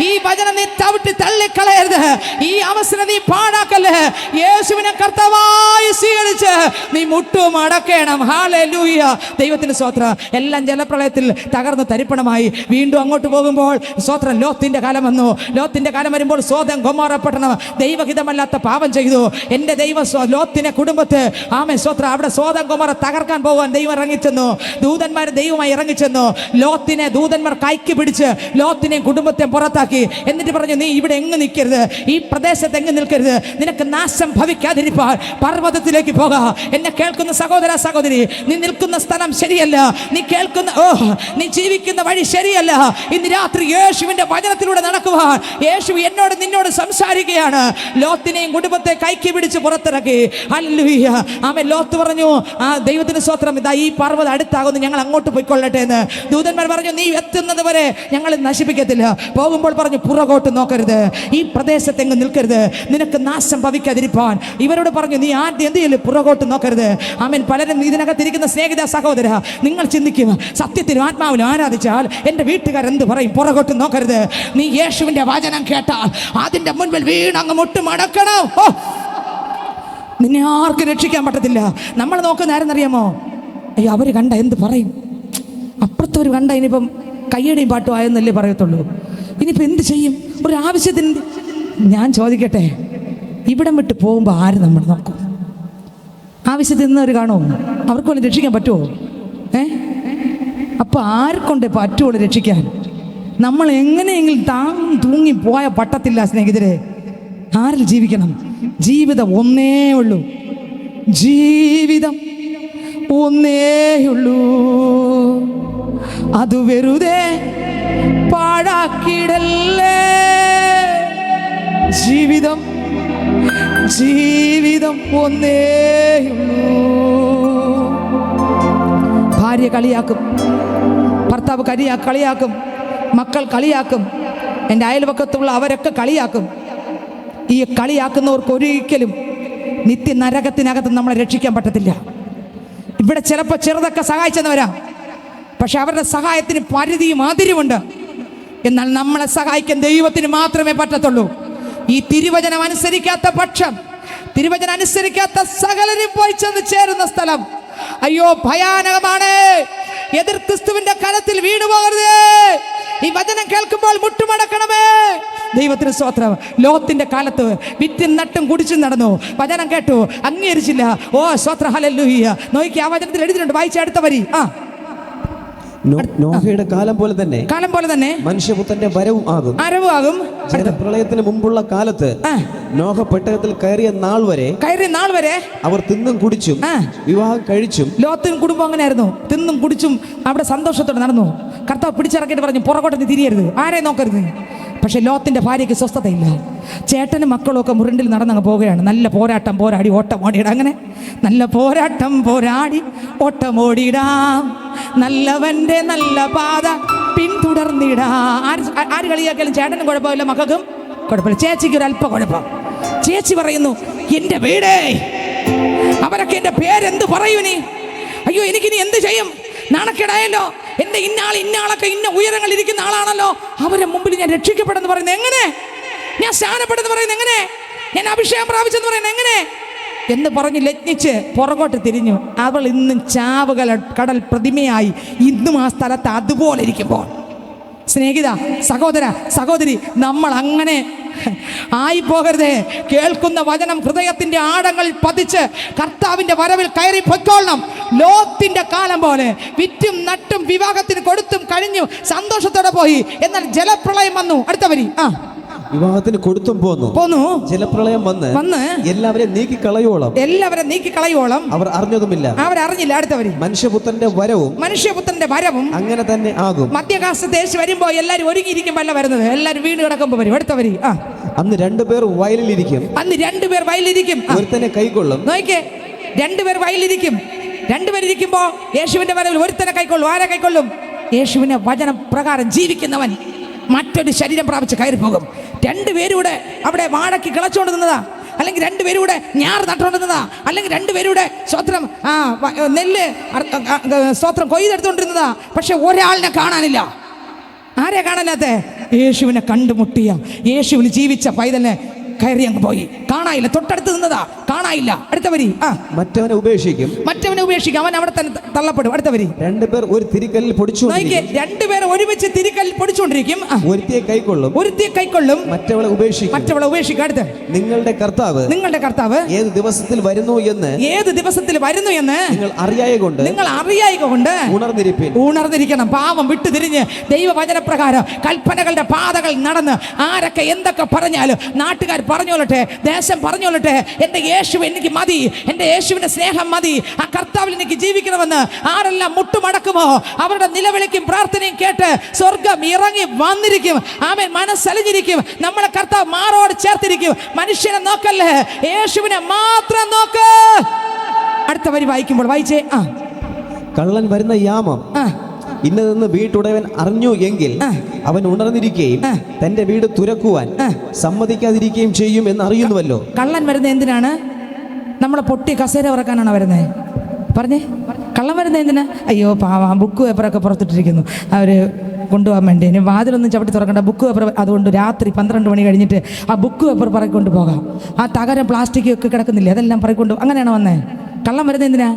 ഈ വചനം നീ ചവിട്ടി തള്ളിക്കളയരുത്. ഈ അവസരം നീ പാഴാക്കല്ലേ. യേശുവിനെ കർത്താവായി സ്വീകരിച്ച് നീ മുട്ടുമടക്കണം. ഹല്ലേലൂയ. ദൈവത്തിന് സ്തോത്രം. എല്ലാം ജലപ്രളയത്തിൽ തകർന്ന് തരിപ്പണമായി. വീണ്ടും അങ്ങോട്ട് പോകുമ്പോൾ സ്തോത്രം, ലോത്തിന്റെ കാലം വന്നു. ലോത്തിന്റെ കാലം വരുമ്പോൾ സോദം ഗൊമോറ പട്ടണം ദൈവഹിതമല്ലാത്ത പാപം ചെയ്തു. എൻ്റെ ദൈവം ലോത്തിനെ കുടുംബത്തെ ആമേൻ സ്തോത്രം, അവിടെ സോദം ഗൊമോറ തകർക്കാൻ പോകാൻ ദൈവം ഇറങ്ങിച്ചെന്നു. ദൂതന്മാർ ദൈവമായി ഇറങ്ങിച്ചെന്നു. ലോത്തിനെ ദൂതന്മാർ കൈക്ക് പിടിച്ച് ലോത്തിനെയും കുടുംബത്തെയും പുറത്താക്കി. എന്നിട്ട് പറഞ്ഞു, നീ ഇവിടെ എങ്ങ് നിൽക്കരുത്, ഈ പ്രദേശത്ത് എങ്ങ് നിൽക്കരുത്, നിനക്ക് നാശം ഭവിക്കാതിരിപ്പാൻ പർവ്വതത്തിലേക്ക് പോകാ. എന്നെ കേൾക്കുന്ന സഹോദര സഹോദരി, നീ നിൽക്കുന്ന സ്ഥലം ശരിയല്ല, നീ കേൾക്കുന്ന നീ ജീവിക്കുന്ന വഴി ശരിയല്ല. ഇന്ന് രാത്രി യേശുവിന്റെ വചനത്തിലൂടെ നടക്കുവാൻ യേശു എന്നോട് നിന്നോട് സംസാരിക്കുകയാണ്. ലോത്തിനെയും കുടുംബത്തെ കൈക്ക് പിടിച്ച് പുറത്തിറക്കി. ഹല്ലേലൂയ. ആമേൻ. ലോത്ത് പറഞ്ഞു, ദൈവത്തിന് സ്തോത്രം, ഇതാ ഈ പർവ്വതം അടുത്താകുന്നു, ഞങ്ങൾ അങ്ങോട്ട് പോയിക്കൊള്ളട്ടെ എന്ന്. ദൂതന്മാർ പറഞ്ഞു, നീ എത്തുന്നത് വരെ ഞങ്ങൾ നശിപ്പിക്കത്തില്ല. പോകുമ്പോൾ പറഞ്ഞു, പുറകോട്ട് നോക്കരുത്, ഈ പ്രദേശത്തെങ്ങും നിൽക്കരുത്, നിനക്ക് നാശം ഭവിക്കാതിരിപ്പാൻ. ഇവരോട് പറഞ്ഞു, നീ ആദ്യം എന്ത് ചെയ്യില്ല, പുറകോട്ട് നോക്കരുത്. ആമേൻ. പലരും ഇതിനകത്തിരിക്കുന്ന സ്നേഹിത സഹോദര, നിങ്ങൾ ചിന്തിക്കും, സത്യത്തിലും ആത്മാവിലും ആരാധിച്ചാൽ എൻ്റെ വീട്ടുകാരെന്ത് പറയും? പുറകോട്ട് നോക്കരുത്. നീ യേശുവിൻ്റെ വചനം കേട്ടാൽ അതിൻ്റെ മുൻപിൽ വീണങ്ങ് മുട്ടുമടക്കണം. നിന്നെ ആർക്കും രക്ഷിക്കാൻ പറ്റത്തില്ല. നമ്മൾ നോക്കുന്ന ആരെന്നറിയാമോ? അയ്യോ അവർ കണ്ട എന്ത് പറയും, അപ്പുറത്തൊരു കണ്ട ഇനിയിപ്പം കയ്യടിയും പാട്ടും ആയെന്നല്ലേ പറയത്തുള്ളൂ. ഇനിയിപ്പോൾ എന്ത് ചെയ്യും? ഒരു ആവശ്യത്തിന്. ഞാൻ ചോദിക്കട്ടെ, ഇവിടം വിട്ട് പോകുമ്പോൾ ആര് നമ്മൾ നോക്കും? ആവശ്യത്തിൽ നിന്നവർ കാണുമോ? അവർക്ക് വല്ലതും രക്ഷിക്കാൻ പറ്റുമോ? അപ്പോൾ ആർക്കൊണ്ടേ പറ്റുള്ളൂ രക്ഷിക്കാൻ? നമ്മൾ എങ്ങനെയെങ്കിലും തൂങ്ങി പോയ പട്ടത്തില്ല സ്നേഹിതരെ. ആരിൽ ജീവിക്കണം? ജീവിതം ഒന്നേ ഉള്ളൂ, ജീവിതം ഒന്നേയുള്ളൂ, അത് വെറുതെ പാഴാക്കിടല്ലേ. ജീവിതം ജീവിതം ഒന്നേയുള്ളൂ. ഭാര്യ കളിയാക്കും, ഭർത്താവ് കളിയാക്കും, മക്കൾ കളിയാക്കും, എൻ്റെ അയൽവക്കത്തുള്ള അവരൊക്കെ കളിയാക്കും. ഈ കളിയാക്കുന്നവർക്ക് ഒരിക്കലും നിത്യ നരകത്തിനകത്ത് നമ്മളെ രക്ഷിക്കാൻ പറ്റത്തില്ല. ഇവിടെ ചിലപ്പോൾ ചെറുതൊക്കെ സഹായിച്ചെന്നവരാ, പക്ഷെ അവരുടെ സഹായത്തിന് പരിധിയും അതിരുമുണ്ട്. എന്നാൽ നമ്മളെ സഹായിക്കാൻ ദൈവത്തിന് മാത്രമേ പറ്റത്തുള്ളൂ. ഈ തിരുവചനം അനുസരിക്കാത്ത പക്ഷം, തിരുവചനം അനുസരിക്കാത്ത സകലരും പോയി ചെന്ന് ചേരുന്ന സ്ഥലം അയ്യോ ഭയാനകമാണ്. എതിർ ക്രിസ്തുവിന്റെ കരത്തിൽ വീണു പോകരുത്. ഈ വചനം കേൾക്കുമ്പോൾ മുട്ടുമടക്കണമേ. ദൈവത്തിന് സ്തോത്രം. ലോത്തിന്റെ കാലത്ത് വിറ്റും നട്ടും കുടിച്ചും നടന്നു, വചനം കേട്ടു, അംഗീകരിച്ചില്ല. ഓ സ്തോത്രം, ഹല്ലേലൂയ. നോക്കി ആ വചനത്തിൽ എഴുതിയിട്ടുണ്ട്, വായിച്ച അടുത്ത വരി. നോഹയുടെ കാലം പോലെ തന്നെ മനുഷ്യപുത്രന്റെ വരവും ആകും. ജലപ്രളയത്തിന് മുമ്പുള്ള കാലത്ത് നോഹ പെട്ടകത്തിൽ കയറിയ നാൾ വരെ അവർ തിന്നും കുടിച്ചും വിവാഹം കഴിച്ചും. ലോത്തും കുടുംബം അങ്ങനെയായിരുന്നു, തിന്നും കുടിച്ചും അവിടെ സന്തോഷത്തോടെ നടന്നു. കർത്താവ് പിടിച്ചിറക്കിയിട്ട് പറഞ്ഞു, പുറകോട്ട് തിരിയരുത്, ആരെ നോക്കരുത്. പക്ഷെ ലോത്തിന്റെ ഭാര്യയ്ക്ക് സ്വസ്ഥതയില്ല. ചേട്ടനും മക്കളും ഒക്കെ മുരണ്ടിൽ നടന്നങ്ങ് പോവുകയാണ്. നല്ല പോരാട്ടം പോരാടി ഓട്ടമോടിയിടാം. അങ്ങനെ നല്ല പോരാട്ടം പോരാടി ഓട്ടമോടിയിടാം, നല്ലവന്റെ നല്ല പാത പിന്തുടർന്നിടാം. ആര് കളിയാക്കിയാലും ചേട്ടനും കുഴപ്പമില്ല, മക്കൾക്കും കുഴപ്പമില്ല. ചേച്ചിക്ക് ഒരു അല്പ കുഴപ്പം. ചേച്ചി പറയുന്നു, എൻ്റെ വീടേ, അവരൊക്കെ എൻ്റെ പേരെന്ത് പറയൂ നീ? അയ്യോ എനിക്കിനി എന്ത് ചെയ്യും? നാണക്കേടായല്ലോ. എൻ്റെ ഇന്നാളൊക്കെ ഇന്ന ഉയരങ്ങൾ ഇരിക്കുന്ന ആളാണല്ലോ, അവരുടെ മുമ്പിൽ ഞാൻ രക്ഷിക്കപ്പെടുന്നു പറയുന്നത് എങ്ങനെ? ഞാൻ സ്നാനപ്പെടുന്നു പറയുന്നത് എങ്ങനെ? ഞാൻ അഭിഷേകം പ്രാപിച്ചെന്ന് പറയുന്നത് എങ്ങനെ എന്ന് പറഞ്ഞ് ലജ്ഞിച്ച് പുറകോട്ട് തിരിഞ്ഞു. അവൾ ഇന്നും കടൽ പ്രതിമയായി ഇന്നും ആ സ്ഥലത്ത് അതുപോലെ ഇരിക്കുമ്പോൾ, സ്നേഹിത, സഹോദര, സഹോദരി, നമ്മൾ അങ്ങനെ ആയി പോകരുതേ. കേൾക്കുന്ന വചനം ഹൃദയത്തിന്റെ ആഴങ്ങളിൽ പതിച്ച് കർത്താവിന്റെ വരവിൽ കയറി പൊയ്ക്കൊള്ളണം. ലോത്തിന്റെ കാലം പോലെ വിറ്റും നട്ടും വിവാഹത്തിന് കൊടുത്തും കഴിഞ്ഞു സന്തോഷത്തോടെ പോയി. എന്നാൽ ജലപ്രളയം വന്നു. അടുത്ത വരി. വിവാഹത്തിന് കൊടുത്തും പോന്നു. ജലപ്രളയം വന്ന് എല്ലാവരെയും നീക്കിക്കളയോളം അവർ അറിഞ്ഞതുമില്ല. അടുത്ത വരി. മനുഷ്യപുത്രന്റെ വരവും അങ്ങനെ തന്നെ ആകും. മധ്യകാലത്ത് യേശു വരുമ്പോ എല്ലാരും ഒരുങ്ങിയിരിക്കുമ്പോ വരുന്നത്, എല്ലാരും വീട് കിടക്കുമ്പോ വരും. അടുത്ത വരി. അന്ന് രണ്ടുപേർ വയലിലിരിക്കും, ഒരുത്തനെ കൈക്കൊള്ളും. നോക്കിയേ, രണ്ടുപേർ വയലിലിരിക്കും. രണ്ടുപേരിയ്ക്കുമ്പോ യേശുവിന്റെ വരവിൽ ഒരുത്തനെ കൈക്കൊള്ളും. ആരെ കൈക്കൊള്ളും? യേശുവിന്റെ വചന പ്രകാരം ജീവിക്കുന്നവൻ മറ്റൊരു ശരീരം പ്രാപിച്ച് കയറി പോകും. രണ്ടുപേരൂടെ അവിടെ വാഴയ്ക്ക് കിളച്ചുകൊണ്ട് നിന്നതാ, അല്ലെങ്കിൽ രണ്ടുപേരൂടെ ഞാറ് നട്ടുകൊണ്ടിരുന്നതാ, അല്ലെങ്കിൽ രണ്ടുപേരൂടെ സ്വത്രം നെല്ല് സ്വത്രം കൊയ്തെടുത്തുകൊണ്ടിരുന്നതാ. പക്ഷെ ഒരാളിനെ കാണാനില്ല. ആരെ കാണാനത്തെ? യേശുവിനെ കണ്ടുമുട്ടിയ, യേശുവിന് ജീവിച്ച പൈതലിനെ കയറി അങ്ങ് പോയി. കാണായില്ല. തൊട്ടടുത്ത് നിന്നതാ, കാണായില്ല. അടുത്ത വരി. മറ്റവനെ ഉപേക്ഷിക്കും, അവൻ അവിടെ തന്നെ തള്ളപ്പെടും. അടുത്ത വരി. രണ്ടുപേർ ഒരു തിരിക്കല്ലിൽ രണ്ടുപേർ ഒരുമിച്ച് തിരിക്കല്ലിൽ പൊടിച്ചുകൊണ്ടിരിക്കും. ഒരുത്തിയെ കൈക്കൊള്ളും, മറ്റവളെ ഉപേക്ഷിക്കും. അടുത്ത്. നിങ്ങളുടെ കർത്താവ് ഏത് ദിവസത്തിൽ വരുന്നു എന്ന് നിങ്ങൾ അറിയായ കൊണ്ട് ഉണർന്നിരിക്കണം. പാവം വിട്ടുതിരിഞ്ഞ് ദൈവവചനപ്രകാരം കൽപ്പനകളുടെ പാതകൾ നടന്ന് ആരൊക്കെ എന്തൊക്കെ പറഞ്ഞാലും, നാട്ടുകാർ പറഞ്ഞോളട്ടെ, ദേശം പറഞ്ഞോളട്ടെ, എൻ്റെ യേശു എനിക്ക് മതി, എൻ്റെ യേശുവിൻ്റെ സ്നേഹം മതി, ആ കർത്താവിൽ എനിക്ക് ജീവിക്കണമെന്ന് ആരെല്ലാം മുട്ടുമടക്കുമോ അവരുടെ നിലവിളിക്കും പ്രാർത്ഥനയും കേട്ട് സ്വർഗം ഇറങ്ങി വന്നിരിക്കും. ആമേൻ. മനസ്സലിഞ്ഞിരിക്കും. നമ്മളെ കർത്താവ് മാറോട് ചേർത്തിരിക്കും. മനുഷ്യനെ നോക്കല്ലേ, യേശുവിനെ മാത്രം നോക്ക്. അടുത്ത വരി വായിക്കുമ്പോൾ വായിച്ചേ. കള്ളൻ വരുന്ന യാമം ഇന്നതെന്ന് വീട്ടുടയവൻ അറിഞ്ഞു എങ്കിൽ അവൻ ഉണർന്നിരിക്കുകയും തന്റെ വീട് തുറക്കുവാൻ സമ്മതിക്കാതിരിക്കുകയും ചെയ്യും എന്ന് അറിയുന്നുവല്ലോ. കള്ളൻ വരുന്നത് എന്തിനാണ്? നമ്മളെ പൊട്ടി കസേര ഉറക്കാനാണ് വരുന്നത്. പറഞ്ഞേ, കള്ളൻ വരുന്നത് എന്തിനാ? അയ്യോ പാവാം, ബുക്ക് പേപ്പറൊക്കെ പുറത്തിട്ടിരിക്കുന്നു, അവർ കൊണ്ടുപോകാൻ വേണ്ടി. ഇനി വാതിലൊന്നും ചവിട്ടി തുറക്കണ്ട, ബുക്ക് പേപ്പർ. അതുകൊണ്ട് രാത്രി 12 മണി കഴിഞ്ഞിട്ട് ആ ബുക്ക് പേപ്പർ പറക്കൊണ്ട് പോകാം. ആ തകരം പ്ലാസ്റ്റിക് ഒക്കെ കിടക്കുന്നില്ലേ, അതെല്ലാം പറക്കൊണ്ട്. അങ്ങനെയാണ് വന്നേ. കള്ളൻ വരുന്നത് എന്തിനാ?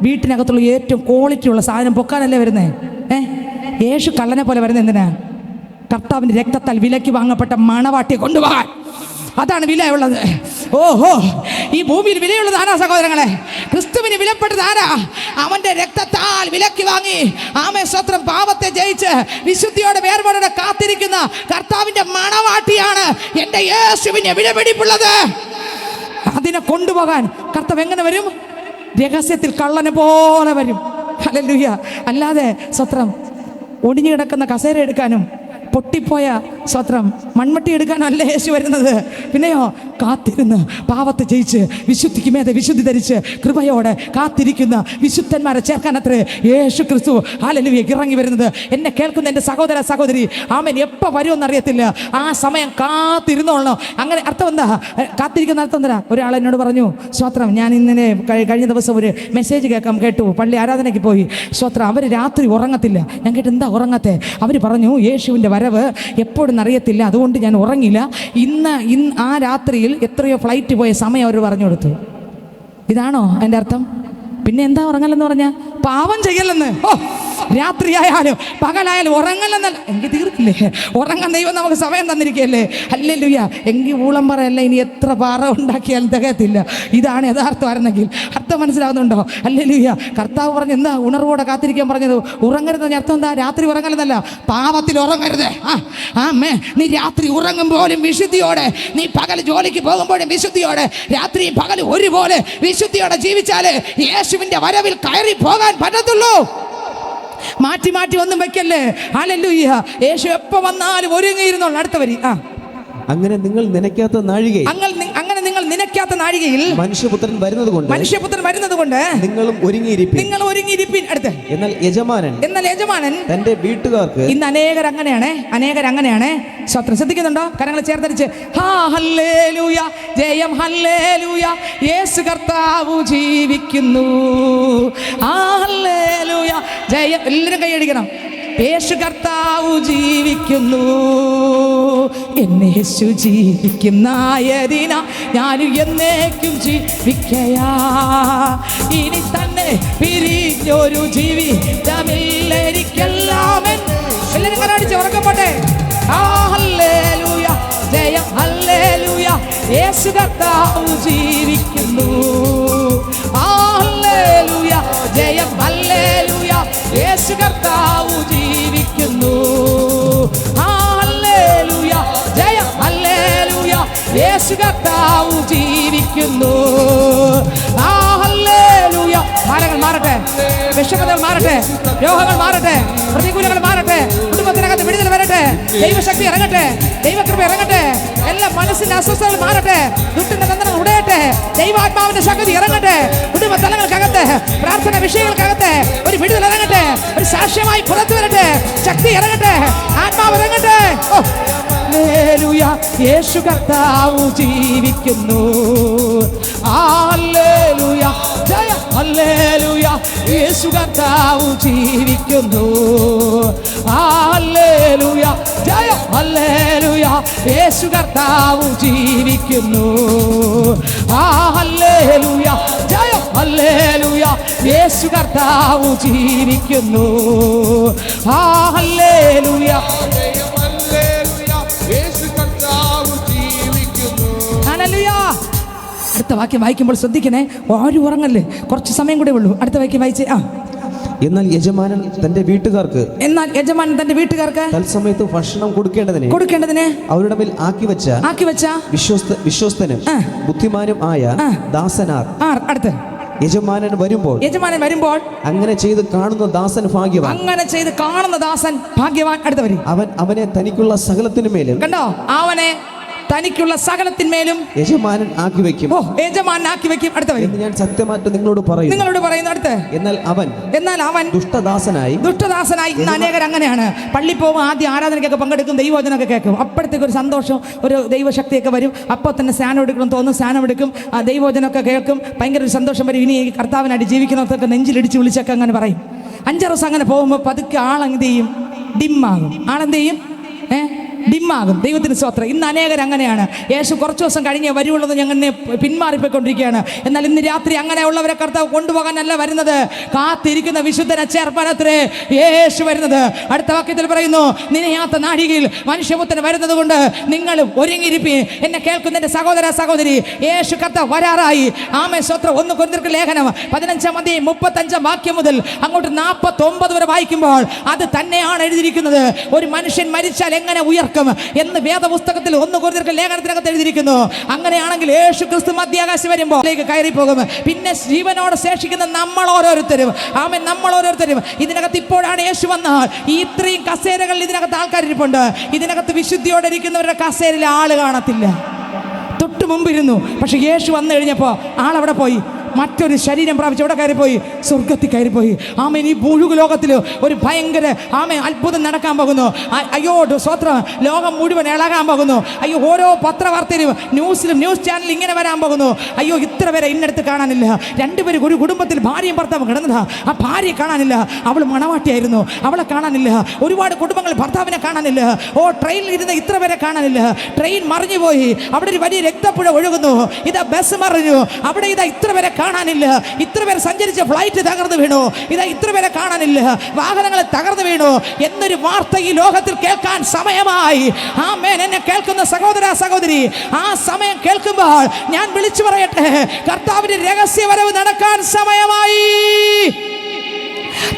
വീട്ടിനകത്തുള്ള ഏറ്റവും ക്വാളിറ്റി ഉള്ള സാധനം പൊക്കാനല്ലേ വരുന്നേ. യേശു കള്ളനെ പോലെ വരുന്നത് എന്തിനാ? കർത്താവിൻ്റെ രക്തത്താൽ വിലയ്ക്ക് വാങ്ങപ്പെട്ട മണവാട്ടിയെ കൊണ്ടുപോകാൻ. അതാണ് വിലയുള്ളത്. ഓഹോ, ഈ ഭൂമിയിൽ വിലയുള്ളത് ആരാ സഹോദരങ്ങളെ? ക്രിസ്തുവിന് വിലപ്പെട്ടത് ആരാ? അവന്റെ രക്തത്താൽ വിലയ്ക്ക് വാങ്ങി ആമേസ്തോത്രം പാപത്തെ ജയിച്ച് വിശുദ്ധിയോടെ വേർപാടോടെ കാത്തിരിക്കുന്ന കർത്താവിന്റെ മണവാട്ടിയാണ് എൻ്റെ യേശുവിന് വിലപിടിപ്പുള്ളത്. അതിനെ കൊണ്ടുപോകാൻ കർത്താവ് എങ്ങനെ വരും? രഹസ്യത്തിൽ കള്ളനെ പോലെ വരും. ഹല്ലേലൂയ. അല്ലാതെ സ്വത്രം ഒടിഞ്ഞു കിടക്കുന്ന കസേര എടുക്കാനും പൊട്ടിപ്പോയ സ്വത്രം മൺമട്ടി എടുക്കാനല്ല യേശു വരുന്നത്. പിന്നെയോ കാത്തിരുന്ന് പാവത്തെ ജയിച്ച് വിശുദ്ധിക്ക് മേതെ വിശുദ്ധി ധരിച്ച് കൃപയോടെ കാത്തിരിക്കുന്ന വിശുദ്ധന്മാരെ ചേർക്കാനത്രേ യേശു ക്രിസ്തു ഹല്ലേലൂയ ഇറങ്ങി വരുന്നത്. എന്നെ കേൾക്കുന്ന എൻ്റെ സഹോദര സഹോദരി, ആമേൻ, എപ്പോൾ വരുമെന്നറിയത്തില്ല. ആ സമയം കാത്തിരുന്നോളണം. അങ്ങനെ അർത്ഥം എന്താ? കാത്തിരിക്കുന്ന അർത്ഥം എന്താ? ഒരാൾ എന്നോട് പറഞ്ഞു, സ്വത്രം ഞാൻ ഇന്നലെ കഴിഞ്ഞ ദിവസം ഒരു മെസ്സേജ് കേട്ടു. പള്ളി ആരാധനയ്ക്ക് പോയി. സ്വത്രം അവർ രാത്രി ഉറങ്ങത്തില്ല. ഞാൻ കേട്ട് എന്താ ഉറങ്ങാത്തെ? അവർ പറഞ്ഞു യേശുവിൻ്റെ വരവ് എപ്പോഴും അറിയത്തില്ല, അതുകൊണ്ട് ഞാൻ ഉറങ്ങില്ല. ഇന്ന് ആ രാത്രിയിൽ എത്രയോ ഫ്ലൈറ്റ് പോയ സമയം അവർ പറഞ്ഞു കൊടുത്തു. ഇതാണോ അതിൻ്റെ അർത്ഥം? പിന്നെ എന്താ ഉറങ്ങലെന്ന് പറഞ്ഞാൽ പാവം ചെയ്യലെന്ന്. ഓ, രാത്രിയായാലും പകലായാലും ഉറങ്ങലെന്നല്ല. എങ്കിൽ തീർക്കില്ലേ? ഉറങ്ങാൻ ദൈവം നമുക്ക് സമയം തന്നിരിക്കുകയല്ലേ. ഹല്ലേലൂയ. എങ്കിൽ ഊളം പറയല്ല, ഇനി എത്ര പാറ ഉണ്ടാക്കിയാലും തികയത്തില്ല. ഇതാണ് യഥാർത്ഥമായിരുന്നെങ്കിൽ. അർത്ഥം മനസ്സിലാവുന്നുണ്ടോ? ഹല്ലേലൂയ. കർത്താവ് പറഞ്ഞ് എന്താ ഉണർവോടെ കാത്തിരിക്കാൻ പറഞ്ഞത്? ഉറങ്ങരുതെന്ന് അർത്ഥം എന്താ? രാത്രി ഉറങ്ങരുതല്ല, പാപത്തിൽ ഉറങ്ങരുത്. നീ രാത്രി ഉറങ്ങുമ്പോഴും വിശുദ്ധിയോടെ, നീ പകൽ ജോലിക്ക് പോകുമ്പോഴും വിശുദ്ധിയോടെ, രാത്രി പകൽ ഒരുപോലെ വിശുദ്ധിയോടെ ജീവിച്ചാലേ യേശുവിന്റെ വരവിൽ കയറി പോകാൻ പറ്റത്തുള്ളൂ. മാറ്റി മാറ്റി ഒന്നും വെക്കല്ലേ. ഹല്ലേലൂയ. യേശു എപ്പോ വന്നാലും ഒരുങ്ങിയിരുന്നോളൂ. അടുത്ത വരി. അങ്ങനെ നിങ്ങൾ നനയ്ക്കാത്ത നാഴികയിൽ, അങ്ങനെ നിങ്ങൾ നനയ്ക്കാത്ത നാഴികയിൽ മനുഷ്യപുത്രൻ വരുന്നത് കൊണ്ട് നിങ്ങളും ഒരുങ്ങിയിരിപ്പിൻ. അടുത്ത്. എന്നാൽ യജമാനൻ തന്റെ വീട്ടുകാർക്ക്. ഇന്ന് അനേകർ അങ്ങനെയാണ്. സ്വത്രം ശ്രദ്ധിക്കുന്നുണ്ടോ? കരങ്ങൾ ചേർത്തരിച്ച് ഹല്ലേലൂയ, ജയം ഹല്ലേലൂയ, യേശു കർത്താവ് ജീവിക്കുന്നു. ഹല്ലേലൂയ, ജയം. എല്ലാവരും കൈയടിക്കണം. യേശു കർത്താവ് ജീവിക്കുന്നു, എന്നെ യേശു ജീവിക്കുന്നായതിനാ ഞാനും എന്നേക്കും ജീവിക്കയാ. ഇനി തന്നെ പിരിഞ്ഞൊരു ജീവിതമില്ല എനിക്കെല്ലാം. എല്ലാവരും കരടിച്ച് ഉറക്കപ്പെട്ടെ. ഹല്ലേലൂയ, ജയം ഹല്ലേലൂയ, യേശു കർത്താവ് ജീവിക്കുന്നു. ഹല്ലേലൂയ, ജയം ഹല്ലേലൂയ, യേശു കർത്താവ് ജീവിക്കുന്നു. ഹല്ലേലൂയ, ജയം ഹല്ലേലൂയ, യേശു കർത്താവ് ജീവിക്കുന്നു. ഹല്ലേലൂയ. ഭാരങ്ങൾ മാറട്ടെ, വിഷമതകൾ മാറട്ടെ, രോഗങ്ങൾ മാറട്ടെ, പ്രതികൂലങ്ങൾ മാറട്ടെ, കുടുംബത്തിനകത്ത് വിടുതൽ വരട്ടെ, ദൈവശക്തി ഇറങ്ങട്ടെ, ദൈവകൃപ ഇറങ്ങട്ടെ, എല്ലാ മനസ്സിന്റെ അസ്വസ്ഥതകൾ മാറട്ടെ, ദുഃഖത്തിന്റെ ബന്ധനം ഉടയട്ടെ, ദൈവാത്മാവിന്റെ ശക്തി ഇറങ്ങട്ടെ, കുടുംബ തലങ്ങൾക്കകത്ത്, പ്രാർത്ഥന വിഷയങ്ങൾക്കകത്ത് ഒരു വിടുതൽ ഇറങ്ങട്ടെ, ഒരു സാക്ഷ്യമായി പുറത്തു വരട്ടെ, ശക്തി ഇറങ്ങട്ടെ, ആത്മാവ് ഇറങ്ങട്ടെ. ഹല്ലേലൂയ, യേശു കർത്താവ് ജീവിക്കുന്നു. ഹല്ലേലൂയ, ജയ ഹല്ലേലൂയ, യേശു കർത്താവ് ജീവിക്കുന്നു. ഹല്ലേലൂയ, ജയ ഹല്ലേലൂയ, യേശു കർത്താവ് ജീവിക്കുന്നു. ഹല്ലേലൂയ, ജയ ഹല്ലേലൂയ, യേശു കർത്താവ് ജീവിക്കുന്നു. ഹല്ലേലൂയ. അടുത്ത വാക്യം വായിക്കുമ്പോൾ ശ്രദ്ധിക്കണേ, ആരും ഉറങ്ങല്ലേ. കുറച്ച് സമയം കൂടെ ഉള്ളൂ. അടുത്ത വാക്യം വായിച്ചേ. എന്നാൽ യജമാനൻ തന്റെ വീട്ടുകാർക്ക് തത്സമയത്ത് ഭക്ഷണം കൊടുക്കേണ്ടതിന് അവരുടെ മേൽ ആക്കി വെച്ച വിശ്വസ്തനും ബുദ്ധിമാനും ആയ ദാസനാർ. അടുത്ത്. യജമാനൻ വരുമ്പോൾ അങ്ങനെ ചെയ്ത് കാണുന്ന ദാസൻ ഭാഗ്യവാൻ. അടുത്ത വരി. അവനെ തനിക്കുള്ള സകലത്തിനുമേലും. കണ്ടോ? അവനെ തനിക്കുള്ള സകലത്തിന്മേലും യജമാനൻ ആക്കി വെക്കും. അടുത്ത വരി. ഞാൻ സത്യമായിട്ട് നിങ്ങളോട് പറയുന്നു. അടുത്ത്. എന്നാൽ അവൻ ദുഷ്ടദാസനായി. ഇന്ന് അനേകർ അങ്ങനെയാണ്. പള്ളി പോകും, ആദ്യം ആരാധനയ്ക്കൊക്കെ പങ്കെടുക്കും, ദൈവവചനമൊക്കെ കേൾക്കും. അപ്പോഴത്തേക്ക് ഒരു സന്തോഷം, ഒരു ദൈവശക്തിയൊക്കെ വരും. അപ്പോൾ തന്നെ സ്നാനം എടുക്കണം തോന്നും, സ്നാനം എടുക്കും, ആ ദൈവവചനമൊക്കെ കേൾക്കും, ഭയങ്കര ഒരു സന്തോഷം വരും. ഇനി കർത്താവിനായിട്ട് ജീവിക്കുന്നതൊക്കെ നെഞ്ചിലിടിച്ച് വിളിച്ചൊക്കെ അങ്ങനെ പറയും. 5 ദിവസം അങ്ങനെ പോകുമ്പോൾ പതുക്കെ ആളെന്ത് ചെയ്യും? ഡിമ്മാകും. ഡിമ്മാകും. ദൈവത്തിന് സ്തോത്രം. ഇന്ന് അനേകർ അങ്ങനെയാണ്. യേശു കുറച്ച് ദിവസം കഴിഞ്ഞേ വരുവുള്ളത് ഞങ്ങനെ പിന്മാറിപ്പോയിക്കൊണ്ടിരിക്കുകയാണ്. എന്നാൽ ഇന്ന് രാത്രി അങ്ങനെയുള്ളവരെ കർത്താവ് കൊണ്ടുപോകാനല്ല വരുന്നത്, കാത്തിരിക്കുന്ന വിശുദ്ധനെ ചേർപ്പാനത്രേ യേശു വരുന്നത്. അടുത്ത വാക്യത്തിൽ പറയുന്നു, നിനയാത്ത നാഴികയിൽ മനുഷ്യപുത്രൻ വരുന്നത് കൊണ്ട് നിങ്ങളും ഒരുങ്ങിയിരിപ്പീൻ. എന്നെ കേൾക്കുന്ന എൻ്റെ സഹോദര സഹോദരി, യേശു കർത്താവ് വരാറായി. ആമേൻ, സ്തോത്രം. 1 കൊരിന്ത്യർക്ക് ലേഖനം 15-ാം അധ്യായം 35-ാം വാക്യം മുതൽ അങ്ങോട്ട് 49 വരെ വായിക്കുമ്പോൾ അത് തന്നെയാണ് എഴുതിയിരിക്കുന്നത്. ഒരു മനുഷ്യൻ മരിച്ചാൽ എങ്ങനെ ഉയർക്കും എന്ന് വേദപുസ്തകത്തിൽ 1 കൊരിന്ത്യർക്ക് ലേഖനത്തിനകത്ത് എഴുതിയിരിക്കുന്നു. അങ്ങനെയാണെങ്കിൽ യേശു ക്രിസ്തു മധ്യാകാശം വരുമ്പോൾ കയറി പോകും. പിന്നെ ജീവനോടെ ശേഷിക്കുന്ന നമ്മൾ ഓരോരുത്തരും ഇതിനകത്ത് ഇപ്പോഴാണ് യേശു വന്നാൽ ഈ ഇത്രയും കസേരകളിൽ ഇതിനകത്ത് ആൾക്കാരിരിപ്പുണ്ട്. ഇതിനകത്ത് വിശുദ്ധിയോടെ ഇരിക്കുന്നവരുടെ കസേരയിൽ ആള് കാണത്തില്ല. തൊട്ട് മുമ്പിരുന്നു, പക്ഷെ യേശു വന്നു കഴിഞ്ഞപ്പോൾ ആളവിടെ പോയി. മറ്റൊരു ശരീരം പ്രാപിച്ച് എവിടെ കയറിപ്പോയി? സ്വർഗത്തിൽ കയറിപ്പോയി. ആമേൻ. ഈ ഭൂലോക ലോകത്തിൽ ഒരു ഭയങ്കര അത്ഭുതം നടക്കാൻ പോകുന്നു. അയ്യോ സ്വത്രം, ലോകം മുഴുവൻ ഇളകാൻ പോകുന്നു. അയ്യോ, ഓരോ പത്രവാർത്തയിലും ന്യൂസിലും ന്യൂസ് ചാനലിൽ ഇങ്ങനെ വരാൻ പോകുന്നു. അയ്യോ, ഇത്ര പേരെ ഇന്നടുത്ത് കാണാനില്ല. 2 പേര് ഒരു കുടുംബത്തിൽ ഭാര്യയും ഭർത്താവും കിടന്നതാ. ആ ഭാര്യയെ കാണാനില്ല, അവൾ മണവാട്ടിയായിരുന്നു, അവളെ കാണാനില്ല. ഒരുപാട് കുടുംബങ്ങൾ ഭർത്താവിനെ കാണാനില്ല. ട്രെയിനിൽ ഇരുന്ന് ഇത്ര പേരെ കാണാനില്ല. ട്രെയിൻ മറിഞ്ഞു പോയി, അവിടെ ഒരു വലിയ രക്തപ്പുഴ ഒഴുകുന്നു. ഇതാ ബസ് മറിഞ്ഞു, അവിടെ ഇതാ ഇത്ര പേരെ കാണാനില്ല. ഇത്ര പേർ സഞ്ചരിച്ച ഫ്ലൈറ്റ് തകർന്നു വീണു. ഇതാ ഇത്ര പേരെ കാണാനില്ല. വാഹനങ്ങൾ തകർന്നു വീണു എന്നൊരു വാർത്ത ഈ ലോകത്തിൽ കേൾക്കാൻ സമയമായി. ആമേൻ. എന്നെ കേൾക്കുന്ന സഹോദര സഹോദരി, ആ സമയം കേൾക്കുമ്പോൾ ഞാൻ വിളിച്ചു പറയട്ടെ, കർത്താവിന്റെ രഹസ്യവരവ് നടക്കാൻ സമയമായി.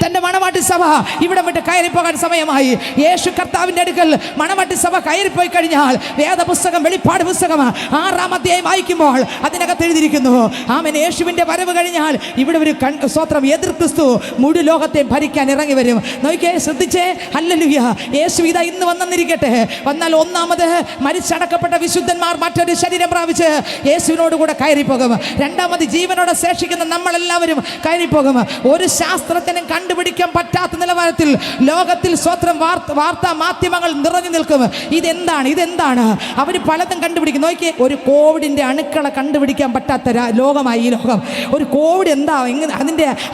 തന്റെ മണവാട്ടി സഭ ഇവിടെ വിട്ട് കയറിപ്പോകാൻ സമയമായി. യേശു കർത്താവിന്റെ അടുക്കൽ മണവാട്ടി സഭ കയറിപ്പോയി കഴിഞ്ഞാൽ വേദപുസ്തകം, വെളിപ്പാട് പുസ്തകം 6-ാം അധ്യായം വായിക്കുമ്പോൾ അതിനകത്ത് എഴുതിയിരിക്കുന്നു, ആമേൻ, യേശുവിന്റെ വരവ് കഴിഞ്ഞാൽ ഇവിടെ ഒരു സ്വത്രം എതിർ ക്രിസ്തു മുഴു ലോകത്തെ ഭരിക്കാൻ ഇറങ്ങി വരും. നോക്കിയേ, ശ്രദ്ധിച്ചേ. ഹല്ലേലൂയ. യേശു ഇതാ ഇന്ന് വന്നെന്നിരിക്കട്ടെ. വന്നാൽ ഒന്നാമത് മരിച്ചടക്കപ്പെട്ട വിശുദ്ധന്മാർ മറ്റൊരു ശരീരം പ്രാപിച്ച് യേശുവിനോട് കൂടെ കയറിപ്പോകും. രണ്ടാമത് ജീവനോടെ ശേഷിക്കുന്ന നമ്മളെല്ലാവരും കയറിപ്പോകും. ഒരു ശാസ്ത്രത്തിനും കണ്ടുപിടിക്കാൻ പറ്റാത്ത നിലവാരത്തിൽ ലോകത്തിൽ സ്വത്രം വാർത്താ മാധ്യമങ്ങൾ നിറഞ്ഞു നിൽക്കും. ഇതെന്താണ് അവർ പലതും കണ്ടുപിടിക്കും. നോക്കിയേ, ഒരു കോവിഡിന്റെ അണുക്കളെ കണ്ടുപിടിക്കാൻ പറ്റാത്ത ലോകമായി ഈ ലോകം. ഒരു കോവിഡ് എന്താ,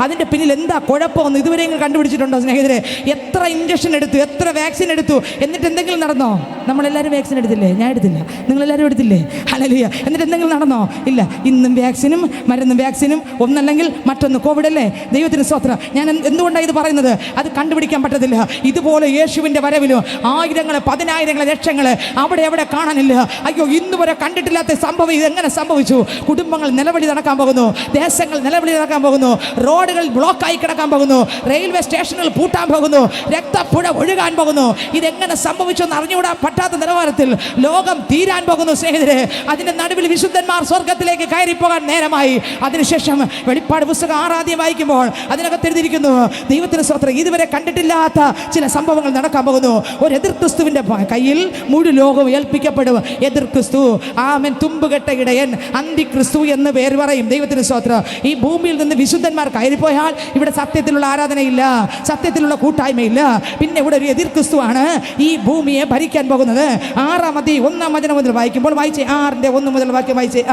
അതിന്റെ പിന്നിൽ എന്താ കുഴപ്പമെന്ന് ഇതുവരെയെങ്കിലും കണ്ടുപിടിച്ചിട്ടുണ്ടോ സ്നേഹിതരെ? എത്ര ഇഞ്ചക്ഷൻ എടുത്തു, എത്ര വാക്സിൻ എടുത്തു, എന്നിട്ട് എന്തെങ്കിലും നടന്നോ? നമ്മളെല്ലാവരും വാക്സിൻ എടുത്തില്ലേ? ഞാൻ എടുത്തില്ല. നിങ്ങളെല്ലാവരും എടുത്തില്ലേ? ഹല്ലേലൂയ. എന്നിട്ട് എന്തെങ്കിലും നടന്നോ? ഇല്ല. ഇന്നും വാക്സിനും മരുന്നും വാക്സിനും, ഒന്നല്ലെങ്കിൽ മറ്റൊന്ന്. കോവിഡ് അല്ലേ? ദൈവത്തിന് സ്തോത്രം. ഞാൻ എന്തുകൊണ്ടാണ് ഇത് പറയുന്നത്? അത് കണ്ടുപിടിക്കാൻ പറ്റത്തില്ല. ഇതുപോലെ യേശുവിന്റെ വരവിലും ആയിരങ്ങളെ, പതിനായിരങ്ങളെ, ലക്ഷങ്ങളെ അവിടെ എവിടെ കാണാനില്ല. അയ്യോ, ഇന്ന് വരെ കണ്ടിട്ടില്ലാത്ത സംഭവം ഇതെങ്ങനെ സംഭവിച്ചു? കുടുംബങ്ങൾ നിലവിളി നടക്കാൻ പോകുന്നു, ദേശങ്ങൾ നിലവിളി നടക്കാൻ പോകുന്നു, റോഡുകൾ ബ്ലോക്കായി കിടക്കാൻ പോകുന്നു, റെയിൽവേ സ്റ്റേഷനുകൾ പൂട്ടാൻ പോകുന്നു, രക്തപ്പുഴ ഒഴുകാൻ പോകുന്നു. ഇതെങ്ങനെ സംഭവിച്ചെന്ന് അറിഞ്ഞുകൂടാൻ പറ്റാത്ത നിലവാരത്തിൽ ലോകം തീരാൻ പോകുന്നു സ്നേഹിതരെ. അതിന്റെ നടുവിൽ വിശുദ്ധന്മാർ സ്വർഗത്തിലേക്ക് കയറിപ്പോകാൻ നേരമായി. അതിനുശേഷം വെളിപ്പാട് പുസ്തകം 6-ാം അധ്യായം വായിക്കുമ്പോൾ അതിനകത്ത് എഴുതിയിരിക്കുന്നു, ദൈവത്തിന് സ്തോത്രം, ഇതുവരെ കണ്ടിട്ടില്ലാത്ത ചില സംഭവങ്ങൾ നടക്കാൻ പോകുന്നു. ഒരു എതിർ ക്രിസ്തുവിന്റെ കയ്യിൽ മുഴു ലോകം ഏൽപ്പിക്കപ്പെടും. എതിർ ക്രിസ്തു, ആമേൻ, തുമ്പുകെട്ട ഇടയൻ, അന്തിക്രിസ്തു എന്ന് പേര് പറയും. ദൈവത്തിന് സ്തോത്രം. ഈ ഭൂമിയിൽ നിന്ന് വിശുദ്ധന്മാർ കയറിപ്പോയാൽ ഇവിടെ സത്യത്തിലുള്ള ആരാധനയില്ല, സത്യത്തിലുള്ള കൂട്ടായ്മയില്ല. പിന്നെ ഇവിടെ ഒരു എതിർ ക്രിസ്തുവാണ് ഈ ഭൂമിയെ ഭരിക്കാൻ പോകുന്നത്. 6-ാം അധ്യായം 1-ാം വചനം മുതൽ വായിക്കുമ്പോൾ വായിച്ചേ. 6-ന്റെ 1 മുതൽ വാക്യം വായിച്ചേ.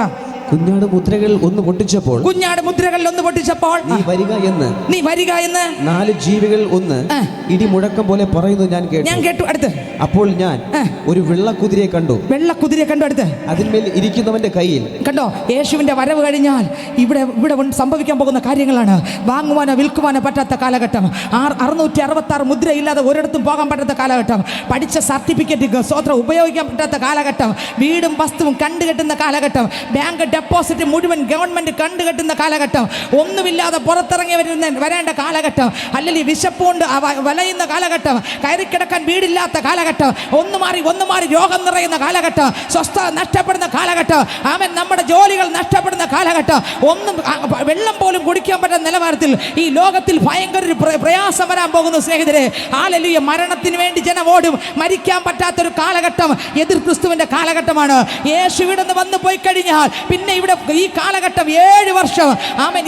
കുഞ്ഞാട് മുദ്രകൾ ഒന്ന് പൊട്ടിച്ചപ്പോൾ നീ വരിക എന്ന് 4 ജീവികൾ ഒന്ന് ഇടിമുഴക്കം പോലെ പറയുന്നത് ഞാൻ കേട്ടു. അടുത്ത്, അപ്പോൾ ഞാൻ ഒരു വെള്ളക്കുതിരയെ കണ്ടു. അടുത്ത് അതിന്മേൽ ഇരിക്കുന്നവന്റെ കയ്യിൽ. കണ്ടോ, യേശുവിന്റെ വരവ് കഴിഞ്ഞാൽ ഇവിടെ സംഭവിക്കാൻ പോകുന്ന കാര്യങ്ങളാണ്. വാങ്ങുവാനോ വിൽക്കുവാനോ പറ്റാത്ത കാലഘട്ടം. 666 മുദ്രയില്ലാതെ ഒരിടത്തും പോകാൻ പറ്റാത്ത കാലഘട്ടം. പഠിച്ച സർട്ടിഫിക്കറ്റ് സ്വത്രം ഉപയോഗിക്കാൻ പറ്റാത്ത കാലഘട്ടം. വീടും വസ്തുവും കണ്ടുകെട്ടുന്ന കാലഘട്ടം. ബാങ്ക് ഡെപ്പോസിറ്റ് മുഴുവൻ ഗവൺമെന്റ് കണ്ടുകെട്ടുന്ന കാലഘട്ടം. ഒന്നുമില്ലാതെ പുറത്തിറങ്ങി വരേണ്ട കാലഘട്ടം. അല്ലെങ്കിൽ വിശപ്പുകൊണ്ട് വലയുന്ന കാലഘട്ടം. കയറിക്കിടക്കാൻ വീടില്ലാത്ത കാലഘട്ടം. ഒന്ന് മാറി രോഗം നിറയുന്ന കാലഘട്ടം. സ്വസ്ഥത നഷ്ടപ്പെടുന്ന കാലഘട്ടം. ആമേൻ. നമ്മുടെ ജോലികൾ നഷ്ടപ്പെടുന്ന കാലഘട്ടം. ഒന്നും വെള്ളം പോലും കുടിക്കാൻ പറ്റുന്ന നിലവാരത്തിൽ ഈ ലോകത്തിൽ ഭയങ്കര ഒരു പ്രയാസം വരാൻ പോകുന്നു സ്നേഹിതരെ. ഹല്ലേലൂയ. മരണത്തിന് വേണ്ടി ജനം ഓടും. മരിക്കാൻ പറ്റാത്തൊരു കാലഘട്ടം എതിർ ക്രിസ്തുവിന്റെ കാലഘട്ടമാണ്. യേശു ഇവിടെ നിന്ന് വന്നു പോയി കഴിഞ്ഞാൽ പിന്നെ ഇവിടെ ഈ കാലഘട്ടം 7 വർഷം. ആമേൻ.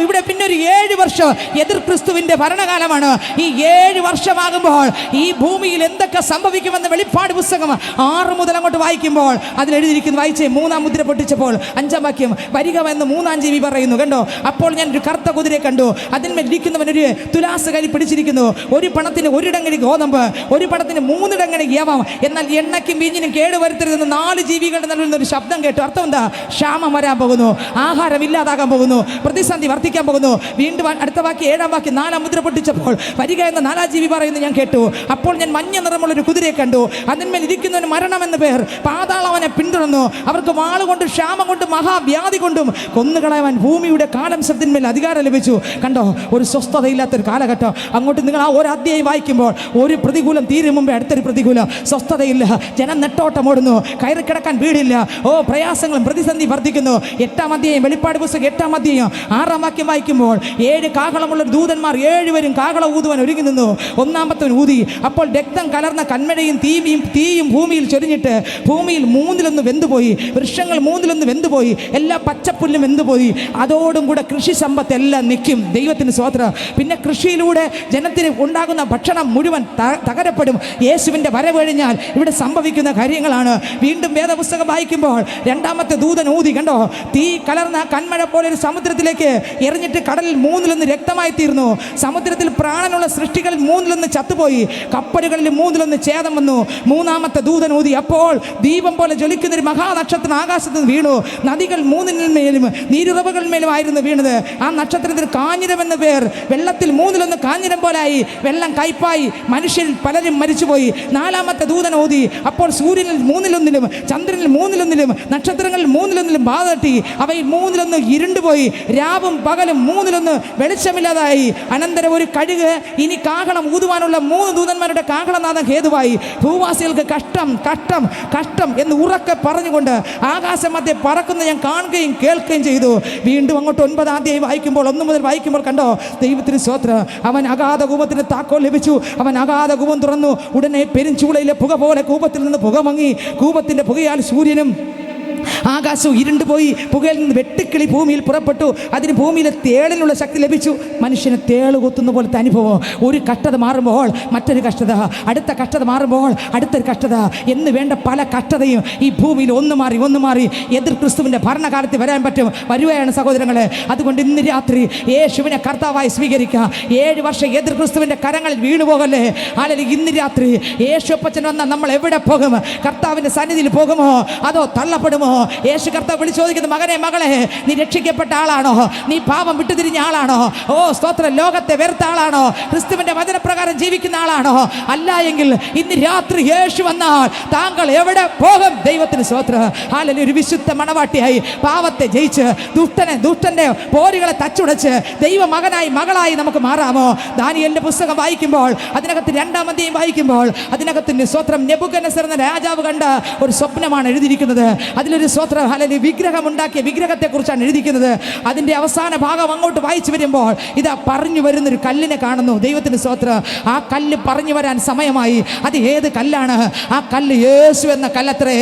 ഇവിടെ പിന്നെ ഒരു 7 വർഷം എതിർ ക്രിസ്തുവിന്റെ ഭരണകാലമാണ്. ഈ 7 വർഷമാകുമ്പോൾ ഈ ഭൂമിയിൽ എന്തൊക്കെ സംഭവിക്കുമെന്ന് വെളിപ്പാട് പുസ്തകം 6 മുതൽ അങ്ങോട്ട് വായിക്കുമ്പോൾ അതിൽ എഴുതിയിരിക്കുന്നു. വായിച്ചേ. 3-ാം മുദ്ര പൊട്ടിച്ചപ്പോൾ 5-ാം വാക്യം, വരിക എന്ന് 3-ാം ജീവി പറയുന്നു. കണ്ടോ, അപ്പോൾ ഞാൻ ഒരു കറുത്ത കുതിരയെ കണ്ടു. അതിന്മേൽ ഇരിക്കുന്നവൻ ഒരു തുലാസ് കരി പിടിച്ചിരിക്കുന്നു. ഒരു പണത്തിന് 1 ഇടങ്ങഴി ഗോതമ്പ്, ഒരു പണത്തിന് 3 ഇടങ്ങഴി യവം. എന്നാൽ എണ്ണയ്ക്കും വീഞ്ഞിനും കേടുവരുത്തരുതെന്ന് 4 ജീവികളുടെ നടുവിൽ ഒരു ശബ്ദം കേട്ടു. അർത്ഥം എന്താ? ക്ഷാമം വരാൻ പോകുന്നു, ആഹാരം ഇല്ലാതാകാൻ പോകുന്നു, പ്രതിസന്ധി വർദ്ധിക്കാൻ പോകുന്നു. വീണ്ടും അടുത്ത വാക്യം 7-ാം വാക്യം, 4-ാം മുദ്ര പൊട്ടിച്ചപ്പോൾ വരിക എന്ന 4-ാം ജീവി പറയുന്നു ഞാൻ കേട്ടു. അപ്പോൾ ഞാൻ മഞ്ഞ നിറമുള്ളൊരു കുതിരയെ കണ്ടു. അതിന്മേൽ ഇരിക്കുന്നവന് മരണം എന്ന് പേർ. പാതാളം അവനെ പിന്തുടർന്നു. അവർക്ക് വാളുകൊണ്ടും ക്ഷാമം കൊണ്ടും മഹാവ്യാധി കൊണ്ടും കൊന്നുകളയാൻ ഭൂമിയുടെ കാലംശത്തിന്മേൽ അധികാരം ലഭിച്ചു. കണ്ടോ, ഒരു സ്വസ്ഥതയില്ലാത്തൊരു കാലഘട്ടം. അങ്ങോട്ട് നിങ്ങൾ ആ ഒരു അധ്യായം വായിക്കുമ്പോൾ ഒരു പ്രതികൂലം തീരും മുമ്പേ അടുത്തൊരു പ്രതികൂലം. സ്വസ്ഥതയില്ല, ജനം നെട്ടോട്ടം ഓടുന്നു, കയറി കിടക്കാൻ വീടില്ല. പ്രയാസങ്ങളും പ്രതിസന്ധി വർദ്ധിക്കുന്നു. 8-ാം അധ്യായം വെളിപ്പാട് പുസ്തകം 8-ാം അധ്യായം 6-ാം വാക്യം വായിക്കുമ്പോൾ 7 കാഹളമുള്ള ദൂതന്മാർ 7 പേരും കാഹളം ഊതുവാൻ ഒരുങ്ങി നിന്നു. 1-ാമത്തവൻ ഊതി. അപ്പോൾ രക്തം കലർന്ന കന്മഴയും തീയും ഭൂമിയിൽ ചൊരിഞ്ഞിട്ട് ഭൂമിയിൽ 3-1 വെന്തുപോയി. വൃക്ഷങ്ങൾ 3-1 വെന്തുപോയി. എല്ലാ പച്ചപ്പുല്ലും വെന്തുപോയി. അതോടും കൂടെ കൃഷി സമ്പത്ത് എല്ലാം നിൽക്കും. ദൈവത്തിന് സ്തോത്രം. പിന്നെ കൃഷിയിലൂടെ ജനത്തിന് ഉണ്ടാകുന്ന ഭക്ഷണം മുഴുവൻ തകരപ്പെടും. യേശുവിൻ്റെ വരവ് കഴിഞ്ഞാൽ ഇവിടെ സംഭവിക്കുന്ന കാര്യങ്ങളാണ്. വീണ്ടും വേദപുസ്തകം വായിക്കുമ്പോൾ 2-ാമത്തെ ദൂതൻ ഊതി. കണ്ടോ, തീ കലർന്ന കന്മഴ പോലെ ഒരു സമുദ്രത്തിലേക്ക് എറിഞ്ഞിട്ട് കടലിൽ 1/3 രക്തമായി തീർന്നു. സമുദ്രത്തിൽ പ്രാണനുള്ള സൃഷ്ടികളിൽ 1/3 ചത്തുപോയി. കപ്പലുകളിൽ 1/3 ഛേദം വന്നു. 3-ാമത്തെ ദൂതൻ ഊതി. അപ്പോൾ ദീപം പോലെ ജ്വലിക്കുന്ന ഒരു മഹാനക്ഷത്രം ആകാശത്ത് നിന്ന് വീണു. നദികൾ 3-ന്മേലും നീരുറവുകളിന്മേലുമായിരുന്നു വീണത്. ആ നക്ഷത്രത്തിന് കാഞ്ഞിരം എന്ന പേർ. വെള്ളത്തിൽ 1/3 കാഞ്ഞിരം പോലായി. വെള്ളം കയ്പായി. മനുഷ്യരിൽ പലരും മരിച്ചുപോയി. 4-ാമത്തെ ദൂതൻ ഊതി. അപ്പോൾ സൂര്യനിൽ 1/3, ചന്ദ്രനിൽ 1/3, നക്ഷത്രങ്ങളിൽ 1/3 ബാധ തട്ടി. അവയിൽ 1/3 ഇരുണ്ടുപോയി. രാവും പകലും 1/3 വെളിച്ചമില്ലാതായി. അനന്തരം ഒരു കഴുക് ഇനി കാഹളം ഊതുവാനുള്ള 3 ദൂതന്മാരുടെ കാഹളനാദം ഹേതുവായി. ഭൂവാസികൾക്ക് കഷ്ടം കഷ്ടം കഷ്ടം എന്ന് ഉറക്കെ പറഞ്ഞുകൊണ്ട് ആകാശം മധ്യേ പറക്കുന്ന ഞാൻ കാണുകയും കേൾക്കുകയും ചെയ്തു. വീണ്ടും അങ്ങോട്ട് 9-ാം അധ്യായം വായിക്കുമ്പോൾ 1 മുതൽ വായിക്കുമ്പോൾ കണ്ടോ, ദൈവത്തിന് സ്തോത്രം. അവൻ അഗാധ കൂപത്തിന് താക്കോൽ ലഭിച്ചു. അവൻ അഗാധ കൂപം തുറന്നു. ഉടനെ പെരുംചൂളയിലെ പുക പോലെ കൂപത്തിൽ നിന്ന് പുക മങ്ങി. കൂപത്തിന്റെ പുകയാൽ സൂര്യനും ആകാശവും ഇരുണ്ടുപോയി. പുകയിൽ നിന്ന് വെട്ടുക്കിളി ഭൂമിയിൽ പുറപ്പെട്ടു. അതിന് ഭൂമിയിലെ തേളിനുള്ള ശക്തി ലഭിച്ചു. മനുഷ്യനെ തേള് കൊത്തുന്ന പോലത്തെ അനുഭവം. ഒരു കഷ്ടത മാറുമ്പോൾ മറ്റൊരു കഷ്ടത, അടുത്ത കഷ്ടത മാറുമ്പോൾ അടുത്തൊരു കഷ്ടത എന്ന് വേണ്ട പല കഷ്ടതയും ഈ ഭൂമിയിൽ ഒന്ന് മാറി എതിർ ക്രിസ്തുവിൻ്റെ ഭരണകാലത്ത് വരാൻ പറ്റും. വരുകയാണ് സഹോദരങ്ങളെ. അതുകൊണ്ട് ഇന്ന് രാത്രി യേശുവിനെ കർത്താവായി സ്വീകരിക്കുക. 7 വർഷം എതിർ ക്രിസ്തുവിൻ്റെ കരങ്ങളിൽ വീണുപോകല്ലേ. അല്ലെങ്കിൽ ഇന്ന് രാത്രി യേശുപ്പച്ചൻ വന്നാൽ നമ്മൾ എവിടെ പോകും? കർത്താവിൻ്റെ സന്നിധിയിൽ പോകുമോ അതോ തള്ളപ്പെടുമോ? യേശു കർത്താവ് വിളിച്ചു ചോദിക്കുന്നു, മകനെ മകളെ, നീ രക്ഷിക്കപ്പെട്ട ആളാണോ? നീ പാപം വിട്ടുതിരിഞ്ഞ ആളാണോ? ഓ സ്തോത്രം, ലോകത്തെ വെറുത്ത ആളാണോ? ക്രിസ്തുവിന്റെ വചനപ്രകാരം ജീവിക്കുന്ന ആളാണോ? അല്ല എങ്കിൽ ഇന്ന് രാത്രി യേശു വന്നാൽ താങ്കൾ എവിടെ പോകും? ദൈവത്തിന് സ്തോത്രം. ഹല്ലേലൂയ. ഒരു വിശുദ്ധ മണവാട്ടിയായി പാപത്തെ ജയിച്ച് ദുഷ്ടന്റെ പോരുകളെ തച്ചുടച്ച് ദൈവ മകനായി മകളായി നമുക്ക് മാറാമോ? ദാനിയേലിന്റെ പുസ്തകം വായിക്കുമ്പോൾ അതിനകത്ത് 2-ാം അധ്യായം വായിക്കുമ്പോൾ അതിനകത്ത് സ്തോത്രം നെബൂഖദ്നേസർ എന്ന രാജാവ് കണ്ട ഒരു സ്വപ്നമാണ് എഴുതിയിരിക്കുന്നത്. അതിലൊരു സ്തോത്രം ഹല്ലേലൂയ വിഗ്രഹം ഉണ്ടാക്കിയ വിഗ്രഹത്തെക്കുറിച്ചാണ് എഴുതിയിരിക്കുന്നത്. അതിൻ്റെ അവസാന ഭാഗം അങ്ങോട്ട് വായിച്ചു വരുമ്പോൾ ഇതാ പറഞ്ഞു വരുന്നൊരു കല്ലിനെ കാണുന്നു. ദൈവത്തിന് സ്തോത്രം. ആ കല്ല് പറഞ്ഞു വരാൻ സമയമായി. അത് ഏത് കല്ലാണ്? ആ കല്ല് യേശു എന്ന കല്ലത്രേ.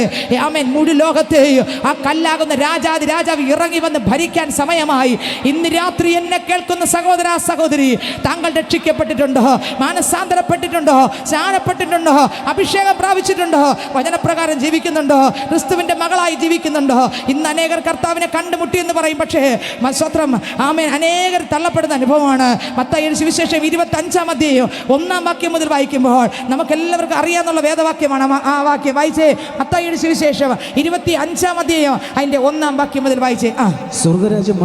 ആമേൻ. മുഴു ലോകത്തെയും ആ കല്ലാകുന്ന രാജാവ് ഇറങ്ങി വന്ന് ഭരിക്കാൻ സമയമായി. ഇന്ന് രാത്രി എന്നെ കേൾക്കുന്ന സഹോദര സഹോദരി, താങ്കൾ രക്ഷിക്കപ്പെട്ടിട്ടുണ്ടോ? മാനസാന്തരപ്പെട്ടിട്ടുണ്ടോ? സ്നാനപ്പെട്ടിട്ടുണ്ടോ? അഭിഷേകം പ്രാപിച്ചിട്ടുണ്ടോ? വചനപ്രകാരം ജീവിക്കുന്നുണ്ടോ? ക്രിസ്തുവിന്റെ മകളായി ജീവിക്കുന്നുണ്ടോ? ഇന്ന് അനേകർ കർത്താവിനെ കണ്ടുമുട്ടി എന്ന് പറയും. പക്ഷേ സ്വത്രം ആമേൻ, അനേകർ തള്ളപ്പെടുന്ന അനുഭവമാണ്. മത്തായിയുടെ സുവിശേഷം 25-ാം അധ്യായം 1-ാം വാക്യം മുതൽ വായിക്കുമ്പോൾ നമുക്കെല്ലാവർക്കും അറിയാവുന്ന വേദവാക്യമാണ്. ആ വാക്യം വായിച്ചേ. മത്തായിയുടെ സുവിശേഷം 25-ാം അധ്യായം അതിന്റെ 1-ാം വാക്യം മുതൽ വായിച്ചേ. സ്വർഗ്ഗരാജ്യം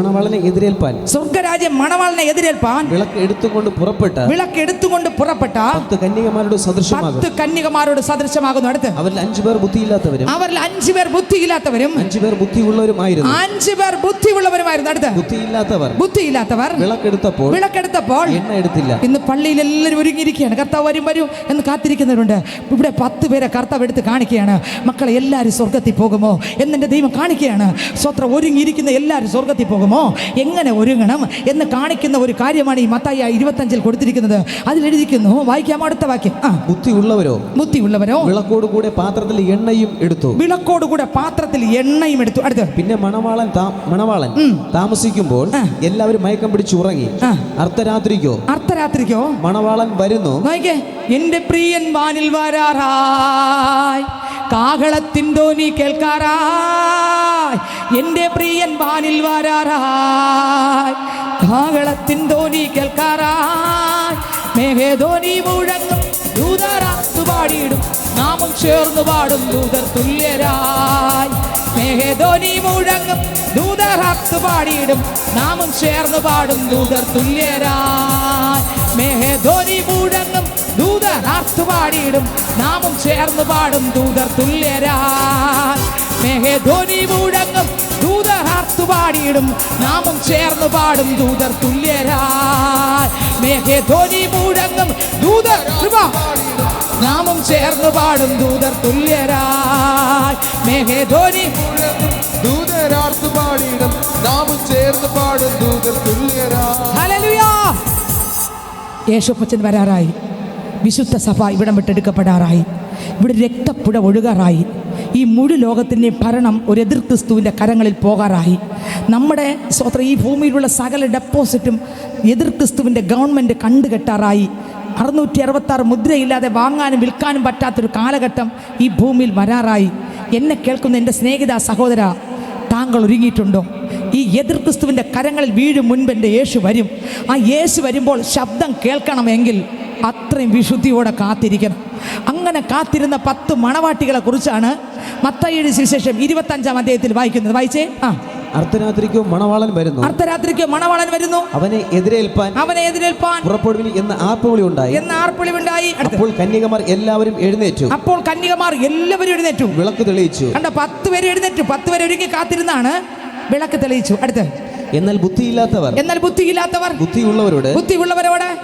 മണവാളനെ എതിരേൽപ്പാൻ വിളക്ക് എടുത്തുകൊണ്ട് പുറപ്പെട്ട 10 കന്യകമാരോട് സദൃശമാകുന്നു. അടുത്ത് അവരിൽ 5 പേർ ബുദ്ധിയില്ലാത്തവരും 5 പേർ ബുദ്ധിയുള്ളവരുമായിരുന്നു. 5 പേർ ബുദ്ധിയുള്ളവരുമായിരുന്നു. അടുത്ത് ബുദ്ധിയില്ലാത്തവർ വിളക്കെടുത്തപ്പോൾ എണ്ണ എടുത്തില്ല. ഇന്ന് പള്ളിയിൽ എല്ലാവരും ഒരുങ്ങിയിരിക്കുകയാണ്. കർത്താവ് വരും എന്ന് കാത്തിരിക്കുന്നവരുണ്ട്. ഇവിടെ 10 പേരെ കർത്താവ് എടുത്ത് കാണിക്കുകയാണ്. മക്കളെ, എല്ലാവരും സ്വർഗത്തിൽ പോകുമോ എന്നെ ദൈവം കാണിക്കുകയാണ്. സ്വത്രം ഒരുങ്ങിയിരിക്കുന്ന എല്ലാവരും സ്വർഗത്തിൽ പോകുമോ, എങ്ങനെ ഒരുങ്ങണം എന്ന് കാണിക്കുന്ന ഒരു കാര്യമാണ് ഈ മത്തായി 25-ൽ കൊടുത്തിരിക്കുന്നത്. അതിലെഴുതിക്കുന്നു, വായിക്കാം അടുത്ത വാക്യം. ബുദ്ധിയുള്ളവരോ വിളക്കോടുകൂടെ പാത്രത്തിൽ എണ്ണയും എടുത്തു. അടുത്ത് പിന്നെ മണവാളൻ താമസിക്കുമ്പോൾ എല്ലാവരും മയക്കം പിടിച്ച് ഉറങ്ങി. അർദ്ധരാത്രിക്കോ മണവാളൻ വരുന്നു. എന്റെ പ്രിയൻ വാനിൽ വരാറായി, കാഹളത്തിൻ ധ്വനി കേൾക്കാറായി. എന്റെ പ്രിയൻ വാനിൽ വരാറായി, കാഹളത്തിൻ ധ്വനി കേൾക്കാറായി. മേഘധ്വനി മുഴങ്ങും, ദൂതരാത്തു പാടിയിടും, നാമും ചേർന്ന് പാടും ദൂതർ തുല്യരായി. മേഘധ്വനി മുഴങ്ങും, ദൂതരാത്തു പാടിയിടും, നാമും ചേർന്ന് പാടും ദൂതർ തുല്യരായി. മേഘധ്വനി മുഴങ്ങും, ദൂതരാത്തു പാടിയിടും, നാമും ചേർന്ന് പാടും ദൂതർ തുല്യരായി. മേഘധ്വനി മുഴങ്ങും, ദൂതരാത്തു പാടിയിടും, നാമും ചേർന്ന് പാടും ദൂതർ തുല്യരായി. മേഘധ്വനി മുഴങ്ങും, നാമും ചേർന്ന് പാടും ദൂതർ തുല്യരായി. മേഘധ്വനി ദൂതരാർത്തു പാടിയിടും, നാമും ചേർന്ന് പാടും ദൂതർ തുല്യരായി. ഹല്ലേലൂയ. യേശുപ്പച്ചൻ വരാറായി. വിശുദ്ധ സഭ ഇവിടം വിട്ടെടുക്കപ്പെടാറായി. ഇവിടെ രക്തപ്പുഴ ഒഴുകാറായി. ഈ മുഴു ലോകത്തിൻ്റെ ഭരണം ഒരു എതിർ ക്രിസ്തുവിൻ്റെ കരങ്ങളിൽ പോകാറായി. നമ്മുടെ സ്വത്രം ഈ ഭൂമിയിലുള്ള സകല ഡെപ്പോസിറ്റും എതിർ ക്രിസ്തുവിൻ്റെ ഗവൺമെൻറ് കണ്ടുകെട്ടാറായി. 666 മുദ്രയില്ലാതെ വാങ്ങാനും വിൽക്കാനും പറ്റാത്തൊരു കാലഘട്ടം ഈ ഭൂമിയിൽ വരാറായി. എന്നെ കേൾക്കുന്ന എൻ്റെ സ്നേഹിത സഹോദര, താങ്കൾ ഒരുങ്ങിയിട്ടുണ്ടോ? ഈ എതിർ ക്രിസ്തുവിൻ്റെ കരങ്ങളിൽ വീഴും മുൻപ് എൻ്റെ യേശു വരും. ആ യേശു വരുമ്പോൾ ശബ്ദം കേൾക്കണമെങ്കിൽ അത്രയും വിശുദ്ധിയോടെ കാത്തിരിക്കണം. അങ്ങനെ കാത്തിരുന്ന 10 മണവാട്ടികളെ കുറിച്ചാണ് മത്തായിയുടെ സുവിശേഷം 25-ാം അധ്യായത്തിൽ വായിക്കുന്നത്. വായിച്ചേ. അർദ്ധരാത്രിക്കോ മണവാളൻ വരുന്നു, അർദ്ധരാത്രിക്കോ മണവാളൻ വരുന്നു, അവനെ എതിരേൽപ്പാൻ പുറപ്പെടുവിൻ എന്ന് ആർപ്പുവിളി ഉണ്ടായി. അപ്പോൾ കന്യകമാർ എല്ലാവരും എഴുന്നേറ്റു വിളക്ക് തെളിയിച്ചു. കണ്ട, 10 പേര് എഴുന്നേറ്റു. 10 പേര് ഒരുങ്ങി കാത്തിരുന്നാണ് വിളക്ക് തെളിയിച്ചു. അടുത്ത്, എന്നാൽ ബുദ്ധിയില്ലാത്തവർ ബുദ്ധിയുള്ളവരോട്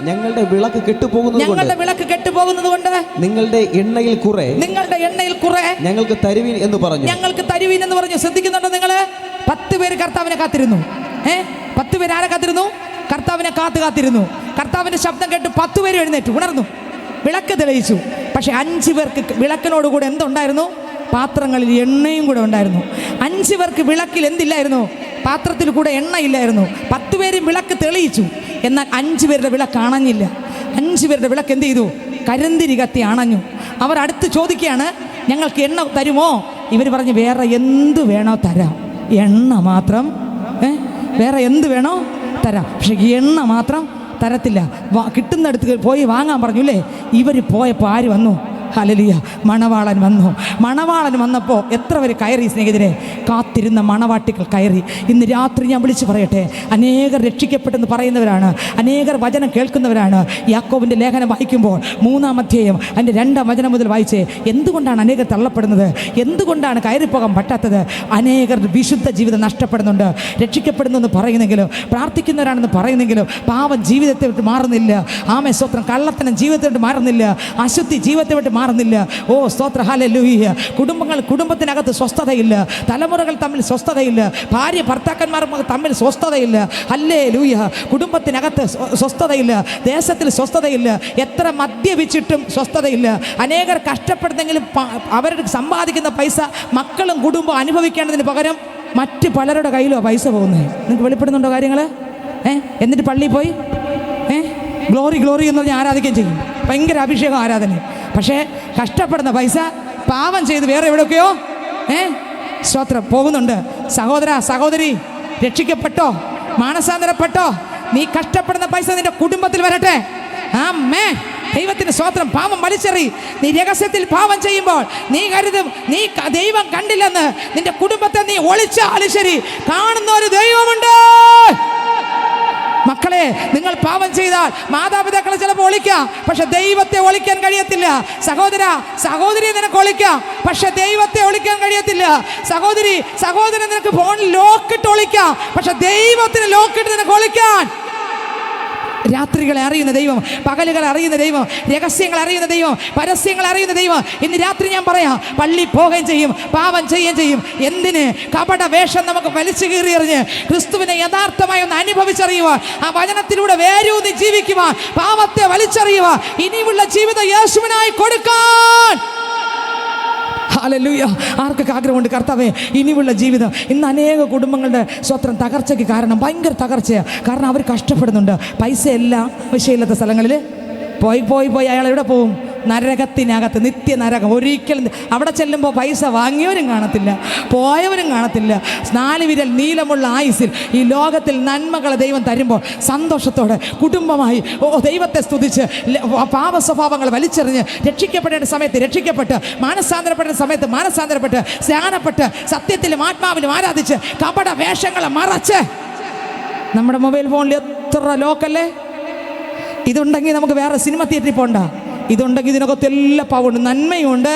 ഞങ്ങളുടെ വിളക്ക് കെട്ടുപോകുന്നത് കൊണ്ട് നിങ്ങളുടെ എണ്ണയിൽ കുറെ ഞങ്ങൾക്ക് തരുവീൻ എന്ന് പറഞ്ഞു. ശ്രദ്ധിക്കുന്നുണ്ടോ നിങ്ങൾ? 10 പേര് കർത്താവിനെ കാത്തിരുന്നു. 10 പേര് ആരെ കാത്തിരുന്നു? കർത്താവിനെ കാത്തിരുന്നു. കർത്താവിന്റെ ശബ്ദം കേട്ട് 10 പേര് എഴുന്നേറ്റു, ഉണർന്നു, വിളക്ക് തെളിയിച്ചു. പക്ഷെ 5 പേർക്ക് വിളക്കിനോടുകൂടെ എന്തുണ്ടായിരുന്നു? പാത്രങ്ങളിൽ എണ്ണയും കൂടെ ഉണ്ടായിരുന്നു. 5 പേർക്ക് വിളക്കിൽ എന്തില്ലായിരുന്നു? പാത്രത്തിൽ കൂടെ എണ്ണയില്ലായിരുന്നു. 10 പേരും വിളക്ക് തെളിയിച്ചു. എന്നാൽ 5 പേരുടെ വിളക്ക് അണഞ്ഞില്ല. 5 പേരുടെ വിളക്ക് എന്ത് ചെയ്തു? കരിന്തിരി കത്തി അണഞ്ഞു. അവർ അടുത്ത് ചോദിക്കുകയാണ്, ഞങ്ങൾക്ക് എണ്ണ തരുമോ? ഇവർ പറഞ്ഞു, വേറെ എന്ത് വേണോ തരാം, എണ്ണ മാത്രം. വേറെ എന്ത് വേണോ തരാം, പക്ഷെ എണ്ണ മാത്രം തരത്തില്ല. കിട്ടുന്നിടത്ത് പോയി വാങ്ങാൻ പറഞ്ഞു അല്ലേ? ഇവർ പോയപ്പോൾ ആര് വന്നു? ഹല്ലേലൂയ, മണവാളൻ വന്നു. മണവാളൻ വന്നപ്പോൾ എത്ര പേര് കയറി? സ്നേഹിതരെ, കാത്തിരുന്ന മണവാട്ടികൾ കയറി. ഇന്ന് രാത്രി ഞാൻ വിളിച്ചു പറയട്ടെ, അനേകർ രക്ഷിക്കപ്പെട്ടെന്ന് പറയുന്നവരാണ്, അനേകർ വചനം കേൾക്കുന്നവരാണ്. യാക്കോബിൻ്റെ ലേഖനം വായിക്കുമ്പോൾ 3-ാം അധ്യായം അതിൻ്റെ 2-ാം വചനം മുതൽ വായിച്ചേ. എന്തുകൊണ്ടാണ് അനേകർ തള്ളപ്പെടുന്നത്? എന്തുകൊണ്ടാണ് കയറിപ്പോകാൻ പറ്റാത്തത്? അനേകർ വിശുദ്ധ ജീവിതം നഷ്ടപ്പെടുന്നുണ്ട്. രക്ഷിക്കപ്പെടുന്നു എന്ന് പറയുന്നെങ്കിലും, പ്രാർത്ഥിക്കുന്നവരാണെന്ന് പറയുന്നെങ്കിലും പാവം ജീവിതത്തെ വിട്ട് മാറുന്നില്ല. ആമേ സ്തോത്രം. കള്ളത്തനം ജീവിതത്തെ വിട്ട് മാറുന്നില്ല. അശുദ്ധി ജീവിതത്തെ വിട്ട് മാറുന്നില്ല. ഓ സ്തോത്ര, ഹല്ലേലൂയ. കുടുംബത്തിനകത്ത് സ്വസ്ഥതയില്ല. തലമുറകൾ തമ്മിൽ സ്വസ്ഥതയില്ല. ഭാര്യ ഭർത്താക്കന്മാർ തമ്മിൽ സ്വസ്ഥതയില്ല. ഹല്ലേലൂയ. കുടുംബത്തിനകത്ത് സ്വസ്ഥതയില്ല. ദേശത്തിൽ സ്വസ്ഥതയില്ല. എത്ര മദ്യപിച്ചിട്ടും സ്വസ്ഥതയില്ല. അനേകർ കഷ്ടപ്പെടുന്നെങ്കിലും അവരുടെ സമ്പാദിക്കുന്ന പൈസ മക്കളും കുടുംബവും അനുഭവിക്കേണ്ടതിന് പകരം മറ്റ് പലരുടെ കയ്യിലോ പൈസ പോകുന്നത്. നിങ്ങൾക്ക് വെളിപ്പെടുന്നുണ്ടോ കാര്യങ്ങൾ? എന്നിട്ട് പള്ളിയിൽ പോയി ഗ്ലോറി എന്ന് പറഞ്ഞ് ആരാധിക്കുകയും ചെയ്യും. ഭയങ്കര അഭിഷേകം, ആരാധന. പക്ഷേ കഷ്ടപ്പെടുന്ന പൈസ പാവം ചെയ്ത് വേറെ എവിടെയൊക്കെയോ സ്തോത്രം പോകുന്നുണ്ട്. സഹോദര, സഹോദരി, രക്ഷിക്കപ്പെട്ടോ? മാനസാന്തരപ്പെട്ടോ? നീ കഷ്ടപ്പെടുന്ന പൈസ നിന്റെ കുടുംബത്തിൽ വരട്ടെ. ആമേൻ. ദൈവത്തിന് സ്തോത്രം. പാപം വലിച്ചെറി. നീ രഹസ്യത്തിൽ പാപം ചെയ്യുമ്പോൾ നീ കരുതും നീ ദൈവം കണ്ടില്ലെന്ന്. നിന്റെ കുടുംബത്തെ നീ ഒളിച്ചാലും ശരി, കാണുന്ന ഒരു ദൈവമുണ്ട്. മക്കളെ, നിങ്ങൾ പാപം ചെയ്താൽ മാതാപിതാക്കളെ ചിലപ്പോൾ ഒളിക്കാം, പക്ഷെ ദൈവത്തെ ഒളിക്കാൻ കഴിയത്തില്ല. സഹോദര, സഹോദരിയെ നിനക്ക് ഒളിക്കാം, പക്ഷെ ദൈവത്തെ ഒളിക്കാൻ കഴിയത്തില്ല. സഹോദരൻ നിനക്ക് ഫോണിൽ ലോക്കിട്ട് ഒളിക്കാം, പക്ഷെ ദൈവത്തിന് ലോക്കിട്ട് നിനക്ക് ഒളിക്കാൻ. രാത്രികളെ അറിയുന്ന ദൈവം, പകലുകളെ അറിയുന്ന ദൈവം, രഹസ്യങ്ങൾ അറിയുന്ന ദൈവം, പരസ്യങ്ങൾ അറിയുന്ന ദൈവം. ഇന്ന് രാത്രി ഞാൻ പറയാം, പള്ളി പോവുകയും ചെയ്യും, പാപം ചെയ്യുകയും ചെയ്യും. എന്തിന്? കപട വേഷം നമുക്ക് വലിച്ചു കീറിയെറിഞ്ഞ് ക്രിസ്തുവിനെ യഥാർത്ഥമായി ഒന്ന് അനുഭവിച്ചറിയുവാൻ, ആ വചനത്തിലൂടെ വേരൂന്നി ജീവിക്കുവാൻ, പാപത്തെ വലിച്ചറിയുവാൻ, ഇനിയുള്ള ജീവിതം യേശുവിനായി കൊടുക്കാൻ. ഹല്ലേലൂയ. ആർക്കൊക്കെ ആഗ്രഹമുണ്ട്, കർത്താവേ ഇനിയുള്ള ജീവിതം? ഇന്ന് അനേക കുടുംബങ്ങളുടെ സ്വത്രം തകർച്ചയ്ക്ക് കാരണം ഭയങ്കര തകർച്ചയാണ്. കാരണം അവർ കഷ്ടപ്പെടുന്നുണ്ട്. പൈസ എല്ലാം വിഷയമില്ലാത്ത സ്ഥലങ്ങളിൽ പോയി അയാൾ എവിടെ പോവും? നരകത്തിനകത്ത്, നിത്യനരകം. ഒരിക്കലും അവിടെ ചെല്ലുമ്പോൾ പൈസ വാങ്ങിയവരും കാണത്തില്ല, പോയവരും കാണത്തില്ല. 4 വിരൽ നീളമുള്ള ആയുസ്സിൽ ഈ ലോകത്തിൽ നന്മകളെ ദൈവം തരുമ്പോൾ സന്തോഷത്തോടെ കുടുംബമായി ദൈവത്തെ സ്തുതിച്ച് പാപ സ്വഭാവങ്ങൾ വലിച്ചെറിഞ്ഞ് രക്ഷിക്കപ്പെടേണ്ട സമയത്ത് രക്ഷിക്കപ്പെട്ട്, മാനസാന്തരപ്പെടേണ്ട സമയത്ത് മാനസാന്തരപ്പെട്ട്, സ്നാനപ്പെട്ട്, സത്യത്തിലും ആത്മാവിലും ആരാധിച്ച്, കപട വേഷങ്ങളെ മറച്ച്. നമ്മുടെ മൊബൈൽ ഫോണിൽ എത്ര ലോക്കല്ലേ? ഇതുണ്ടെങ്കിൽ നമുക്ക് വേറെ സിനിമ തിയേറ്ററിൽ പോകണ്ട. ഇതുണ്ടെങ്കിൽ ഇതിനകത്ത് എല്ലാ പാവമുണ്ട്. നന്മയുണ്ട്,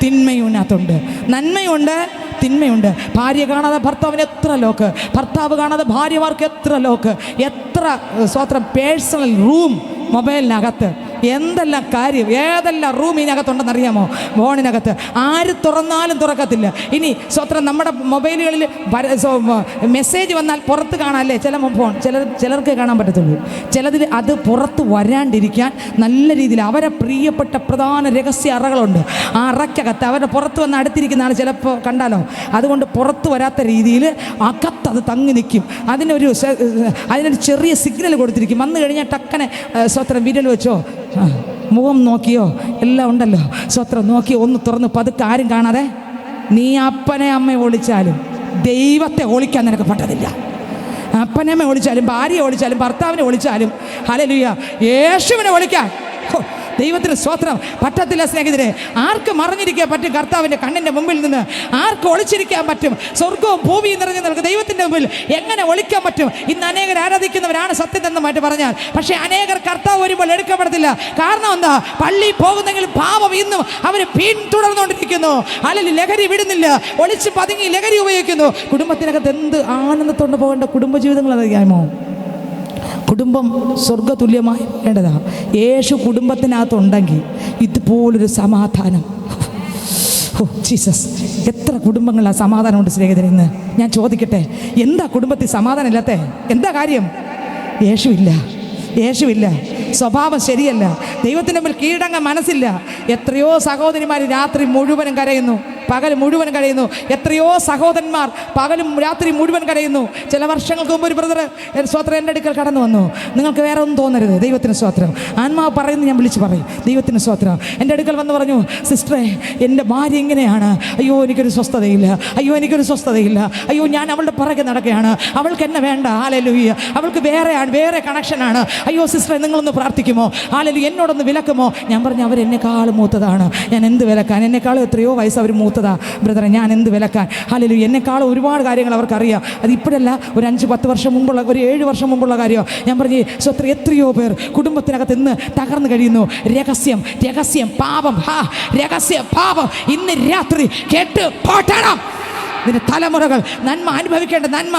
തിന്മയും ഇതിനകത്തുണ്ട്. നന്മയുണ്ട്, തിന്മയുണ്ട്. ഭാര്യ കാണാതെ ഭർത്താവിന് എത്ര ലോക്ക്, ഭർത്താവ് കാണാതെ ഭാര്യമാർക്ക് എത്ര ലോക്ക്, എത്ര സ്വത്രം പേഴ്സണൽ റൂം മൊബൈലിനകത്ത്. എന്തെല്ലാം കാര്യം, ഏതെല്ലാം റൂം ഇതിനകത്തുണ്ടെന്നറിയാമോ? ഫോണിനകത്ത് ആര് തുറന്നാലും തുറക്കത്തില്ല. ഇനി സ്വത്രം നമ്മുടെ മൊബൈലുകളിൽ മെസ്സേജ് വന്നാൽ പുറത്ത് കാണാമല്ലേ ചില ഫോൺ, ചിലർക്ക് കാണാൻ പറ്റത്തുള്ളൂ. ചിലതിൽ അത് പുറത്ത് വരാണ്ടിരിക്കാൻ നല്ല രീതിയിൽ അവരെ പ്രിയപ്പെട്ട പ്രധാന രഹസ്യ അറകളുണ്ട്. ആ അറയ്ക്കകത്ത് അവരുടെ പുറത്ത് വന്ന് അടുത്തിരിക്കുന്ന ആൾ ചിലപ്പോൾ കണ്ടാലോ, അതുകൊണ്ട് പുറത്ത് വരാത്ത രീതിയിൽ അകത്തത് തങ്ങി നിൽക്കും. അതിനൊരു ചെറിയ സിഗ്നൽ കൊടുത്തിരിക്കും. വന്നു കഴിഞ്ഞാൽ ടക്കനെ സ്വത്രം വിരൽ വെച്ചോ, മുഖം നോക്കിയോ, എല്ലാം ഉണ്ടല്ലോ. സ്വത്രം നോക്കി ഒന്ന് തുറന്ന് പതുക്കെ, ആരും കാണാതെ. നീ അപ്പനെ അമ്മയെ ഒളിച്ചാലും ദൈവത്തെ ഒളിക്കാൻ നിനക്ക് പറ്റത്തില്ല. അപ്പനമ്മ ഒളിച്ചാലും ഭാര്യയെ ഒളിച്ചാലും ഭർത്താവിനെ ഒളിച്ചാലും ഹല്ലേലൂയ യേശുവിനെ ഒളിക്കാൻ ദൈവത്തിന് സ്തോത്രം പറ്റത്തില്ല. സ്നേഹിതരെ, ആർക്ക് മറഞ്ഞിരിക്കാൻ പറ്റും കർത്താവിൻ്റെ കണ്ണിൻ്റെ മുമ്പിൽ നിന്ന്? ആർക്ക് ഒളിച്ചിരിക്കാൻ പറ്റും? സ്വർഗവും ഭൂമിയും നിറഞ്ഞു നിൽക്കുക ദൈവത്തിൻ്റെ മുമ്പിൽ എങ്ങനെ ഒളിക്കാൻ പറ്റും? ഇന്ന് അനേകർ ആരാധിക്കുന്നവരാണ് സത്യമെന്നുമായിട്ട് പറഞ്ഞാൽ, പക്ഷേ അനേകർ കർത്താവ് വരുമ്പോൾ എടുക്കപ്പെടത്തില്ല. കാരണം എന്താ? പള്ളി പോകുന്നെങ്കിൽ പാപം ഇന്നും അവർ പിന്തുടർന്നുകൊണ്ടിരിക്കുന്നു. അല്ലെങ്കിൽ ലഹരി വിടുന്നില്ല, ഒളിച്ച് പതുങ്ങി ലഹരി ഉപയോഗിക്കുന്നു. കുടുംബത്തിനകത്ത് എന്ത് ആനന്ദത്തോണ്ട് പോകേണ്ട കുടുംബജീവിതങ്ങൾ അറിയാമോ? കുടുംബം സ്വർഗതുല്യമായി വേണ്ടതാ. യേശു കുടുംബത്തിനകത്തുണ്ടെങ്കിൽ ഇതുപോലൊരു സമാധാനം. ജീസസ്, എത്ര കുടുംബങ്ങളിലാണ് സമാധാനമുണ്ട് സ്നേഹിതരെ? ഇന്ന് ഞാൻ ചോദിക്കട്ടെ, എന്താ കുടുംബത്തിൽ സമാധാനം ഇല്ലാത്ത? എന്താ കാര്യം? യേശുവില്ല, സ്വഭാവം ശരിയല്ല, ദൈവത്തിൻ്റെ മുമ്പിൽ കീഴടങ്ങാൻ മനസ്സില്ല. എത്രയോ സഹോദരിമാർ രാത്രി മുഴുവനും കരയുന്നു, പകൽ മുഴുവൻ കഴിയുന്നു. എത്രയോ സഹോദരന്മാർ പകലും രാത്രി മുഴുവൻ കരയുന്നു. ചില വർഷങ്ങൾക്ക് മുമ്പ് ഒരു ബ്രദർ സ്വത്രം എൻ്റെ അടുക്കൽ കടന്നു വന്നു. നിങ്ങൾക്ക് വേറെ ഒന്നും തോന്നരുത്, ദൈവത്തിന് സ്വത്രം. ആത്മാവ് പറയുന്നത് ഞാൻ വിളിച്ച് പറയും, ദൈവത്തിന് സ്വത്രം. എൻ്റെ അടുക്കൽ വന്ന് പറഞ്ഞു, സിസ്റ്ററെ എൻ്റെ ഭാര്യ ഇങ്ങനെയാണ്, അയ്യോ എനിക്കൊരു സ്വസ്ഥതയില്ല, അയ്യോ ഞാൻ അവളുടെ പുറകെ നടക്കുകയാണ്, അവൾക്ക് എന്നെ വേണ്ട, ഹല്ലേലൂയ, അവൾക്ക് വേറെ കണക്ഷനാണ്. അയ്യോ സിസ്റ്ററെ നിങ്ങളൊന്ന് പ്രാർത്ഥിക്കുമോ, ഹല്ലേലൂയ, എന്നോടൊന്ന് വിലക്കുമോ? ഞാൻ പറഞ്ഞു, അവരെന്നെക്കാളും മൂത്തതാണ്, ഞാൻ എന്ത് വിലക്കാൻ? എന്നെക്കാളും എത്രയോ വയസ്സ് അവർ മൂത്തതാണ് ബ്രദറെ, ഞാൻ എന്ത് വിലക്കാൻ? ഹല്ലേലൂയ, എന്നെക്കാളും ഒരുപാട് കാര്യങ്ങൾ അവർക്കറിയാം. അത് ഇപ്പോഴല്ല, ഒരു 5-10 വർഷം മുമ്പുള്ള, ഒരു 7 വർഷം മുമ്പുള്ള കാര്യം. ഞാൻ പറഞ്ഞു, എത്രയോ പേർ കുടുംബത്തിനകത്ത് ഇന്ന് തകർന്നു കഴിയുന്നു. രഹസ്യം പാപം, രഹസ്യ പാപം ഇന്ന് രാത്രി കേട്ട് പോട്ടണം. നിന്റെ തലമുറകൾ നന്മ അനുഭവിക്കേണ്ട നന്മ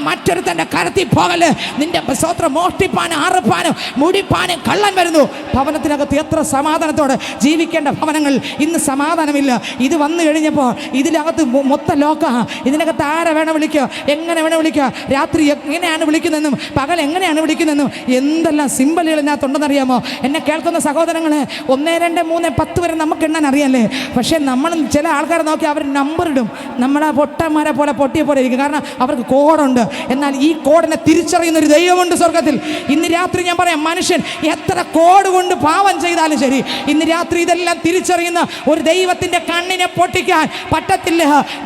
മറ്റൊരുത്തൻ്റെ കരത്തിൽ പോകല്. നിന്റെ സ്വത്രം മോഷ്ടിപ്പാനും അറുപ്പാനും മുടിപ്പാനും കള്ളൻ വരുന്നു. ഭവനത്തിനകത്ത് എത്ര സമാധാനത്തോടെ ജീവിക്കേണ്ട ഭവനങ്ങൾ ഇന്ന് സമാധാനമില്ല. ഇത് വന്നു കഴിഞ്ഞപ്പോൾ ഇതിനകത്ത് മൊത്തം ലോക്കാണ്. ഇതിനകത്ത് ആരെ വേണം വിളിക്കുക, എങ്ങനെ വേണം വിളിക്കുക, രാത്രി എങ്ങനെയാണ് വിളിക്കുന്നതെന്നും പകൽ എങ്ങനെയാണ് വിളിക്കുന്നതെന്നും എന്തെല്ലാം സിമ്പലുകൾ ഇതിനകത്തുണ്ടെന്നറിയാമോ? എന്നെ കേൾക്കുന്ന സഹോദരങ്ങളെ, 1, 2, 3, 10 വരെ നമുക്ക് എണ്ണാൻ അറിയാമല്ലേ? പക്ഷേ നമ്മൾ ചില ആൾക്കാരെ നോക്കി അവർ നമ്പർ ഇടും. നമ്മളെ പൊട്ടന്മാരെ പോലെ പൊട്ടിയെ പോലെ ഇരിക്കും. കാരണം അവർക്ക് കോഡുണ്ട്. എന്നാൽ ഈ കോഡിനെ തിരിച്ചറിയുന്ന ഒരു ദൈവമുണ്ട് സ്വർഗത്തിൽ. ഇന്ന് രാത്രി ഞാൻ പറയാം, മനുഷ്യൻ എത്ര കോഡ് കൊണ്ട് പാവം ചെയ്താലും ശരി, ഇന്ന് രാത്രി ഇതെല്ലാം തിരിച്ചറിയുന്ന ഒരു ദൈവത്തിന്റെ കണ്ണിനെ പൊട്ടിക്കാൻ പറ്റത്തില്ല.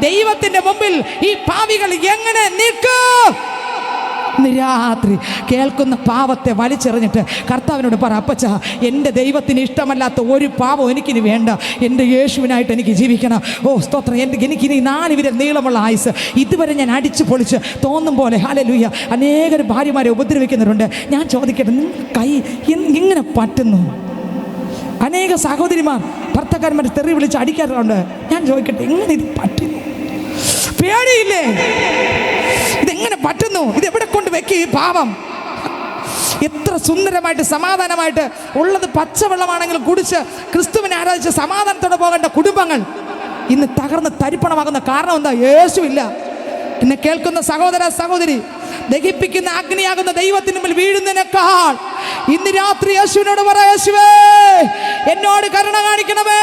ദൈവത്തിന്റെ മുമ്പിൽ ഈ പാവികൾ എങ്ങനെ നിൽക്കും? ഇന്ന് രാത്രി കേൾക്കുന്ന പാവത്തെ വലിച്ചെറിഞ്ഞിട്ട് കർത്താവിനോട് പറ, അപ്പച്ച എൻ്റെ ദൈവത്തിന് ഇഷ്ടമല്ലാത്ത ഒരു പാവം എനിക്കിനി വേണ്ട, എൻ്റെ യേശുവിനായിട്ട് എനിക്ക് ജീവിക്കണം. സ്തോത്രം, എനിക്കിനി 4 വിരൽ നീളമുള്ള ആയുസ് ഇതുവരെ ഞാൻ അടിച്ചു പൊളിച്ച് തോന്നും പോലെ ഹല്ലേലൂയ അനേകം ഭാര്യമാരെ ഉപദ്രവിക്കുന്നവരുണ്ട്. ഞാൻ ചോദിക്കട്ടെ, കൈ എങ്ങനെ പറ്റുന്നു? അനേക സഹോദരിമാർ ഭർത്താക്കന്മാരെ തെറി വിളിച്ച് അടിക്കാറുണ്ട്. ഞാൻ ചോദിക്കട്ടെ, എങ്ങനെ ഇത് പറ്റുന്നു? പേടിയില്ലേ? ഇതെങ്ങനെ പറ്റുന്നു? ഇതെവിടെ കൊണ്ട് വെക്കും ഈ പാവം? എത്ര സുന്ദരമായിട്ട് സമാധാനമായിട്ട് ഉള്ളത് പച്ചവെള്ളമാണെങ്കിൽ കുടിച്ച് ക്രിസ്തുവിനെ ആരാധിച്ച് സമാധാനത്തോടെ പോകേണ്ട കുടുംബങ്ങൾ ഇന്ന് തകർന്ന് തരിപ്പണമാകുന്ന കാരണം എന്താ? യേശുവില്ല. എന്നെ കേൾക്കുന്ന സഹോദര സഹോദരി, ദഹിപ്പിക്കുന്ന അഗ്നിയാകുന്ന ദൈവത്തിന് മുമ്പിൽ വീഴുന്നതിനേക്കാൾ ഇന്ന് രാത്രി യേശുവിനോട് പറ, യേശുവേ എന്നോട് കരുണ കാണിക്കണമേ.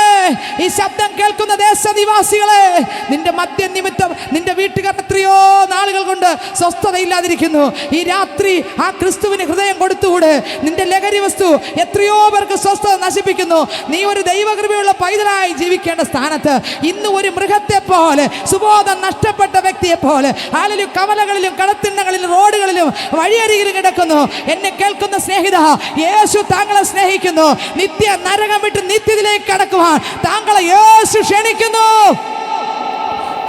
ഈ ശബ്ദം കേൾക്കുന്ന ദേശനിവാസികളെ, നിന്റെ മദ്യം നിമിത്തം നിന്റെ വീട്ടുകാർ എത്രയോ നാളുകൾ കൊണ്ട് സ്വസ്ഥതയില്ലാതിരിക്കുന്നു. ഈ രാത്രി ആ ക്രിസ്തുവിന് ഹൃദയം കൊടുത്തുകൂടെ? നിന്റെ ലഹരി വസ്തു എത്രയോ പേർക്ക് സ്വസ്ഥത നശിപ്പിക്കുന്നു. നീ ഒരു ദൈവകൃപയുള്ള പൈതലായി ജീവിക്കേണ്ട സ്ഥാനത്ത് ഇന്ന് ഒരു മൃഗത്തെ പോലെ, സുബോധം നഷ്ടപ്പെട്ട വ്യക്തിയെ പോലെ ആളിലും കവലകളിലും കടത്തിണ്ണകളിലും റോഡുകളിലും വഴിയരികിലും കിടക്കുന്നു. എന്നെ കേൾക്കുന്ന സ്നേഹിത, യേശു താങ്കളെ സ്നേഹിക്കുന്നു. നിത്യ നരകം വിട്ട് നിത്യത്തിലേക്ക് കടക്കുവാൻ താങ്കളെ യേശു ക്ഷണിക്കുന്നു.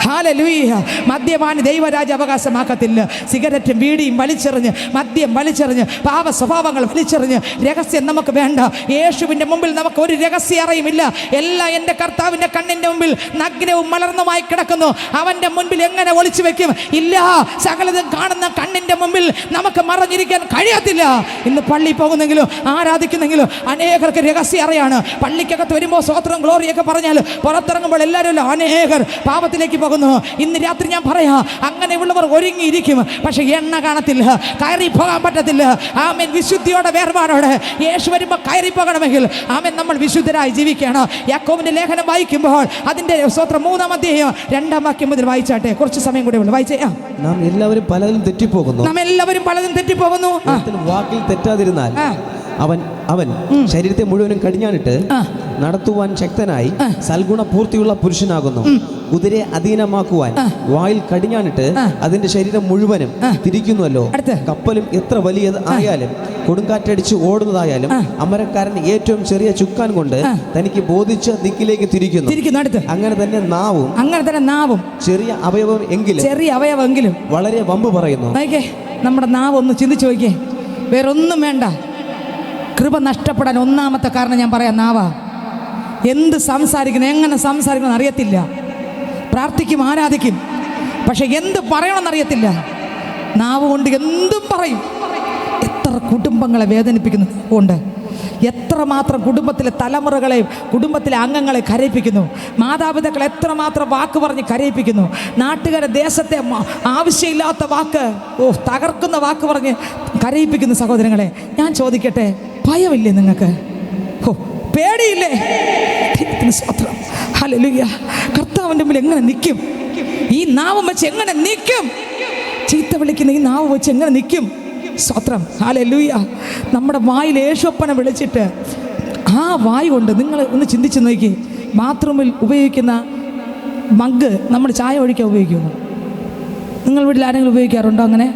ഹല്ലേലൂയ. മദ്യപാനി ദൈവരാജ്യം അവകാശമാക്കത്തില്ല. സിഗരറ്റും ബീഡിയും വലിച്ചെറിഞ്ഞ്, മദ്യം വലിച്ചെറിഞ്ഞ്, പാപ സ്വഭാവങ്ങൾ വലിച്ചെറിഞ്ഞ്, രഹസ്യം നമുക്ക് വേണ്ട. യേശുവിൻ്റെ മുമ്പിൽ നമുക്ക് ഒരു രഹസ്യ അറിയുമില്ല. എല്ലാം എൻ്റെ കർത്താവിൻ്റെ കണ്ണിൻ്റെ മുമ്പിൽ നഗ്നവും മലർന്നുമായി കിടക്കുന്നു. അവൻ്റെ മുൻപിൽ എങ്ങനെ ഒളിച്ചു വെക്കും? ഇല്ല. സകലതും കാണുന്ന കണ്ണിൻ്റെ മുമ്പിൽ നമുക്ക് മറഞ്ഞിരിക്കാൻ കഴിയത്തില്ല. ഇന്ന് പള്ളി പോകുന്നെങ്കിലും ആരാധിക്കുന്നെങ്കിലും അനേകർക്ക് രഹസ്യം അറിയാണ്. പള്ളിക്കകത്ത് വരുമ്പോൾ സ്വോത്രം ഗ്ലോറിയൊക്കെ പറഞ്ഞാൽ പുറത്തിറങ്ങുമ്പോൾ എല്ലാവരും അനേകർ പാപത്തിലേക്ക് പോകുന്നു. ഇന്ന് രാത്രി ഞാൻ പറയാ, അങ്ങനെയുള്ളവർ ഒരുങ്ങിയിരിക്കും, പക്ഷെ എണ്ണ കാണത്തില്ല, കയറി പോകാൻ പറ്റത്തില്ല. ആമേൻ. വിശുദ്ധിയോടെ വേർപാടോടെ യേശു വരുമ്പോൾ കയറി പോകണമെങ്കിൽ ആമേൻ നമ്മൾ വിശുദ്ധരായി ജീവിക്കണം. യാക്കോബിന്റെ ലേഖനം വായിക്കുമ്പോൾ അതിന്റെ സ്തോത്രം 3-ാം അധ്യായം 2-ാം വാക്യം മുതൽ വായിച്ചാട്ടെ. കുറച്ച് സമയം കൂടെ ഉള്ളു, വായിച്ചേ. നാം എല്ലാവരും പലതും തെറ്റിപ്പോകുന്നു. വാക്കിൽ തെറ്റാതിരുന്നാൽ അവൻ ശരീരത്തെ മുഴുവനും കടിഞ്ഞാണിട്ട് നടത്തുവാൻ ശക്തനായി സൽഗുണ പൂർത്തിയുള്ള പുരുഷനാകുന്നു. കുതിരയെ അധീനമാക്കുവാൻ വായിൽ കടിഞ്ഞാണിട്ട് അതിന്റെ ശരീരം മുഴുവനും തിരിക്കുന്നുവല്ലോ. കപ്പലും എത്ര വലിയത് ആയാലും കൊടുങ്കാറ്റടിച്ച് ഓടുന്നതായാലും അമരക്കാരൻ ഏറ്റവും ചെറിയ ചുക്കാൻ കൊണ്ട് തനിക്ക് ബോധിച്ച ദിക്കിലേക്ക് തിരിക്കുന്നു. അങ്ങനെ തന്നെ നാവും ചെറിയ അവയവമെങ്കിലും വളരെ വമ്പ് പറയുന്നു. നമ്മുടെ നാവ് ഒന്ന് ചിന്തിച്ചു നോക്കിയേ. വേറൊന്നും വേണ്ട. കൃപ നഷ്ടപ്പെടാൻ ഒന്നാമത്തെ കാരണം ഞാൻ പറയാം, നാവാ. എന്ത് സംസാരിക്കണം, എങ്ങനെ സംസാരിക്കണം അറിയത്തില്ല. പ്രാർത്ഥിക്കും, ആരാധിക്കും, പക്ഷെ എന്ത് പറയണമെന്നറിയത്തില്ല. നാവ് കൊണ്ട് എന്തും പറയും. എത്ര കുടുംബങ്ങളെ വേദനിപ്പിക്കുന്നു കൊണ്ട്, എത്രമാത്രം കുടുംബത്തിലെ തലമുറകളെയും കുടുംബത്തിലെ അംഗങ്ങളെ കരയിപ്പിക്കുന്നു. മാതാപിതാക്കൾ എത്രമാത്രം വാക്ക് പറഞ്ഞ് കരയിപ്പിക്കുന്നു. നാട്ടുകാരെ, ദേശത്തെ ആവശ്യമില്ലാത്ത വാക്ക്, തകർക്കുന്ന വാക്ക് പറഞ്ഞ് കരയിപ്പിക്കുന്നു. സഹോദരങ്ങളെ, ഞാൻ ചോദിക്കട്ടെ, ഭയമില്ലേ നിങ്ങൾക്ക്? പേടിയില്ലേ? സ്തോത്രം, ഹല്ലേലൂയ. കർത്താവിൻ്റെ മുമ്പിൽ എങ്ങനെ നിൽക്കും? ഈ നാവ് വെച്ച് എങ്ങനെ നിൽക്കും? ചീത്ത വിളിക്കുന്ന ഈ നാവ് വെച്ച് എങ്ങനെ നിൽക്കും? സ്തോത്രം, ഹല്ലേലൂയ. നമ്മുടെ വായിൽ യേശുപ്പനെ വിളിച്ചിട്ട് ആ വായ് കൊണ്ട് നിങ്ങൾ ഒന്ന് ചിന്തിച്ച് നോക്കി. ബാത്റൂമിൽ ഉപയോഗിക്കുന്ന മഗ് നമ്മൾ ചായ ഒഴിക്കാൻ ഉപയോഗിക്കുന്നു. നിങ്ങൾ വീട്ടിൽ ആരെങ്കിലും ഉപയോഗിക്കാറുണ്ടോ അങ്ങനെ?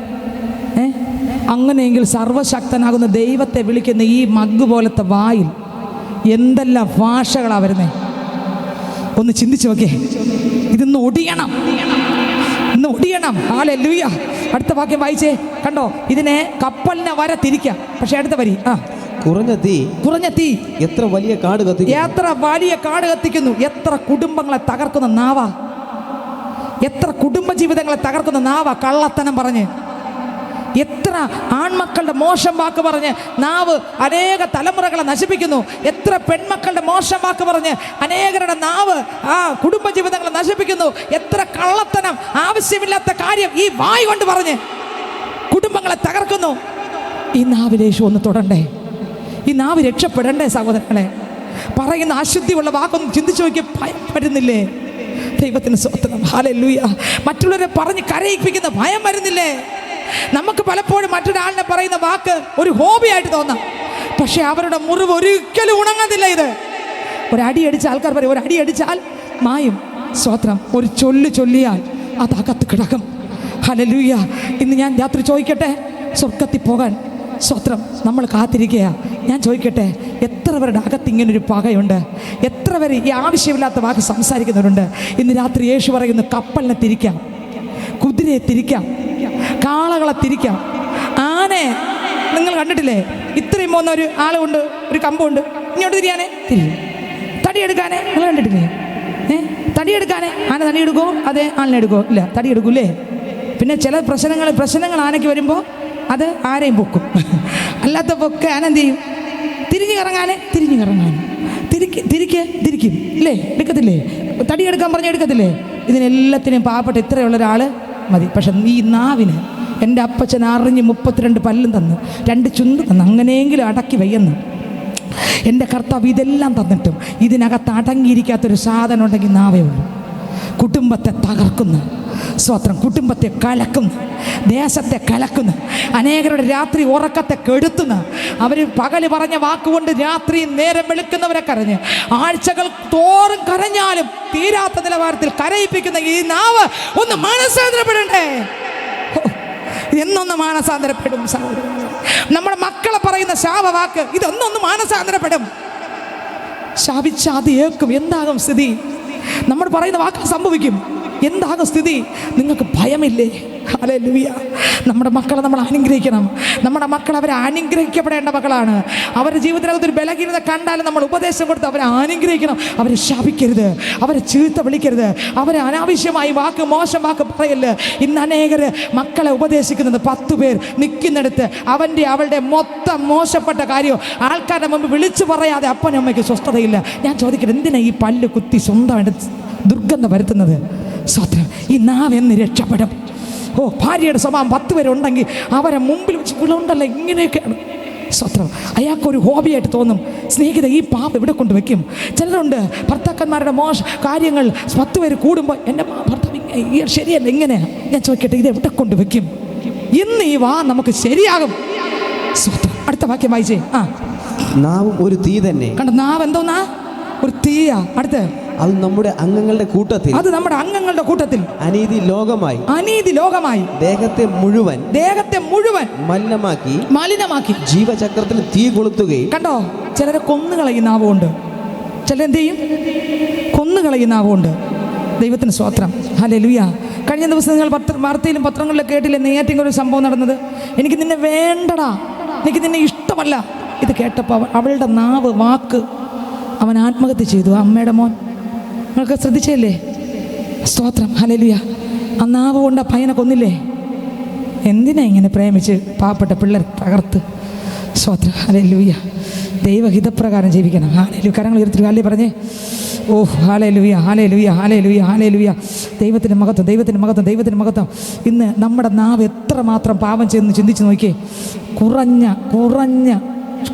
അങ്ങനെയെങ്കിൽ സർവശക്തനാകുന്ന ദൈവത്തെ വിളിക്കുന്ന ഈ മഗ് പോലത്തെ വായിൽ എന്തെല്ലാം ഭാഷകളാണ് വരുന്നത്? ഒന്ന് ചിന്തിച്ച് നോക്കേ. ഇതൊന്ന് ഒടിയണം, ഇന്ന് ഒടിയണം. ഹല്ലേലൂയ. അടുത്ത വാക്യം വായിച്ചേ. കണ്ടോ, ഇതിനെ കപ്പലിനെ വരെ തിരിക്കാം. പക്ഷെ അടുത്ത വരി, കുറഞ്ഞ തീ എത്ര വലിയ കാട് കത്തിക്കുന്നു. എത്ര കുടുംബങ്ങളെ തകർക്കുന്ന നാവാ, എത്ര കുടുംബ ജീവിതങ്ങളെ തകർക്കുന്ന നാവാ. കള്ളത്തനം പറഞ്ഞ്, എത്ര ആൺമക്കളുടെ മോശം വാക്ക് പറഞ്ഞ് നാവ് അനേക തലമുറകളെ നശിപ്പിക്കുന്നു. എത്ര പെൺമക്കളുടെ മോശം വാക്ക് പറഞ്ഞ് അനേകരുടെ നാവ് കുടുംബ ജീവിതങ്ങളെ നശിപ്പിക്കുന്നു. എത്ര കള്ളത്തനം, ആവശ്യമില്ലാത്ത കാര്യം ഈ വായ് കൊണ്ട് പറഞ്ഞ് കുടുംബങ്ങളെ തകർക്കുന്നു. ഈ നാവിലേശു ഒന്ന് തൊടണ്ടേ? ഈ നാവ് രക്ഷപ്പെടണ്ടേ? സഹോദരങ്ങളെ, പറയുന്ന അശുദ്ധിയുള്ള വാക്കൊന്ന് ചിന്തിച്ചു നോക്കി. ഭയം വരുന്നില്ലേ? ദൈവത്തിന് സ്തോത്രം, ഹല്ലേലൂയ. മറ്റുള്ളവരെ പറഞ്ഞ് കരയിപ്പിക്കുന്ന ഭയം വരുന്നില്ലേ? നമുക്ക് പലപ്പോഴും മറ്റൊരാളിനെ പറയുന്ന വാക്ക് ഒരു ഹോബിയായിട്ട് തോന്നാം, പക്ഷെ അവരുടെ മുറിവ് ഒരിക്കലും ഉണങ്ങത്തില്ല. ഇത് ഒരടി അടിച്ച ആൾക്കാർ പറയും, ഒരടി അടിച്ചാൽ മായും. സ്തോത്രം. ഒരു ചൊല്ലിയാൽ അത് അകത്ത് കിടക്കും. ഹല്ലേലൂയ. ഇന്ന് ഞാൻ രാത്രി ചോദിക്കട്ടെ, സ്വർഗത്തിൽ പോകാൻ സ്തോത്രം നമ്മൾ കാത്തിരിക്കുക. ഞാൻ ചോദിക്കട്ടെ, എത്ര പേരുടെ അകത്ത് ഇങ്ങനൊരു പകയുണ്ട്? എത്ര പേര് ഈ ആവശ്യമില്ലാത്ത വാക്ക് സംസാരിക്കുന്നവരുണ്ട്? ഇന്ന് രാത്രി യേശു പറയുന്നു, കപ്പലിനെ തിരിക്കാം, കുതിരയെ തിരിക്കാം, കാളകളെ തിരിക്കാം, ആനയെ. നിങ്ങൾ കണ്ടിട്ടില്ലേ? ഇത്രയും പോകുന്ന ഒരു ആളുണ്ട്, ഒരു കമ്പുണ്ട്, ഇങ്ങോട്ട് തിരിയാനേ തിരിയും. തടിയെടുക്കാനേ നിങ്ങൾ കണ്ടിട്ടില്ലേ? തടിയെടുക്കാനേ ആന തടിയെടുക്കുമോ? അതെ, ആളിനെടുക്കുമോ? ഇല്ല, തടിയെടുക്കൂല്ലേ. പിന്നെ ചില പ്രശ്നങ്ങൾ ആനയ്ക്ക് വരുമ്പോൾ അത് ആരെയും പൊക്കും. അല്ലാത്ത പൊക്കെ ആന എന്ത് ചെയ്യും? തിരിഞ്ഞു കറങ്ങാനും തിരിക്കും ഇല്ലേ? എടുക്കത്തില്ലേ? തടിയെടുക്കാൻ പറഞ്ഞാൽ എടുക്കത്തില്ലേ? ഇതിനെല്ലാത്തിനും പാവപ്പെട്ട ഇത്രയുള്ള ഒരാൾ മതി. പക്ഷെ ഈ നാവിന് എൻ്റെ അപ്പച്ചൻ അറിഞ്ഞ് 32 പല്ലും തന്നു, 2 ചുണ്ട് തന്നു, അങ്ങനെയെങ്കിലും അടക്കി വയ്യെന്ന്. എൻ്റെ കർത്താവ് ഇതെല്ലാം തന്നിട്ടും ഇതിനകത്ത് അടങ്ങിയിരിക്കാത്തൊരു സാധനം ഉണ്ടെങ്കിൽ നാവേ ഉള്ളൂ. കുടുംബത്തെ തകർക്കുന്നു. സ്തോത്രം. കുടുംബത്തെ കലക്കുന്നു, ദേശത്തെ കലക്കുന്നു, അനേകരുടെ രാത്രി ഉറക്കത്തെ കെടുത്തുന്നു. അവർ പകല് പറഞ്ഞ വാക്കുകൊണ്ട് രാത്രി നേരം വെളുക്കുന്നവരെ കരഞ്ഞ് ആഴ്ചകൾ തോറും കരഞ്ഞാലും തീരാത്ത നിലവാരത്തിൽ കരയിപ്പിക്കുന്ന ഈ നാവ് ഒന്ന് മാനസാന്തരപ്പെടണ്ടേ? എന്നൊന്ന് മാനസാന്തരപ്പെടും സഹോദരങ്ങളെ. നമ്മുടെ മക്കളെ പറയുന്ന ശാപവാക്ക് ഇതൊന്നൊന്ന് മാനസാന്തരപ്പെടും. ശാപിച്ചാൽ അത് ഏൽക്കും. എന്താകും സ്ഥിതി? നമ്മൾ പറയുന്ന വാക്ക് സംഭവിക്കും. എന്താകും സ്ഥിതി? നിങ്ങൾക്ക് ഭയമില്ലേ? ഹല്ലേലൂയ. നമ്മുടെ മക്കളെ നമ്മൾ അനുഗ്രഹിക്കണം. നമ്മുടെ മക്കൾ അവരെ അനുഗ്രഹിക്കപ്പെടേണ്ട മക്കളാണ്. അവരുടെ ജീവിതത്തിനകത്ത് ഒരു ബലഹീനത കണ്ടാലും നമ്മൾ ഉപദേശം കൊടുത്ത് അവരെ അനുഗ്രഹിക്കണം. അവരെ ശപിക്കരുത്, അവരെ ചീത്ത വിളിക്കരുത്, അവരെ അനാവശ്യമായി മോശം വാക്ക് പറയല്ല. ഇന്ന് അനേകർ മക്കളെ ഉപദേശിക്കുന്നത് 10 പേർ നിൽക്കുന്നിടത്ത് അവളുടെ മൊത്തം മോശപ്പെട്ട കാര്യം ആൾക്കാരുടെ മുമ്പ് വിളിച്ചു പറയാതെ അപ്പനും അമ്മയ്ക്ക് സ്വസ്ഥതയില്ല. ഞാൻ ചോദിക്കട്ടെ, എന്തിനാ ഈ പല്ല് കുത്തി സ്വന്തമായിട്ട് ദുർഗന്ധം വരുത്തുന്നത്? സ്വത്രം. ഈ നാവ് എന്ന് രക്ഷപ്പെടും. ഭാര്യയുടെ സ്വഭാവം 10 പേരുണ്ടെങ്കിൽ അവരെ മുമ്പിൽ വെച്ച് വിളുണ്ടല്ലോ, ഇങ്ങനെയൊക്കെയാണ്. സ്വത്രം. അയാൾക്കൊരു ഹോബിയായിട്ട് തോന്നും. സ്നേഹിത, ഈ പാപം ഇവിടെ കൊണ്ട് വെക്കും. ചിലരുണ്ട് ഭർത്താക്കന്മാരുടെ കാര്യങ്ങൾ 10 പേര് കൂടുമ്പോൾ എൻ്റെ ഭർത്താവ് ശരിയല്ല ഇങ്ങനെയാണ്. ഞാൻ ചോദിക്കട്ടെ, ഇത് എവിടെ കൊണ്ട് വെക്കും? ഇന്ന് ഈ നമുക്ക് ശരിയാകും. സ്വത്രം. അടുത്ത വാക്യം വായിച്ചേ. നാവും ഒരു തീ തന്നെ. കണ്ടോ, നാവ് എന്തോന്നാ? ഒരു തീയാ. അടുത്ത്, അത് നമ്മുടെ അംഗങ്ങളുടെ കൂട്ടത്തിൽ, അത് നമ്മുടെ അംഗങ്ങളുടെ കൂട്ടത്തിൽ അനീതി ലോകമായി ദേഹത്തെ മുഴുവൻ മലിനമാക്കി ജീവചക്രത്തിൽ തീ കൊളുത്തുകയും. കണ്ടോ, ചിലരെ കൊന്നുകളയുന്ന നാവുണ്ട്, ചിലരെന്ത് ചെയ്യും? കൊന്നുകളയുന്ന നാവുണ്ട്. ദൈവത്തിന് സ്തോത്രം. ഹല്ലേലൂയ. കഴിഞ്ഞ ദിവസം നിങ്ങൾ വാർത്തയിലും പത്രങ്ങളിലും കേട്ടില്ലേ, നെയ്യാറ്റിൻകര ഒരു സംഭവം നടന്നത്. എനിക്ക് നിന്നെ വേണ്ടടാ, എനിക്ക് നിന്നെ ഇഷ്ടമല്ല. ഇത് കേട്ടപ്പോൾ അവളുടെ വാക്ക് അവൻ ആത്മഹത്യ ചെയ്തു. ആ അമ്മയുടെ മോൻ, നിങ്ങൾക്ക് ശ്രദ്ധിച്ചല്ലേ? സ്തോത്രം. ഹല്ലേലൂയ. ആ നാവ് കൊണ്ട് ആ പയ്യനെ കൊന്നില്ലേ? എന്തിനാ ഇങ്ങനെ പ്രേമിച്ച് പാവപ്പെട്ട പിള്ളേർ തകർത്ത്? സ്തോത്രം. ഹല്ലേലൂയ. ദൈവഹിതപ്രകാരം ജീവിക്കണം. ഹല്ലേലൂയ. കരങ്ങൾ ഉയർത്തി ഹല്ലേലൂയ പറഞ്ഞേ. ഓ ഹല്ലേലൂയ, ഹല്ലേലൂയ, ഹല്ലേലൂയ, ഹല്ലേലൂയ. ദൈവത്തിൻ്റെ മഹത്വം. ഇന്ന് നമ്മുടെ നാവ് എത്രമാത്രം പാപം ചെയ്യുന്നു ചിന്തിച്ച് നോക്കിയേ.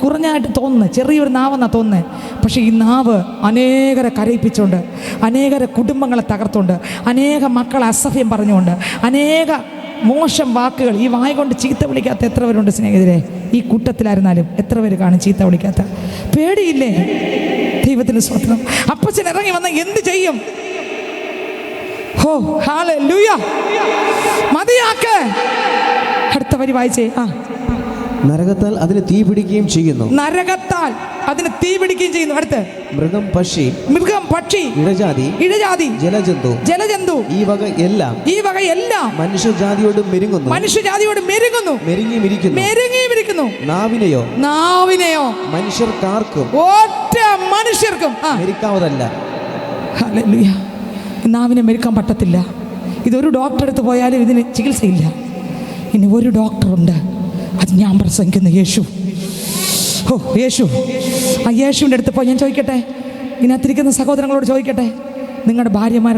കുറഞ്ഞായിട്ട് തോന്നുന്നത്, ചെറിയൊരു നാവെന്നാണ് തോന്നുന്നത്. പക്ഷേ ഈ നാവ് അനേകരെ കരയിപ്പിച്ചുകൊണ്ട്, അനേകരെ കുടുംബങ്ങളെ തകർത്തുകൊണ്ട്, അനേക മക്കളെ അസഭ്യം പറഞ്ഞുകൊണ്ട്, അനേക മോശം വാക്കുകൾ, ഈ വായ കൊണ്ട് ചീത്ത വിളിക്കാത്ത എത്ര പേരുണ്ട് സ്നേഹിതരെ? ഈ കൂട്ടത്തിലായിരുന്നാലും എത്ര പേര് കാണും ചീത്ത വിളിക്കാത്ത? പേടിയില്ലേ? ദൈവത്തിന് സ്തോത്രം. അപ്പച്ചൻ ഇറങ്ങി വന്ന എന്ത് ചെയ്യും? ഹോ ഹല്ലേലൂയ. മതിയാക്ക്. അടുത്ത വരി വായിച്ചേ. നരകത്താൽ അതിന് തീ പിടിക്കുകയും ചെയ്യുന്നു. അടുത്ത്, മൃഗം, പക്ഷി, ഇഴജാതി, ജലജന്തു ഈ വക എല്ലാം മനുഷ്യജാതിയോട് മെരുങ്ങുന്നു. മെരുങ്ങിയിരിക്കുന്നു. നാവിനെയോ മനുഷ്യർക്കും മെരുക്കാവതല്ല. ഹല്ലേലൂയ. നാവിനെ മെരുക്കാൻ പറ്റത്തില്ല. ഇതൊരു ഡോക്ടറെ അടുത്ത് പോയാലും ഇതിന് ചികിത്സയില്ല. ഇനി ഒരു ഡോക്ടറുണ്ട്, അത് ഞാൻ പ്രസംഗിക്കുന്ന യേശു. ആ യേശുവിൻ്റെ അടുത്ത് പോയി ഞാൻ ചോദിക്കട്ടെ, ഇതിനകത്തിരിക്കുന്ന സഹോദരങ്ങളോട് ചോദിക്കട്ടെ, നിങ്ങളുടെ ഭാര്യമാർ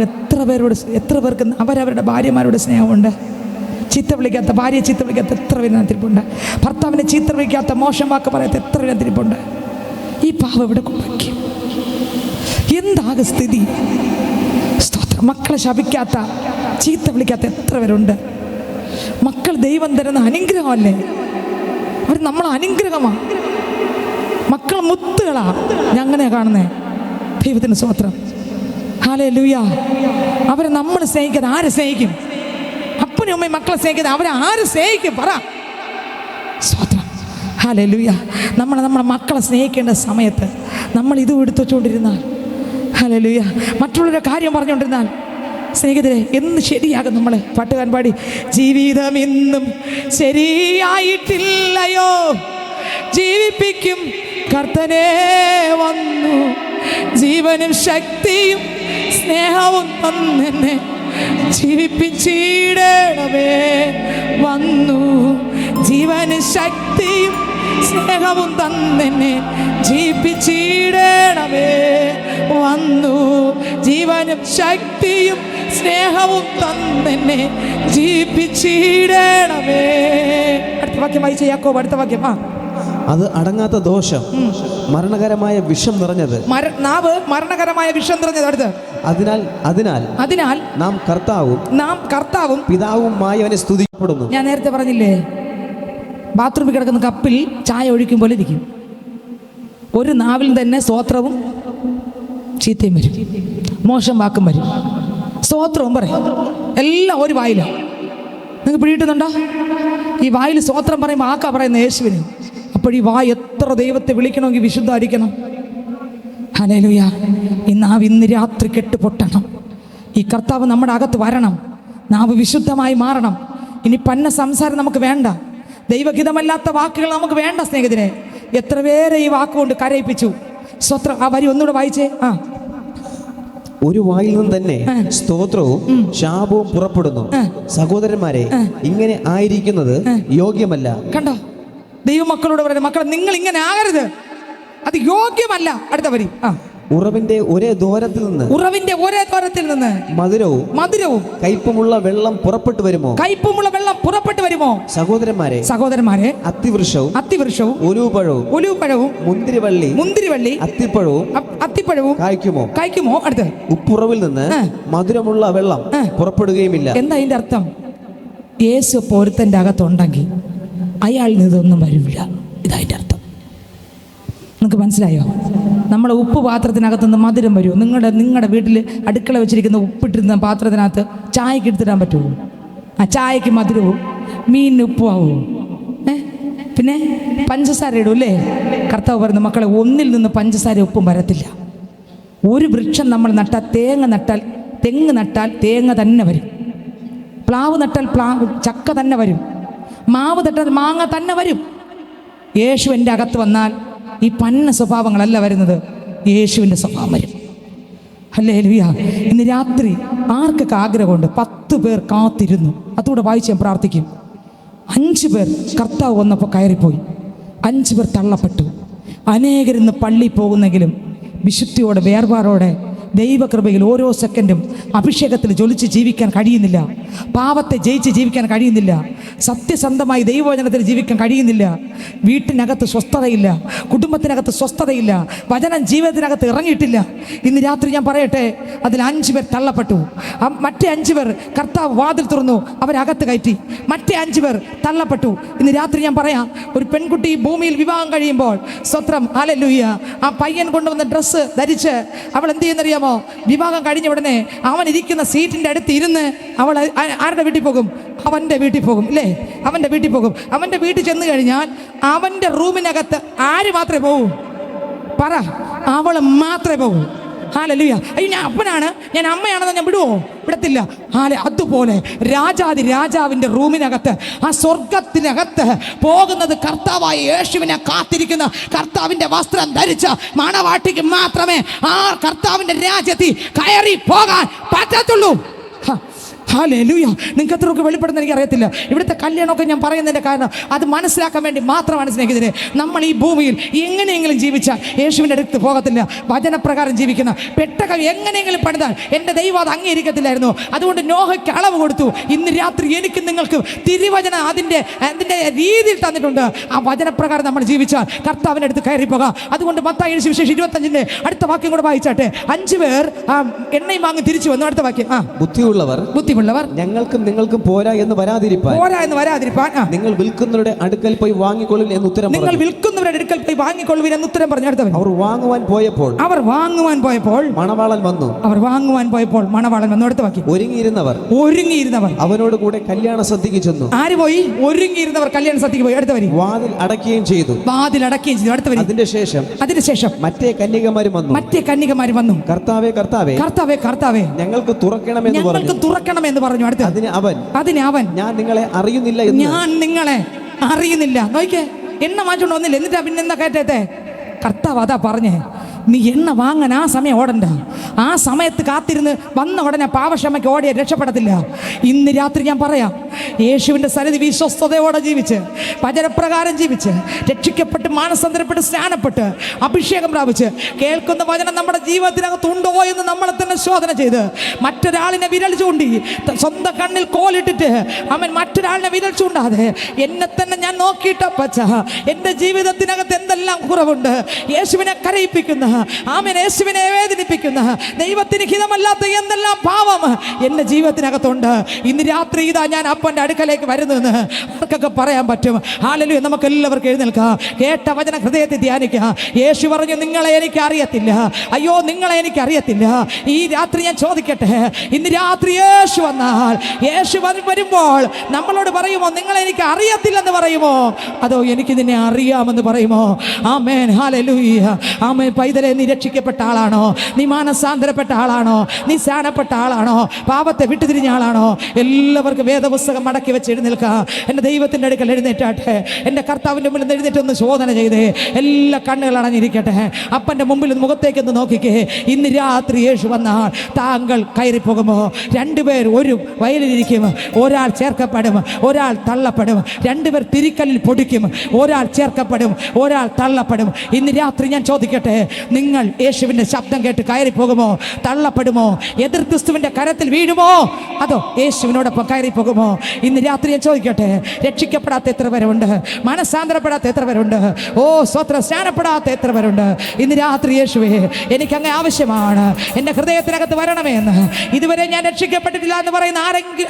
എത്ര പേർക്ക് അവരവരുടെ ഭാര്യമാരോട് സ്നേഹമുണ്ട്? ചീത്ത വിളിക്കാത്ത, ഭാര്യയെ ചീത്ത വിളിക്കാത്ത എത്ര പേരിനകത്തിരിപ്പുണ്ട്? ഭർത്താവിനെ ചീത്ത വിളിക്കാത്ത, മോശം വാക്ക് പറയാത്ത എത്ര പേരിനകത്തിരിപ്പുണ്ട്? ഈ പാവം ഇവിടെ കൊണ്ടുവയ്ക്കും. എന്താകും സ്ഥിതി? സ്തോത്രം. മക്കളെ ശപിക്കാത്ത, ചീത്ത വിളിക്കാത്ത എത്ര പേരുണ്ട്? മക്കൾ ദൈവം തരുന്ന അനുഗ്രഹമല്ലേ? അവർ നമ്മളെ അനുഗ്രഹമാണ്. മക്കൾ മുത്തുകളാ. ഞങ്ങനെ കാണുന്നേ. ദൈവത്തിന് സ്തോത്രം. ഹല്ലേലൂയ. അവരെ നമ്മൾ സ്നേഹിക്കാതെ ആരെ സ്നേഹിക്കും? അപ്പനും അമ്മയും മക്കളെ സ്നേഹിക്കാതെ അവരെ ആര് സ്നേഹിക്കും? പറ. സ്തോത്രം. ഹല്ലേലൂയ. നമ്മളെ മക്കളെ സ്നേഹിക്കേണ്ട സമയത്ത് നമ്മൾ ഇത് എടുത്തുവെച്ചുകൊണ്ടിരുന്നാൽ, ഹല്ലേലൂയ, മറ്റുള്ളവരുടെ കാര്യം പറഞ്ഞുകൊണ്ടിരുന്നാൽ, സ്നേഹിതരെ, എന്ന് ശരിയാകും? നമ്മളെ പാട്ടുകാരൻ പാടി, ജീവിതം ഇന്നും ശരിയായിട്ടില്ലയോ, ജീവിപ്പിക്കും കർത്തനേ വന്നു, ജീവനും ശക്തിയും സ്നേഹവും തന്നെന്നെ ജീവിപ്പിച്ചിടണമേ വന്നു, ജീവനും ശക്തിയും സ്നേഹവും തന്നെന്നെ ജീവിപ്പിച്ചിടണമേ വന്നു, ജീവനും ശക്തിയും സ്നേഹവും തന്നെന്നെ ജീവിപ്പിച്ചിടണമേ. അടുത്ത വാക്യം വായിച്ച യാക്കോബ്. അടുത്ത വാക്യം. അത് അടങ്ങാത്ത ദോഷം, മരണകരമായ വിഷം നിറഞ്ഞത്. നാവ് മരണകരമായ വിഷം നിറഞ്ഞത്. അടുത്ത്, അതിനാൽ നാം കർത്താവും പിതാവുമായവനെ സ്തുതിക്കപ്പെടുന്നു. ഞാൻ നേരത്തെ പറഞ്ഞില്ലേ, ബാത്റൂമിൽ കിടക്കുന്ന കപ്പിൽ ചായ ഒഴിക്കും പോലെ ഇരിക്കും. ഒരു നാവിൽ തന്നെ സ്തോത്രവും ചീത്തയും വരും, മോശം വാക്കും വരും, സ്തോത്രവും പറയും. എല്ലാം ഒരു വായിലാണ്. നിങ്ങൾക്ക് പിടിയിട്ടുന്നുണ്ടോ? ഈ വായിൽ സ്തോത്രം പറയുമ്പോൾ ആക്കാ പറയുന്ന യേശുവിന്. അപ്പോൾ ഈ വായ് എത്ര ദൈവത്തെ വിളിക്കണമെങ്കിൽ വിശുദ്ധമായിരിക്കണം. ഹല്ലേലൂയ. ഈ നാവ് ഇന്ന് രാത്രി കെട്ടുപൊട്ടണം. ഈ കർത്താവ് നമ്മുടെ അകത്ത് വരണം. നാവ് വിശുദ്ധമായി മാറണം. ഇനി പന്ന സംസാരം നമുക്ക് വേണ്ട. ദൈവഹിതമല്ലാത്ത വാക്കുകൾ നമുക്ക് വേണ്ട സ്നേഹിതരെ. എത്ര പേരെ ഈ വാക്കുകൊണ്ട് കരയിപ്പിച്ചു. സ്തോത്രം. ആ വരി ഒന്നുകൂടെ വായിച്ചേ. ഒരു വായിൽ നിന്ന് തന്നെ സ്തോത്രവും ശാപവും പുറപ്പെടുന്നു. സഹോദരന്മാരെ, ഇങ്ങനെ ആയിരിക്കുന്നത് യോഗ്യമല്ല. കണ്ടോ? ദൈവമക്കളോട് പറയുന്നത്, മക്കളെ നിങ്ങൾ ഇങ്ങനെ ആകരുത്, അത് യോഗ്യമല്ല. അടുത്ത വരി. ഉറവിന്റെ ഒരേ ദ്വാരത്തിൽ നിന്ന് മധുരവും കയ്പുമുള്ള വെള്ളം പുറപ്പെട്ടു വരുമോ? സഹോദരന്മാരെ, അത്തിവൃക്ഷവും ഒലിവുപഴവും മുന്തിരിവള്ളി അത്തിപ്പഴവും കായ്ക്കുമോ? അടുത്ത്, ഉപ്പുറവിൽ നിന്ന് മധുരമുള്ള വെള്ളം പുറപ്പെടുകയുമില്ല. എന്താ അതിന്റെ അർത്ഥം? യേശു പൊരുത്തന്റെ അകത്തുണ്ടെങ്കിൽ അയാളിൽ ഇതൊന്നും വരില്ല. ഇതതിന്റെ അർത്ഥം. നിങ്ങൾക്ക് മനസ്സിലായോ? നമ്മളെ ഉപ്പ് പാത്രത്തിനകത്ത് നിന്ന് മധുരം വരുമോ? നിങ്ങളുടെ വീട്ടിൽ അടുക്കള വെച്ചിരിക്കുന്ന ഉപ്പിട്ടിരുന്ന പാത്രത്തിനകത്ത് ചായക്ക് എടുത്തിടാൻ പറ്റുമോ? ആ ചായക്ക് മധുരവും മീനിന് ഉപ്പുമാവുമോ? പിന്നെ പഞ്ചസാര ഇടും അല്ലേ? കർത്താവ് പറയുന്ന മക്കളെ, ഒന്നിൽ നിന്ന് പഞ്ചസാര ഉപ്പും വരത്തില്ല. ഒരു വൃക്ഷം നമ്മൾ നട്ടാൽ തെങ്ങ് നട്ടാൽ തേങ്ങ തന്നെ വരും. പ്ലാവ് നട്ടാൽ ചക്ക തന്നെ വരും. മാവ് നട്ടാൽ മാങ്ങ തന്നെ വരും. യേശു എൻ്റെ അകത്ത് വന്നാൽ ഈ പന്ന സ്വഭാവങ്ങളല്ല വരുന്നത്, യേശുവിൻ്റെ സ്വഭാവം വരും. ഹല്ലേലൂയ. ഇന്ന് രാത്രി ആർക്കൊക്കെ ആഗ്രഹമുണ്ട്? 10 പേർ കാത്തിരുന്നു. അതുകൂടെ വായിച്ച് ഞാൻ പ്രാർത്ഥിക്കും. 5 പേർ കർത്താവ് വന്നപ്പോൾ കയറിപ്പോയി, 5 പേർ തള്ളപ്പെട്ടു. അനേകരിന്ന് പള്ളി പോകുന്നെങ്കിലും വിശുദ്ധിയോടെ വേർപാടോടെ ദൈവകൃപയിൽ ഓരോ സെക്കൻഡും അഭിഷേകത്തിൽ ജ്വലിച്ച് ജീവിക്കാൻ കഴിയുന്നില്ല. പാപത്തെ ജയിച്ച് ജീവിക്കാൻ കഴിയുന്നില്ല. സത്യസന്ധമായി ദൈവവചനത്തിൽ ജീവിക്കാൻ കഴിയുന്നില്ല. വീട്ടിനകത്ത് സ്വസ്ഥതയില്ല, കുടുംബത്തിനകത്ത് സ്വസ്ഥതയില്ല, വചനം ജീവിതത്തിനകത്ത് ഇറങ്ങിയിട്ടില്ല. ഇന്ന് രാത്രി ഞാൻ പറയട്ടെ, അതിൽ 5 പേർ തള്ളപ്പെട്ടു. മറ്റേ 5 പേർ കർത്താവ് വാതിൽ തുറന്നു, അവരകത്ത് കയറ്റി. മറ്റേ 5 പേർ തള്ളപ്പെട്ടു. ഇന്ന് രാത്രി ഞാൻ പറയാം, ഒരു പെൺകുട്ടി ഭൂമിയിൽ വിവാഹം കഴിയുമ്പോൾ സ്വത്രം ഹല്ലേലൂയ, ആ പയ്യൻ കൊണ്ടുവന്ന ഡ്രസ്സ് ധരിച്ച് അവൾ എന്ത് ചെയ്യുന്നറിയാമോ? വിവാഹം കഴിഞ്ഞ ഉടനെ അവൻ ഇരിക്കുന്ന സീറ്റിൻ്റെ അടുത്ത് ഇരുന്ന് അവൾ ആരുടെ വീട്ടിൽ പോകും? അവൻ്റെ വീട്ടിൽ പോകും അല്ലേ? അവൻ്റെ വീട്ടിൽ പോകും. അവൻ്റെ വീട്ടിൽ ചെന്ന് കഴിഞ്ഞാൽ അവൻ്റെ റൂമിനകത്ത് ആര് മാത്രമേ പോകൂ? പറ, അവൾ മാത്രമേ പോകൂ. ഹല്ലേലൂയ. അയ്യോ, ഞാൻ അപ്പനാണ്, ഞാൻ അമ്മയാണെന്ന് ഞാൻ വിടുവോ? വിടത്തില്ല. അതുപോലെ രാജാവിൻ്റെ റൂമിനകത്ത്, ആ സ്വർഗത്തിനകത്ത് പോകുന്നത് കർത്താവായ യേശുവിനെ കാത്തിരിക്കുന്ന, കർത്താവിൻ്റെ വസ്ത്രം ധരിച്ച മണവാട്ടിക്ക് മാത്രമേ ആ കർത്താവിൻ്റെ രാജ്യത്തിൽ കയറി പോകാൻ പറ്റത്തുള്ളൂ. ഹല്ലേലൂയ. നിങ്ങൾക്ക് എത്രയൊക്കെ വെളിപ്പെടുന്ന എനിക്ക് അറിയത്തില്ല. ഇവിടുത്തെ കല്യാണമൊക്കെ ഞാൻ പറയുന്നതിൻ്റെ കാരണം അത് മനസ്സിലാക്കാൻ വേണ്ടി മാത്രമാണ് സ്നേഹിതരെ. നമ്മൾ ഈ ഭൂമിയിൽ എങ്ങനെയെങ്കിലും ജീവിച്ചാൽ യേശുവിൻ്റെ അടുത്ത് പോകത്തില്ല. വചനപ്രകാരം ജീവിക്കുന്ന പെട്ടകം എങ്ങനെയെങ്കിലും പണിതാൽ എൻ്റെ ദൈവം അത് അംഗീകരിക്കത്തില്ലായിരുന്നു. അതുകൊണ്ട് നോഹയ്ക്ക് അളവ് കൊടുത്തു. ഇന്ന് രാത്രി എനിക്ക് നിങ്ങൾക്ക് തിരുവചനം അതിൻ്റെ രീതിയിൽ തന്നിട്ടുണ്ട്. ആ വചനപ്രകാരം നമ്മൾ ജീവിച്ചാൽ കർത്താവിൻ്റെ അടുത്ത് കയറി പോകാം. അതുകൊണ്ട് മത്തായി സുവിശേഷം 25 അടുത്ത വാക്യം കൂടെ വായിച്ചാട്ടെ. 5 പേർ എണ്ണയും വാങ്ങി തിരിച്ചു വന്നു. അടുത്ത വാക്യം. ബുദ്ധിയുള്ളവർ ഞങ്ങൾക്കും നിങ്ങൾക്കും പോരാ എന്ന് വരാതിരിപ്പാൻ നിങ്ങൾ വിൽക്കുന്നവരുടെ അടുക്കൽ പോയി വാങ്ങിക്കൊള്ളുവിൻ എന്ന് ഉത്തരം പറഞ്ഞു. അവർ വാങ്ങുവാൻ പോയപ്പോൾ മണവാളൻ വന്നു. അടുത്ത വാക്യം. ഒരുങ്ങിയിരുന്നവർ അവനോട് കൂടെ കല്യാണ സദ്യക്ക് ചെന്നു. ആര് പോയി? ഒരുങ്ങിയിരുന്നവർ കല്യാണ സദ്യക്ക് പോയി. അടുത്ത വരി. വാതിൽ അടയ്ക്കുകയും ചെയ്തു. അടുത്ത വരി. അതിനുശേഷം മറ്റേ കന്യകമാരും വന്നു. കർത്താവേ ഞങ്ങൾക്ക് തുറക്കണമെന്ന് പറഞ്ഞു. അടുത്ത അതിന് അവൻ ഞാൻ നിങ്ങളെ അറിയുന്നില്ല. നോക്കിയേ, എണ്ണ വാങ്ങിച്ചോണ്ട് വന്നില്ല. എന്നിട്ടാ പിന്നെ എന്താ കേട്ടേ? കർത്താവ് അതാ പറഞ്ഞേ, നീ എണ്ണ വാങ്ങാൻ ആ സമയം ഓടണ്ട. ആ സമയത്ത് കാത്തിരുന്ന് വന്ന ഉടനെ പാപക്ഷമയ്ക്ക് ഓടിയ രക്ഷപ്പെടത്തില്ല. ഇന്ന് രാത്രി ഞാൻ പറയാം, യേശുവിൻ്റെ സന്നിധി വിശ്വസ്തയോടെ ജീവിച്ച്, വചനപ്രകാരം ജീവിച്ച്, രക്ഷിക്കപ്പെട്ട്, മാനസാന്തരപ്പെട്ട്, സ്നാനപ്പെട്ട്, അഭിഷേകം പ്രാപിച്ച് കേൾക്കുന്ന വചനം നമ്മുടെ ജീവിതത്തിനകത്തുണ്ടോ എന്ന് നമ്മളെ തന്നെ ശോധന ചെയ്ത്, മറ്റൊരാളിനെ വിരൽ ചൂണ്ടി സ്വന്തം കണ്ണിൽ കോലിട്ടിട്ട് അവൻ മറ്റൊരാളിനെ വിരൽ ചൂണ്ടാതെ എന്നെ തന്നെ ഞാൻ നോക്കിയിട്ടപ്പച്ച എൻ്റെ ജീവിതത്തിനകത്ത് എന്തെല്ലാം കുറവുണ്ട്, യേശുവിനെ കരയിപ്പിക്കുന്ന, ആമേൻ, യേശുവിനെ വേദനിപ്പിക്കുന്ന, ദൈവത്തിന് ഹിതമല്ലാത്ത എന്തെല്ലാം പാവം എൻ്റെ ജീവിതത്തിനകത്തുണ്ട്. ഇന്ന് രാത്രി ഇതാ ഞാൻ അപ്പൻ്റെ അടുക്കലേക്ക് വരുന്നതെന്ന് ആർക്കൊക്കെ പറയാൻ പറ്റും? ഹല്ലേലൂയ. നമുക്ക് എല്ലാവർക്കും എഴുന്നേൽക്കാം. കേട്ട വചന ഹൃദയത്തിൽ ധ്യാനിക്കുക. യേശു പറഞ്ഞു, നിങ്ങളെ എനിക്ക് അറിയത്തില്ല. അയ്യോ, നിങ്ങളെ എനിക്ക് അറിയത്തില്ല. ഈ രാത്രി ഞാൻ ചോദിക്കട്ടെ, ഇന്ന് രാത്രി യേശു വന്നാൽ, യേശു വരുമ്പോൾ നമ്മളോട് പറയുമോ നിങ്ങളെ എനിക്ക് അറിയത്തില്ലെന്ന് പറയുമോ, അതോ എനിക്ക് നിന്നെ അറിയാമെന്ന് പറയുമോ? ആമേൻ, ഹല്ലേലൂയ. ആമേൻ. പൈതലെ, നീ രക്ഷിക്കപ്പെട്ട ആളാണോ? നീ മാനസാന്തരപ്പെട്ട ആളാണോ? നീ സ്നാനപ്പെട്ട ആളാണോ? പാപത്തെ വിട്ടുതിരിഞ്ഞ ആളാണോ? എല്ലാവർക്കും വേദപുസ്തകം മടക്കി വെച്ച് എഴുന്നേൽക്കാം. എൻ്റെ ദൈവത്തിൻ്റെ അടുക്കൽ എഴുന്നേറ്റാട്ടെ. എൻ്റെ കർത്താവിൻ്റെ മുമ്പിൽ നിന്ന് എഴുന്നേറ്റൊന്ന് ശോധന ചെയ്തേ. എല്ലാ കണ്ണുകൾ അടഞ്ഞിരിക്കട്ടെ. അപ്പൻ്റെ മുമ്പിൽ മുഖത്തേക്കൊന്ന് നോക്കിക്കേ. ഇന്ന് രാത്രി യേശു വന്നാൽ താങ്കൾ കയറിപ്പോകുമോ? 2 പേർ ഒരു വയലിലിരിക്കും. ഒരാൾ ചേർക്കപ്പെടും, ഒരാൾ തള്ളപ്പെടും. 2 പേർ തിരിക്കല്ലിൽ പൊടിക്കും. ഒരാൾ ചേർക്കപ്പെടും, ഒരാൾ തള്ളപ്പെടും. ഇന്ന് രാത്രി ഞാൻ ചോദിക്കട്ടെ, നിങ്ങൾ യേശുവിൻ്റെ ശബ്ദം കേട്ട് കയറിപ്പോകുമോ? തള്ളപ്പെടുമോ? എതിർ ക്രിസ്തുവിൻ്റെ കരത്തിൽ വീഴുമോ? അതോ യേശുവിനോടൊപ്പം കയറിപ്പോകുമോ? ഇന്ന് രാത്രി ഞാൻ ചോദിക്കട്ടെ, രക്ഷിക്കപ്പെടാത്ത എത്ര പേരുണ്ട്? മനസ്സാന്തരപ്പെടാത്ത എത്ര പേരുണ്ട്? ഓ സ്വത്ര സ്നാനപ്പെടാത്ത എത്ര പേരുണ്ട്? ഇന്ന് രാത്രി യേശുവേ എനിക്ക് അങ്ങ് ആവശ്യമാണ്, എൻ്റെ ഹൃദയത്തിനകത്ത് വരണമേ എന്ന്. ഇതുവരെ ഞാൻ രക്ഷിക്കപ്പെട്ടിട്ടില്ല എന്ന് പറയുന്ന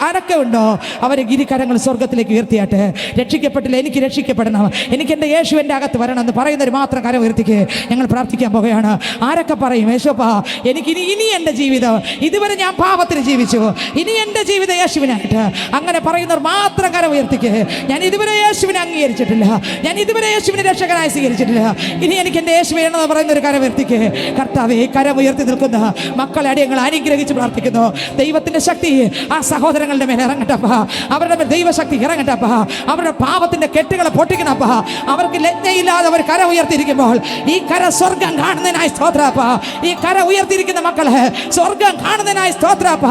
ആരൊക്കെ ഉണ്ടോ അവരെ ഗിരികരങ്ങൾ സ്വർഗത്തിലേക്ക് ഉയർത്തിയാട്ടെ. രക്ഷിക്കപ്പെട്ടില്ല, എനിക്ക് രക്ഷിക്കപ്പെടണം, എനിക്ക് എൻ്റെ യേശു എൻ്റെ അകത്ത് വരണം എന്ന് പറയുന്നവർ മാത്രം കരം ഉയർത്തിക്ക്. ഞങ്ങൾ പ്രാർത്ഥിക്കാൻ പോകുകയാണ്. ആരൊക്കെ പറയും, യേശുപ്പാ എനിക്ക് ഇനി എൻ്റെ ജീവിതം, ഇതുവരെ ഞാൻ പാപത്തിന് ജീവിച്ചു, ഇനി എൻ്റെ ജീവിതം യേശുവിനായിട്ട്. അങ്ങനെ പറയുന്നവർ മാത്രം കരം ഉയർത്തിക്ക്. ഞാൻ ഇതുവരെ യേശുവിനെ അംഗീകരിച്ചിട്ടില്ല, ഞാൻ ഇതുവരെ യേശുവിനെ രക്ഷകനായി സ്വീകരിച്ചിട്ടില്ല, ഇനി എനിക്ക് എൻ്റെ യേശു വേണമെന്ന് പറയുന്ന ഒരു കരം ഉയർത്തിക്ക്. കർത്താവേ, കരം ഉയർത്തി നിൽക്കുന്ന മക്കളെ അടിയങ്ങൾ അനുഗ്രഹിച്ച് പ്രാർത്ഥിക്കുന്നു. ദൈവത്തിൻ്റെ ശക്തി ആ സഹോദരങ്ങളുടെ മേലെ ഇറങ്ങട്ടപ്പ, അവരുടെ മേൽ ദൈവശക്തി ഇറങ്ങട്ടപ്പ, അവരുടെ പാപത്തിൻ്റെ കെട്ടുകളെ പൊട്ടിക്കണപ്പ. അവർക്ക് ലജ്ഞയില്ലാതെ അവർ കര ഉയർത്തിയിരിക്കുമ്പോൾ ഈ കര സ്വർഗം കാണുന്നതിനായി സ്തോത്രപ്പ. ഈ കര ഉയർത്തിയിരിക്കുന്ന മക്കളെ സ്വർഗം കാണുന്നതിനായി സ്തോത്രപ്പ.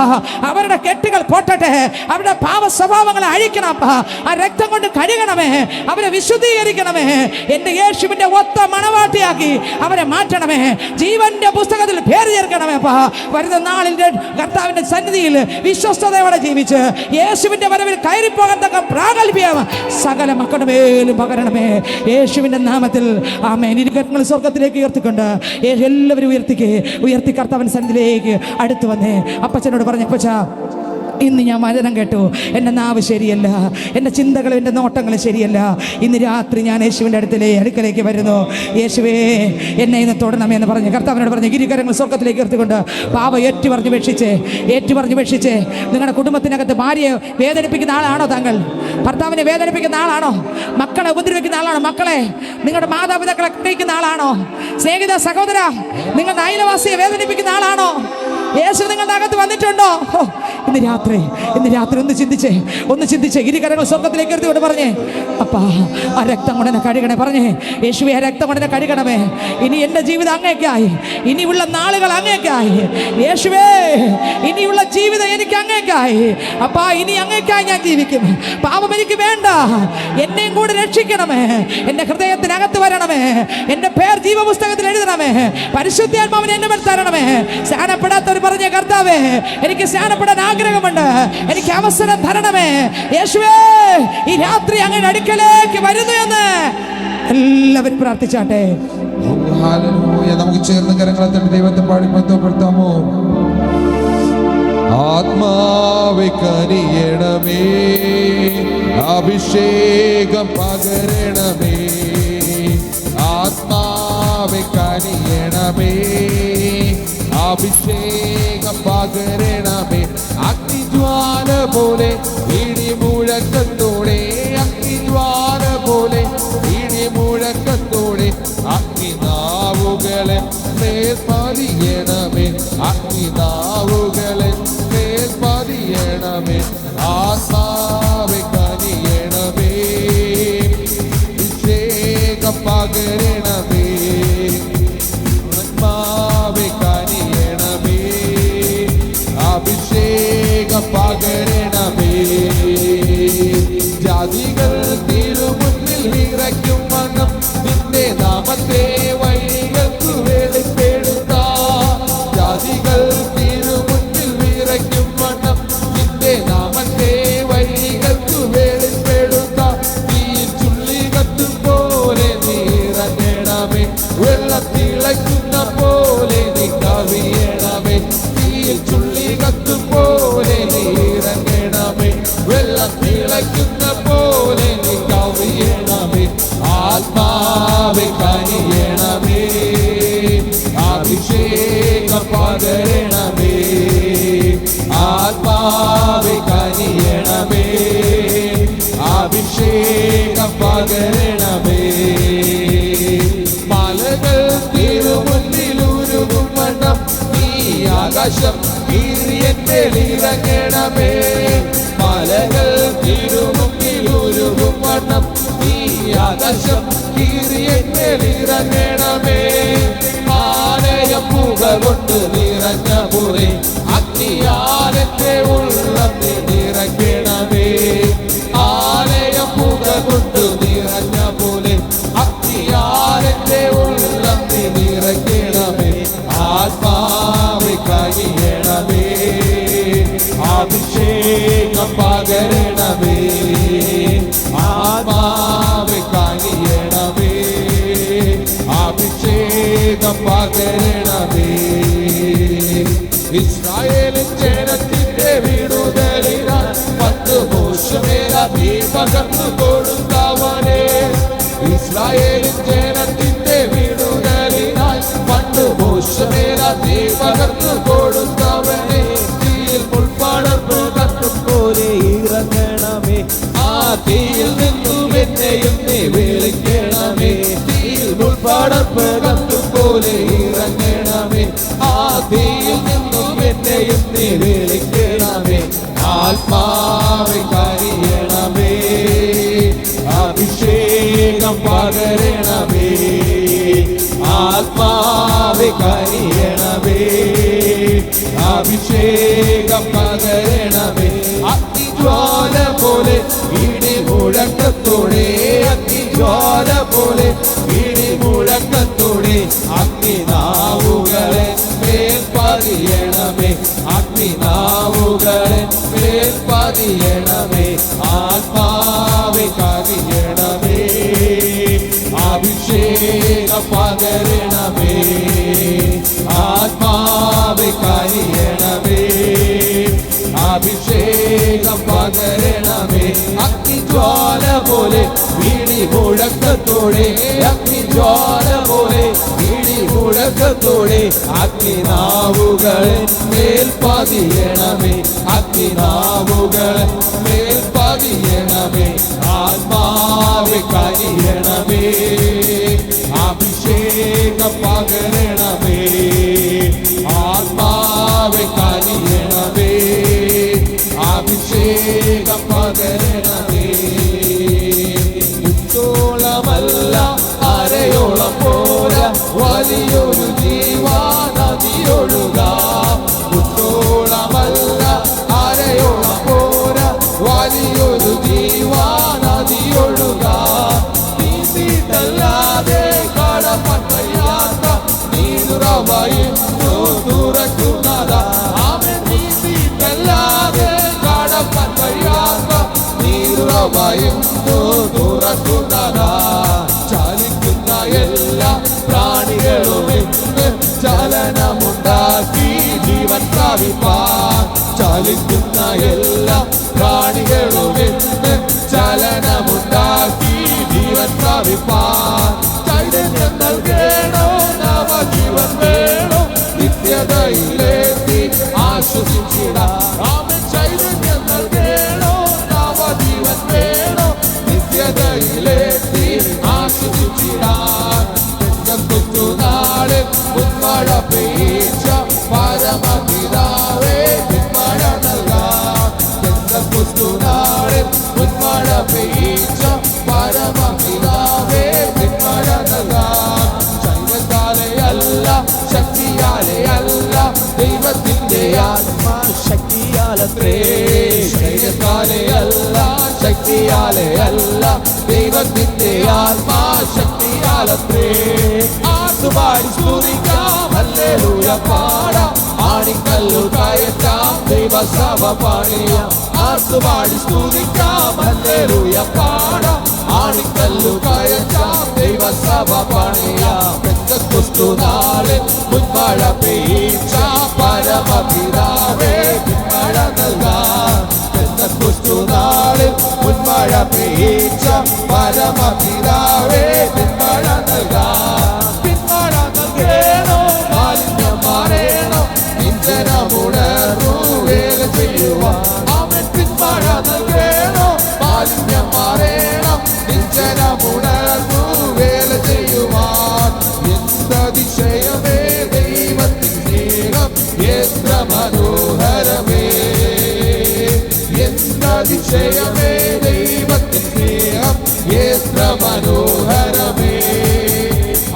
അവരുടെ കെട്ടുകൾ പൊട്ടട്ടെ, അവരുടെ പാപ സ്വഭാവങ്ങളെ അഴിക്കണപ്പ. ആ രക്തം കൊണ്ട് കഴുകണമേ, അവരെ വിശുദ്ധീകരിക്കണമേ. എൻ്റെ യേശുവിൻ്റെ ഒത്ത മണവാട്ടിയാക്കി അവരെ മാറ്റണമേ. ജീവന്റെ പുസ്തകത്തിൽ പേര് ചേർക്കണമേ. വരുന്ന നാളിൽ കർത്താവിന്റെ സന്നിധിയിൽ വിശ്വസ്തയോടെ ജീവിച്ച് യേശുവിന്റെ വരവിൽ കയറിപ്പോകാൻ തക്ക പ്രാഗൽഭ്യം സകല മക്കളുടെ മേലും പകരണമേ, യേശുവിന്റെ നാമത്തിൽ ആമേൻ. ഇരുകരങ്ങൾ സ്വർഗത്തിലേക്ക് ഉയർത്തിക്കൊണ്ട് എല്ലാവരും ഉയർത്തി കർത്താവിന്റെ സന്നിധിയിലേക്ക് അടുത്തു വന്നേ. അപ്പച്ചനോട് പറഞ്ഞു, അപ്പച്ച ഇന്ന് ഞാൻ വചനം കേട്ടു, എൻ്റെ നാവ് ശരിയല്ല, എൻ്റെ ചിന്തകളും എൻ്റെ നോട്ടങ്ങളും ശരിയല്ല. ഇന്ന് രാത്രി ഞാൻ യേശുവിൻ്റെ അടുക്കലേക്ക് വരുന്നു. യേശുവേ, എന്നെ ഇന്ന് തൊടണമേ എന്ന് പറഞ്ഞ് കർത്താവിനോട് പറഞ്ഞ് ഗിരികരങ്ങൾ സ്വർഗത്തിലേക്ക് ഉയർത്തിക്കൊണ്ട് പാപം ഏറ്റുപറഞ്ഞ് വെക്ഷിച്ചേ. നിങ്ങളുടെ കുടുംബത്തിനകത്ത് ഭാര്യയെ വേദനിപ്പിക്കുന്ന ആളാണോ താങ്കൾ? ഭർത്താവിനെ വേദനിപ്പിക്കുന്ന ആളാണോ? മക്കളെ ഉപദ്രവിക്കുന്ന ആളാണോ? മക്കളെ, നിങ്ങളുടെ മാതാപിതാക്കളെ കണ്ടിക്കുന്ന ആളാണോ? സ്നേഹിത സഹോദര, നിങ്ങളുടെ അയൽവാസിയെ വേദനിപ്പിക്കുന്ന ആളാണോ? യേശു നിങ്ങളുടെ അകത്ത് വന്നിട്ടുണ്ടോ? ഇന്ന് രാത്രി ഒന്ന് ചിന്തിച്ചേ. ഗിരികരങ്ങൾ സ്വർഗത്തിലേക്ക് എടുത്തുകൊണ്ട് പറഞ്ഞേ, അപ്പാ ആ രക്തം കൊണ്ട് എന്നെ കഴുകണേ. പറഞ്ഞേ, യേശുവേ, ആ രക്തം കൊണ്ട് എന്നെ കഴുകണമേ. ഇനി എൻ്റെ ജീവിതം അങ്ങേക്കായി, ഇനിയുള്ള നാളുകൾ അങ്ങേക്കായി. യേശുവേ, ഇനിയുള്ള ജീവിതം എനിക്ക് അങ്ങേക്കായി. അപ്പാ, ഇനി അങ്ങേക്കായി ഞാൻ ജീവിക്കും. പാപം എനിക്ക് വേണ്ട, എന്നെയും കൂടെ രക്ഷിക്കണമേ. എൻ്റെ ഹൃദയത്തിനകത്ത് വരണമേ, എൻ്റെ പേർ ജീവപുസ്തകത്തിൽ എഴുതണമേ. പരിശുദ്ധാത്മാവിനെ എൻ്റെ മേൽ തരണമേ. സ്നാനപ്പെടാത്തവർ പറഞ്ഞ, കർത്താവേ, എനിക്ക് സ്നാനപ്പെടാൻ ആഗ്രഹമുണ്ട്, എനിക്ക് അവസരം തരണമേ. യേശുവേ, ഈ രാത്രി അങ്ങയുടെ അടുക്കലേക്ക് വരുന്നു എന്ന് എല്ലാവരും പ്രാർത്ഥിച്ചാട്ടെ. നമുക്ക് ചേർന്ന് കരങ്ങളെ തട്ടി ദൈവത്തെ പാടി മഹത്വപ്പെടുത്താമോ? ആത്മാവെ കനിയണമേ, അഭിഷേകം പകരണമേ. ആത്മാവെ കനിയണമേ, അഭിഷേകം പകരണമേ. അഗ്നിജ്വാല പോലെ ഇടിമുഴക്കത്തോടെ, അഗ്നിജ്വാല പോലെ ഇടിമുഴക്കത്തോടെ അഗ്നിനാവുകളെ മേൽപതിയണമേ. അഗ്നിനാവുകളെ മേൽപതിയണമേ. ആത്മാവെ കനിയണമേ, അഭിഷേകം പകരണമേ. ആത്മാവെ കനിയണമേ, അഭിഷേകം പകരണമേ. ജാതികൾ തിരുമുന്നിൽ വിറയ്ക്കും വണ്ണം നിന്റെ നാമത്തെ വഴികൾക്ക് വെളിപ്പെടുത്താം. ജാതികൾ തിരുമുന്നിൽ വിറയ്ക്കും വണ്ണം നിന്റെ നാമത്തെ വഴികൾക്ക് വെളിപ്പെടുത്താം. നീ ചുള്ളികത്തും പോലെ നീറങ്ങണമേ, വെള്ളത്തിളയ്ക്കുന്ന പോലെ നീ കവിയണമേ. നീ ചുള്ളികത്തും പോലെ നീറങ്ങണമേ, വെള്ളത്തിളയ്ക്കുന്ന പോലെ നീ കവിയണമേ. ആത്മാവെ കനിയണമേ, അഭിഷേകം പകരണമേ. ആത്മാവെ കനിയണമേ, അഭിഷേകം പകരണമേ. മലകൾ തിരുമുന്നിലുരുകും വണ്ണം നീ ആകാശം കീറിയെന്നിറങ്ങണമേ. മലകൾ തിരുമുന്നിലുരുകും വണ്ണം നീ ആകാശം കീറിയെന്നിറങ്ങണമേ. ആലയം പുക കൊണ്ട് നിറഞ്ഞ മുറി അഗ്നിയാലത്തെ ഉള്ളത്തിൽ നിറയ്ക്കണമേ. ആലയം പുക കൊണ്ട് നിറഞ്ഞ പോലെ അഗ്നിയാലത്തെ ഉള്ളത്തിൽ നിറയ്ക്കണമേ. ആത്മാവെ കനിയണമേ, അഭിഷേകം പകരണമേ. ഇസ്രായേലിൻ ജനത്തിന്റെ വിടുതലിനായി 10 മോശമേല നീ പകർന്നു കൊടുത്തവനെ. ഇസ്രായേലിൻ ജനത്തിന്റെ വിടുതലിനായി 10 മോശമേല നീ പകർന്നു കൊടുത്തവനെ. തീയിൽ മുൾപ്പടർപ്പ് കത്തും പോലെ ഇറങ്ങണമേ, ആ തീയിൽ നിന്നും എന്നെയും നീ വിളിക്കണമേ. തീയിൽ മുൾപ്പടർപ്പ് കത്തും പോലെ ഇറങ്ങണമേ, ആ തീയിൽ നിന്നും എന്നെയും നീ വിളിക്കണമേ. ആത്മാവെ കരിയണമേ, അഭിഷേകം പകരണമേ. ആത്മാവെ കരിയണമേ, അഭിഷേകം പകരണമേ. അഗ്നിജ്വാല പോലെ ഇടി മുഴക്കത്തോടെ, അഗ്നിജ്വാല പോലെ ഇടി മുഴക്കത്തോടെ അഗ്നിനാവുകളെ മേൽ പതിയണമേ, അഗ്നിനാവുകളെ മേൽ പതിയണമേ. ആത്മാവെ കരിയണമേ, അഭിഷേകം പകരണമേ. ആത്മാവെ കരിയണമേ, അഭിഷേകം പകരണമേ. അഗ്നിജ്വാല പോലെ ഇടി മുഴക്കത്തോടെ, അഗ്നിജ്വാല പോലെ ഇടി മുഴക്കത്തോടെ അഗ്നിനാവുകളെ മേൽ പതിയണമേ, അഗ്നിനാവുകളെ മേൽ പതിയണമേ. ആത്മാവെ കരിയണമേ, അഭിഷേകം പകരണമേ. ആത്മാവെ കരിയണമേ, അഭിഷേകം പകരണമേ. മുത്തോളമല്ല അരയോളം പോരാ, വലിയൊരു ജീവനദിയൊഴുക. മുത്തോളമല്ല അരയോളം പോരാ, വലിയൊരു ജീവനദിയൊഴുക. നീന്തല്ലാതെ കടപ്പൻ വയ്യാത്ത നീതുറവയും തുറക്കുന്നതാ. അവൻ നീന്തല്ലാതെ കടപ്പൻ വയ്യാത്ത നീതുറവയും തുറക്കുന്നതാ. ചലിക്കുന്ന എല്ലാ പ്രാണികളും ഇന്ന് ചലനമുണ്ടാക്കി ജീവൻ പ്രാപിപ്പാൻ. ചലിക്കുന്ന എല്ലാ പ്രാണികളും ഇന്ന് ചലനമുണ്ടാക്കി ജീവൻ പ്രാപിപ്പാൻ. ചൈതന്യം നൽകണോ, നവജീവൻ വേണോ, നിത്യതയിലെത്തി ആശ്വസിച്ചിടാം. അവൻ ചൈതന്യം നൽകണോ, നവജീവൻ വേണോ, നിത്യതയിലെത്തി ആശ്വസിച്ചിടാൻ. പെന്തക്കോസ്തുനാളിൽ പൊന്മഴ പെയ്യിച്ച പരമപിതാവേ പിന്മഴ നൽകാം. പെന്തക്കോസ്തുനാളിൽ പൊന്മഴ പെയ്യിച്ച പരമപിതാവേ പിന്മഴ നൽകാം. ശൈലത്താലെയല്ല ശക്തിയാലെയല്ല, ദൈവത്തിന്റെ ആത്മാശക്തിയാലത്രേ. ശൈലത്താലെയല്ല ശക്തിയാലെയല്ല, ദൈവത്തിന്റെ ആത്മാശക്തിയാലത്രേ. ആർത്തുപാടി സ്തുതിക്കാം, ഹല്ലേലൂയ പാടാം. ആണിക്കല്ലു കയറ്റാം, ദൈവസഭ പണിയാം. ആർത്തുപാടി സ്തുതിക്കാം, ഹല്ലേലൂയ പാടാം. ആണിക്കല്ലു കയറ്റാം, ദൈവസഭ പണിയാം. പെന്തക്കോസ്തുനാളിൽ പൊന്മഴ പെയ്യിച്ച പരമപിതാവേ പിന്മഴ നൽകാം. പെന്തക്കോസ്തുനാളിൽ പൊന്മഴ പെയ്യിച്ച പരമപിതാവേ പിന്മഴ നൽകാം. പിന്മഴ നൽകേണോ, മാലിന്യം മാറേണോ, നിഞ്ചനമുണർന്നു വേല ചെയ്യുവാൻ. അവൻ പിന്മഴ നൽകേണോ, മാലിന്യം മാറേണം, നിഞ്ചനമുണർന്നു വേല ചെയ്യുവാൻ. എന്തതിശയമേ ദൈവത്തിൻ സ്നേഹം, എത്ര മനോഹരമേ. എന്തതിശയമേ ദൈവത്തിൻ സ്നേഹം, എത്ര മനോഹരമേ.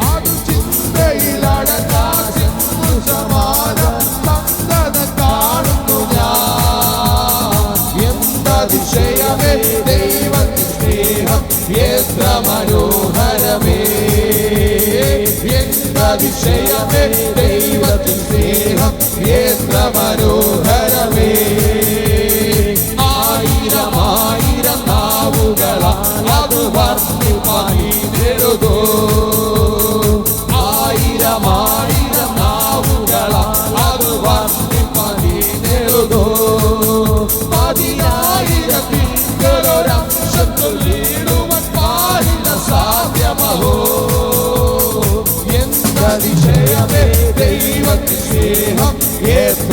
അത് ചിന്തയിലടങ്ങാ സിന്ധു സമാനം സന്തത കാണുന്നു ഞാൻ. എന്തതിശയമേ ദൈവത്തിൻ സ്നേഹം, എത്ര മനോഹരമേ. എന്തതിശയമേ ദൈവത്തിൻ സ്നേഹം, എത്ര മനോഹരമേ. ആയിരം ആയിരം നാവുകളാൽ അത് വർണ്ണിപ്പാനെഴുതോ. ആയിരം ആയിരം നാവുകളാൽ അത് വർണ്ണിപ്പാനെഴുതോ.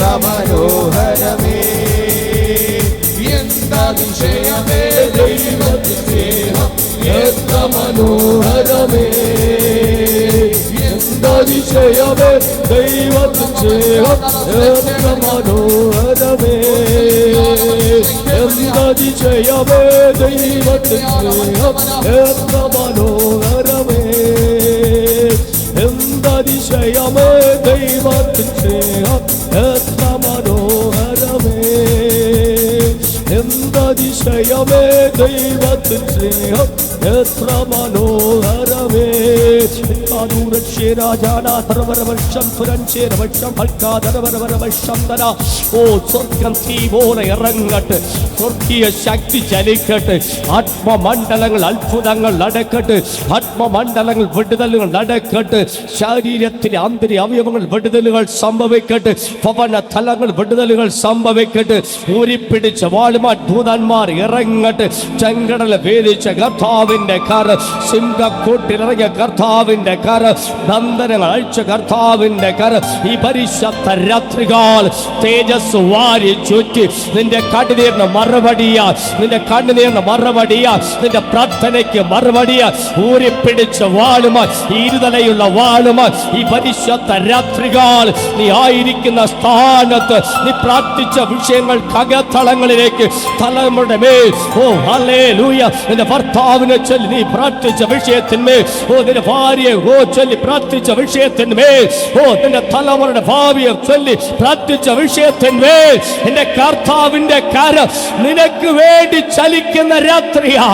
എത്ര മനോഹരമേ, എന്താതിശയമേ ദൈവത്തിൻ സ്നേഹം എത്ര മനോഹരമേ, എന്താതിശയമേ ദൈവത്തിൻ സ്നേഹം എത്ര മനോഹരമേ, എന്താതിശയമേ ദൈവത്തിൻ സ്നേഹം എത്ര മനോഹരമേ, എന്താതിശയമേ ദൈവത്തിൻ സ്നേഹം എത്ര മനോഹരമേ, എന്താതിശയമേ ദൈവത്തിൻ സ്നേഹം എത്ര മനോഹരമേ. ഓ സ്വർഗം തീ പോലെ ഇറങ്ങട്ടെ, സ്വർഗീയ ശക്തി ചലിക്കട്ടെ, ആത്മമണ്ഡലങ്ങൾ അത്ഭുതങ്ങൾ നടക്കട്ടെ, ആത്മമണ്ഡലങ്ങൾ വിടുതലുകൾ നടക്കട്ടെ, ശരീരത്തിലെ ആന്തരിക അവയവങ്ങൾ വിടുതലുകൾ സംഭവിക്കട്ടെ, ഭവന തലങ്ങൾ വിടുതലുകൾ സംഭവിക്കട്ടെ, ഊരിപ്പിടിച്ച വാളുമാർ ദൂതന്മാർ ഇറങ്ങട്ടെ, ചെങ്കടല വേദിച്ച കർത്താവിന്റെ കര, സിംഹക്കൂട്ടിലിറങ്ങിയ കർത്താവിന്റെ കര, ബന്ധനങ്ങൾ അഴിച്ച കർത്താവിന്റെ കര, ഈ പരിശുദ്ധ രാത്രികാൽ തേജസ് വാരി ചുറ്റി നിന്റെ കണ്ണുനീരിന് മറുപടിയാ, നിന്റെ കണ്ണുനീരിന് മറുപടിയാ, നിന്റെ പ്രാർത്ഥനയ്ക്ക് മറുപടിയാ, ഊരിപ്പിടിച്ച വാളുമായി, ഇരുതലയുള്ള വാളുമായി ഈ പരിശുദ്ധ രാത്രികാൽ നീ ആയിരിക്കുന്ന സ്ഥാനത്ത് നീ പ്രാർത്ഥിച്ച വിഷയങ്ങൾക്കകത്തളങ്ങളിലേക്ക് തലമുറയുടെ മേൽ, ഓ ഹല്ലേലൂയ, നിന്റെ ഭർത്താവിനെ ചൊല്ലി നീ പ്രാർത്ഥിച്ച വിഷയത്തിന്മേൽ, ഓ നിന്റെ ഭാര്യയെ ഓ ചൊല്ലി പ്രാർത്ഥിച്ച വിഷയത്തിന്മേൽ, ഓ നിന്റെ തലമുറയുടെ ഭാവിയെ ചൊല്ലി പ്രാർത്ഥിച്ച വിഷയത്തിന്മേൽ എന്റെ കർത്താവിന്റെ കരം നിനക്ക് വേണ്ടി ചലിക്കുന്ന രാത്രിയാ.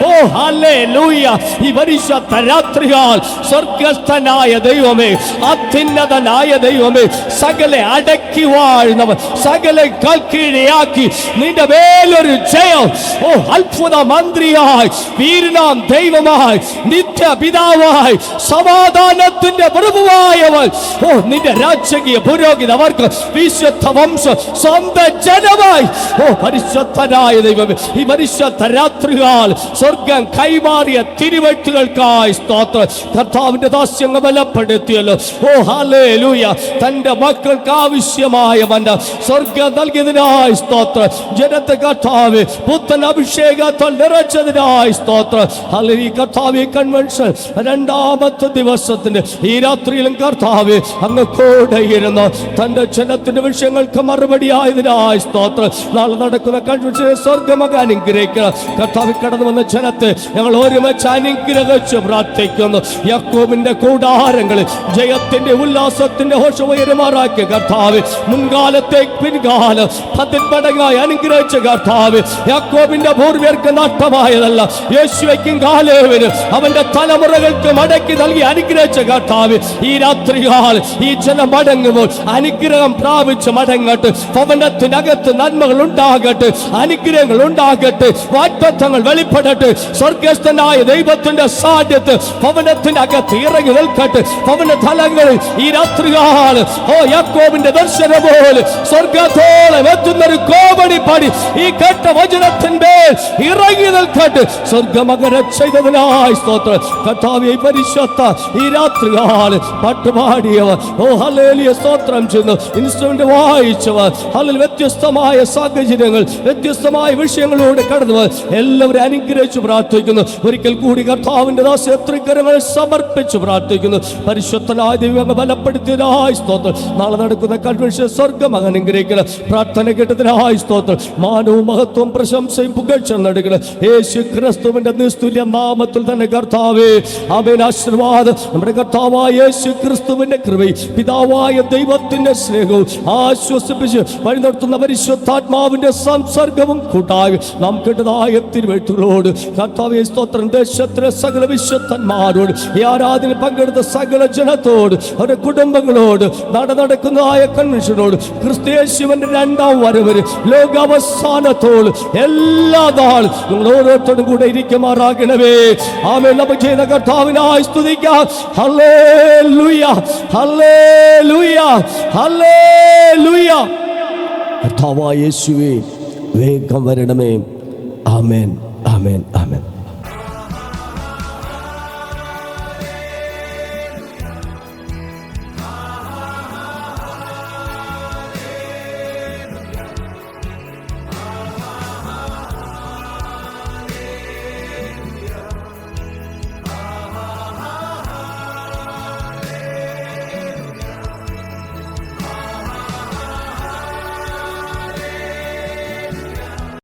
ഓ ഹല്ലേലൂയ, ഈ പരിശുദ്ധ രാത്രിയാൽ സ്വർഗസ്ഥനായ ദൈവമേ, അത്യുന്നതനായ ദൈവമേ, സകല അടക്കി വാഴുന്നവൻ, സകല കൽക്കീഴയാക്കി നിന്റെ മേലൊരു ജയം, ഓ അത്ഭുത മന്ത്രിയായി, വീരനാം ദൈവമായി, നിത്യ പിതാവായി, സമാധാനത്തിന്റെ പ്രഭുവായവൻ, ഓ നിന്റെ രാജകീയ പുരോഹിതവർക്ക് വിശുദ്ധ വംശം സ്വന്തം ജനമായി, ഓ പരിശുദ്ധനായ ദൈവമേ, ഈ പരിശുദ്ധ രാത്രികാൽ സ്വർഗം കൈമാറിയ തിരുവെട്ടുകൾക്കായി സ്തോത്രം. കർത്താവിന്റെ ദാസ്യങ്ങൾ ബലപ്പെടുത്തിയല്ലോ. ഓ ഹല്ലേലൂയ, തന്റെ മക്കൾക്ക് ആവശ്യമായ മന്ന സ്വർഗം നൽകിയതിനായി സ്തോത്രം. ജനത്തെ കർത്താവ് പുത്തൻ അഭിഷേകത്താൽ നിറച്ചതിനായി സ്തോത്രം. ഹല്ലേലൂയ. കർത്താവ് കൺവെൻഷൻ രണ്ടാമത്തെ ദിവസത്തിന്റെ ഈ രാത്രിയിലും കർത്താവ് അങ്ങ് കൂടെ ഇരുന്ന് തന്റെ ജനത്തിന്റെ വിഷയങ്ങൾക്ക് മറുപടി ആയതിനായി സ്തോത്രം. നാളെ നടക്കുന്ന കൺവെൻഷനെ സ്വർഗമൊക്കെ അനുഗ്രഹിക്കണം. കർത്താവ് കടന്നു വന്ന ജനത്തെ ഞങ്ങൾ ഒരുമിച്ച് അനുഗ്രഹിച്ച് പ്രാർത്ഥിക്കുന്നു. യാക്കോബിന്റെ കൂടാരങ്ങളിൽ ജയത്തിന്റെ ഉല്ലാസത്തിന്റെ ഹോഷമുയരുമാറാക്കിയ കർത്താവ്, മുൻകാലത്തെ പിൻകാലം 10 മടങ്ങായി അനുഗ്രഹിച്ച കർത്താവ്, യാക്കോബിന്റെ പൂർവ്വർക്ക് നഷ്ടമായതല്ല, യേശുവയ്ക്കും കാലേവിനും അവന്റെ തലമുറകൾക്ക് മടക്കി നൽകി അനുഗ്രഹിച്ച കർത്താവ്, ഈ രാത്രികാൽ ഈ ജനം മടങ്ങുമ്പോൾ അനുഗ്രഹം പ്രാപിച്ച് മടങ്ങട്ടെ. ഭവനത്തിനകത്ത് നന്മകൾ ഉണ്ടാകട്ടെ, അനുഗ്രഹങ്ങൾ ഉണ്ടാകട്ടെ, വാഗ്ദത്തങ്ങൾ വെളിപ്പെടട്ടെ. സ്വർഗസ്ഥനായ ദൈവത്തിന്റെ സാന്നിധ്യത്ത് ഭവനത്തിനകത്ത് ഇറങ്ങി നിൽക്കട്ടെ. ഭവന തലങ്ങളിൽ ഈ രാത്രികാൽ ഓ യാക്കോബിന്റെ ദർശനം പോലെ സ്വർഗത്തോളം എത്തുന്നൊരു കോമഡി പടി ഈ കേട്ട വചനത്തിന്മേൽ ഇറങ്ങി നിൽക്കട്ടെ. സ്വർഗമകര ചെയ്തതിനായി സ്തോത്രം. കർത്താവേ, പരിശുദ്ധ ഈ രാത്രികാൽ പാട്ടുപാടിയവർ, ഓ ഹല്ലേലൂയ, സ്തോത്രം ചെയ്യുന്നു. ഇൻസ്ട്രുമെന്റ് വായിച്ചവർ, ഹല്ലേലൂയ, വ്യത്യസ്തമായ സാഹചര്യങ്ങൾ, വ്യത്യസ്തമായ വിഷയങ്ങളോട് കടന്നവർ എല്ലാവരും അനുഗ്രഹിച്ചു പ്രാർത്ഥിക്കുന്നു. ഒരിക്കൽ കൂടി കർത്താവിന്റെ ദാസത്രങ്ങൾ സമർപ്പിച്ച് പ്രാർത്ഥിക്കുന്നു. പരിശുദ്ധനായ ദൈവം ബലപ്പെടുത്തിയതിനായി സ്തോത്രം. നാളെ നടക്കുന്ന കൺവെൻഷൻ സ്വർഗം അനുഗ്രഹിക്കണം. പ്രാർത്ഥന കേട്ടതിനായി സ്തോത്രം. മാനവും മഹത്വവും പ്രശംസയും പുകഴ്ച നടക്കണം. യേശു ക്രിസ്തുവിന്റെ നിസ്തുല്യ നാമത്തിൽ തന്നെ കർത്താവേ, ആമേൻ. ആശീർവാദം നമ്മുടെ കർത്താവായ യേശു ക്രിസ്തുവിന്റെ കൃപയും പിതാവായ ദൈവത്തിന്റെ സ്നേഹവും ആശ്വസിപ്പിച്ച് വഴി നടത്തുന്ന പരിശുദ്ധാത്മാവിന്റെ സംസർഗവും കൂട്ടായി നാം കേട്ടതായ തിരുവെട്ടുകളോട് കർത്താവേ സ്തോത്രം. ദേശത്തിലെ സകല വിശുദ്ധന്മാരോട്, ഈ ആരാധന പങ്കെടുത്ത സകല ജനത്തോട്, അവരുടെ കുടുംബങ്ങളോട്, നടക്കുന്നതായ കൺവെൻഷനോട്, ക്രിസ്തുയേശുവിന്റെ രണ്ടാം വരവിന് ലോകാവസാനത്തോട് എല്ലാ നാളും നിങ്ങൾ ഓരോരുത്തരും കൂടെ ഇരിക്കുമാറാകണമേ. ആമേൻ. നമുക്ക് ചെയ്ത കർത്താവിനായി സ്തുതിക്കാം. Hallelujah, hallelujah, hallelujah. കർത്താവായ യേശുവേ, വേഗം വരണമേ. ആമേൻ, ആമേൻ, ആമേൻ.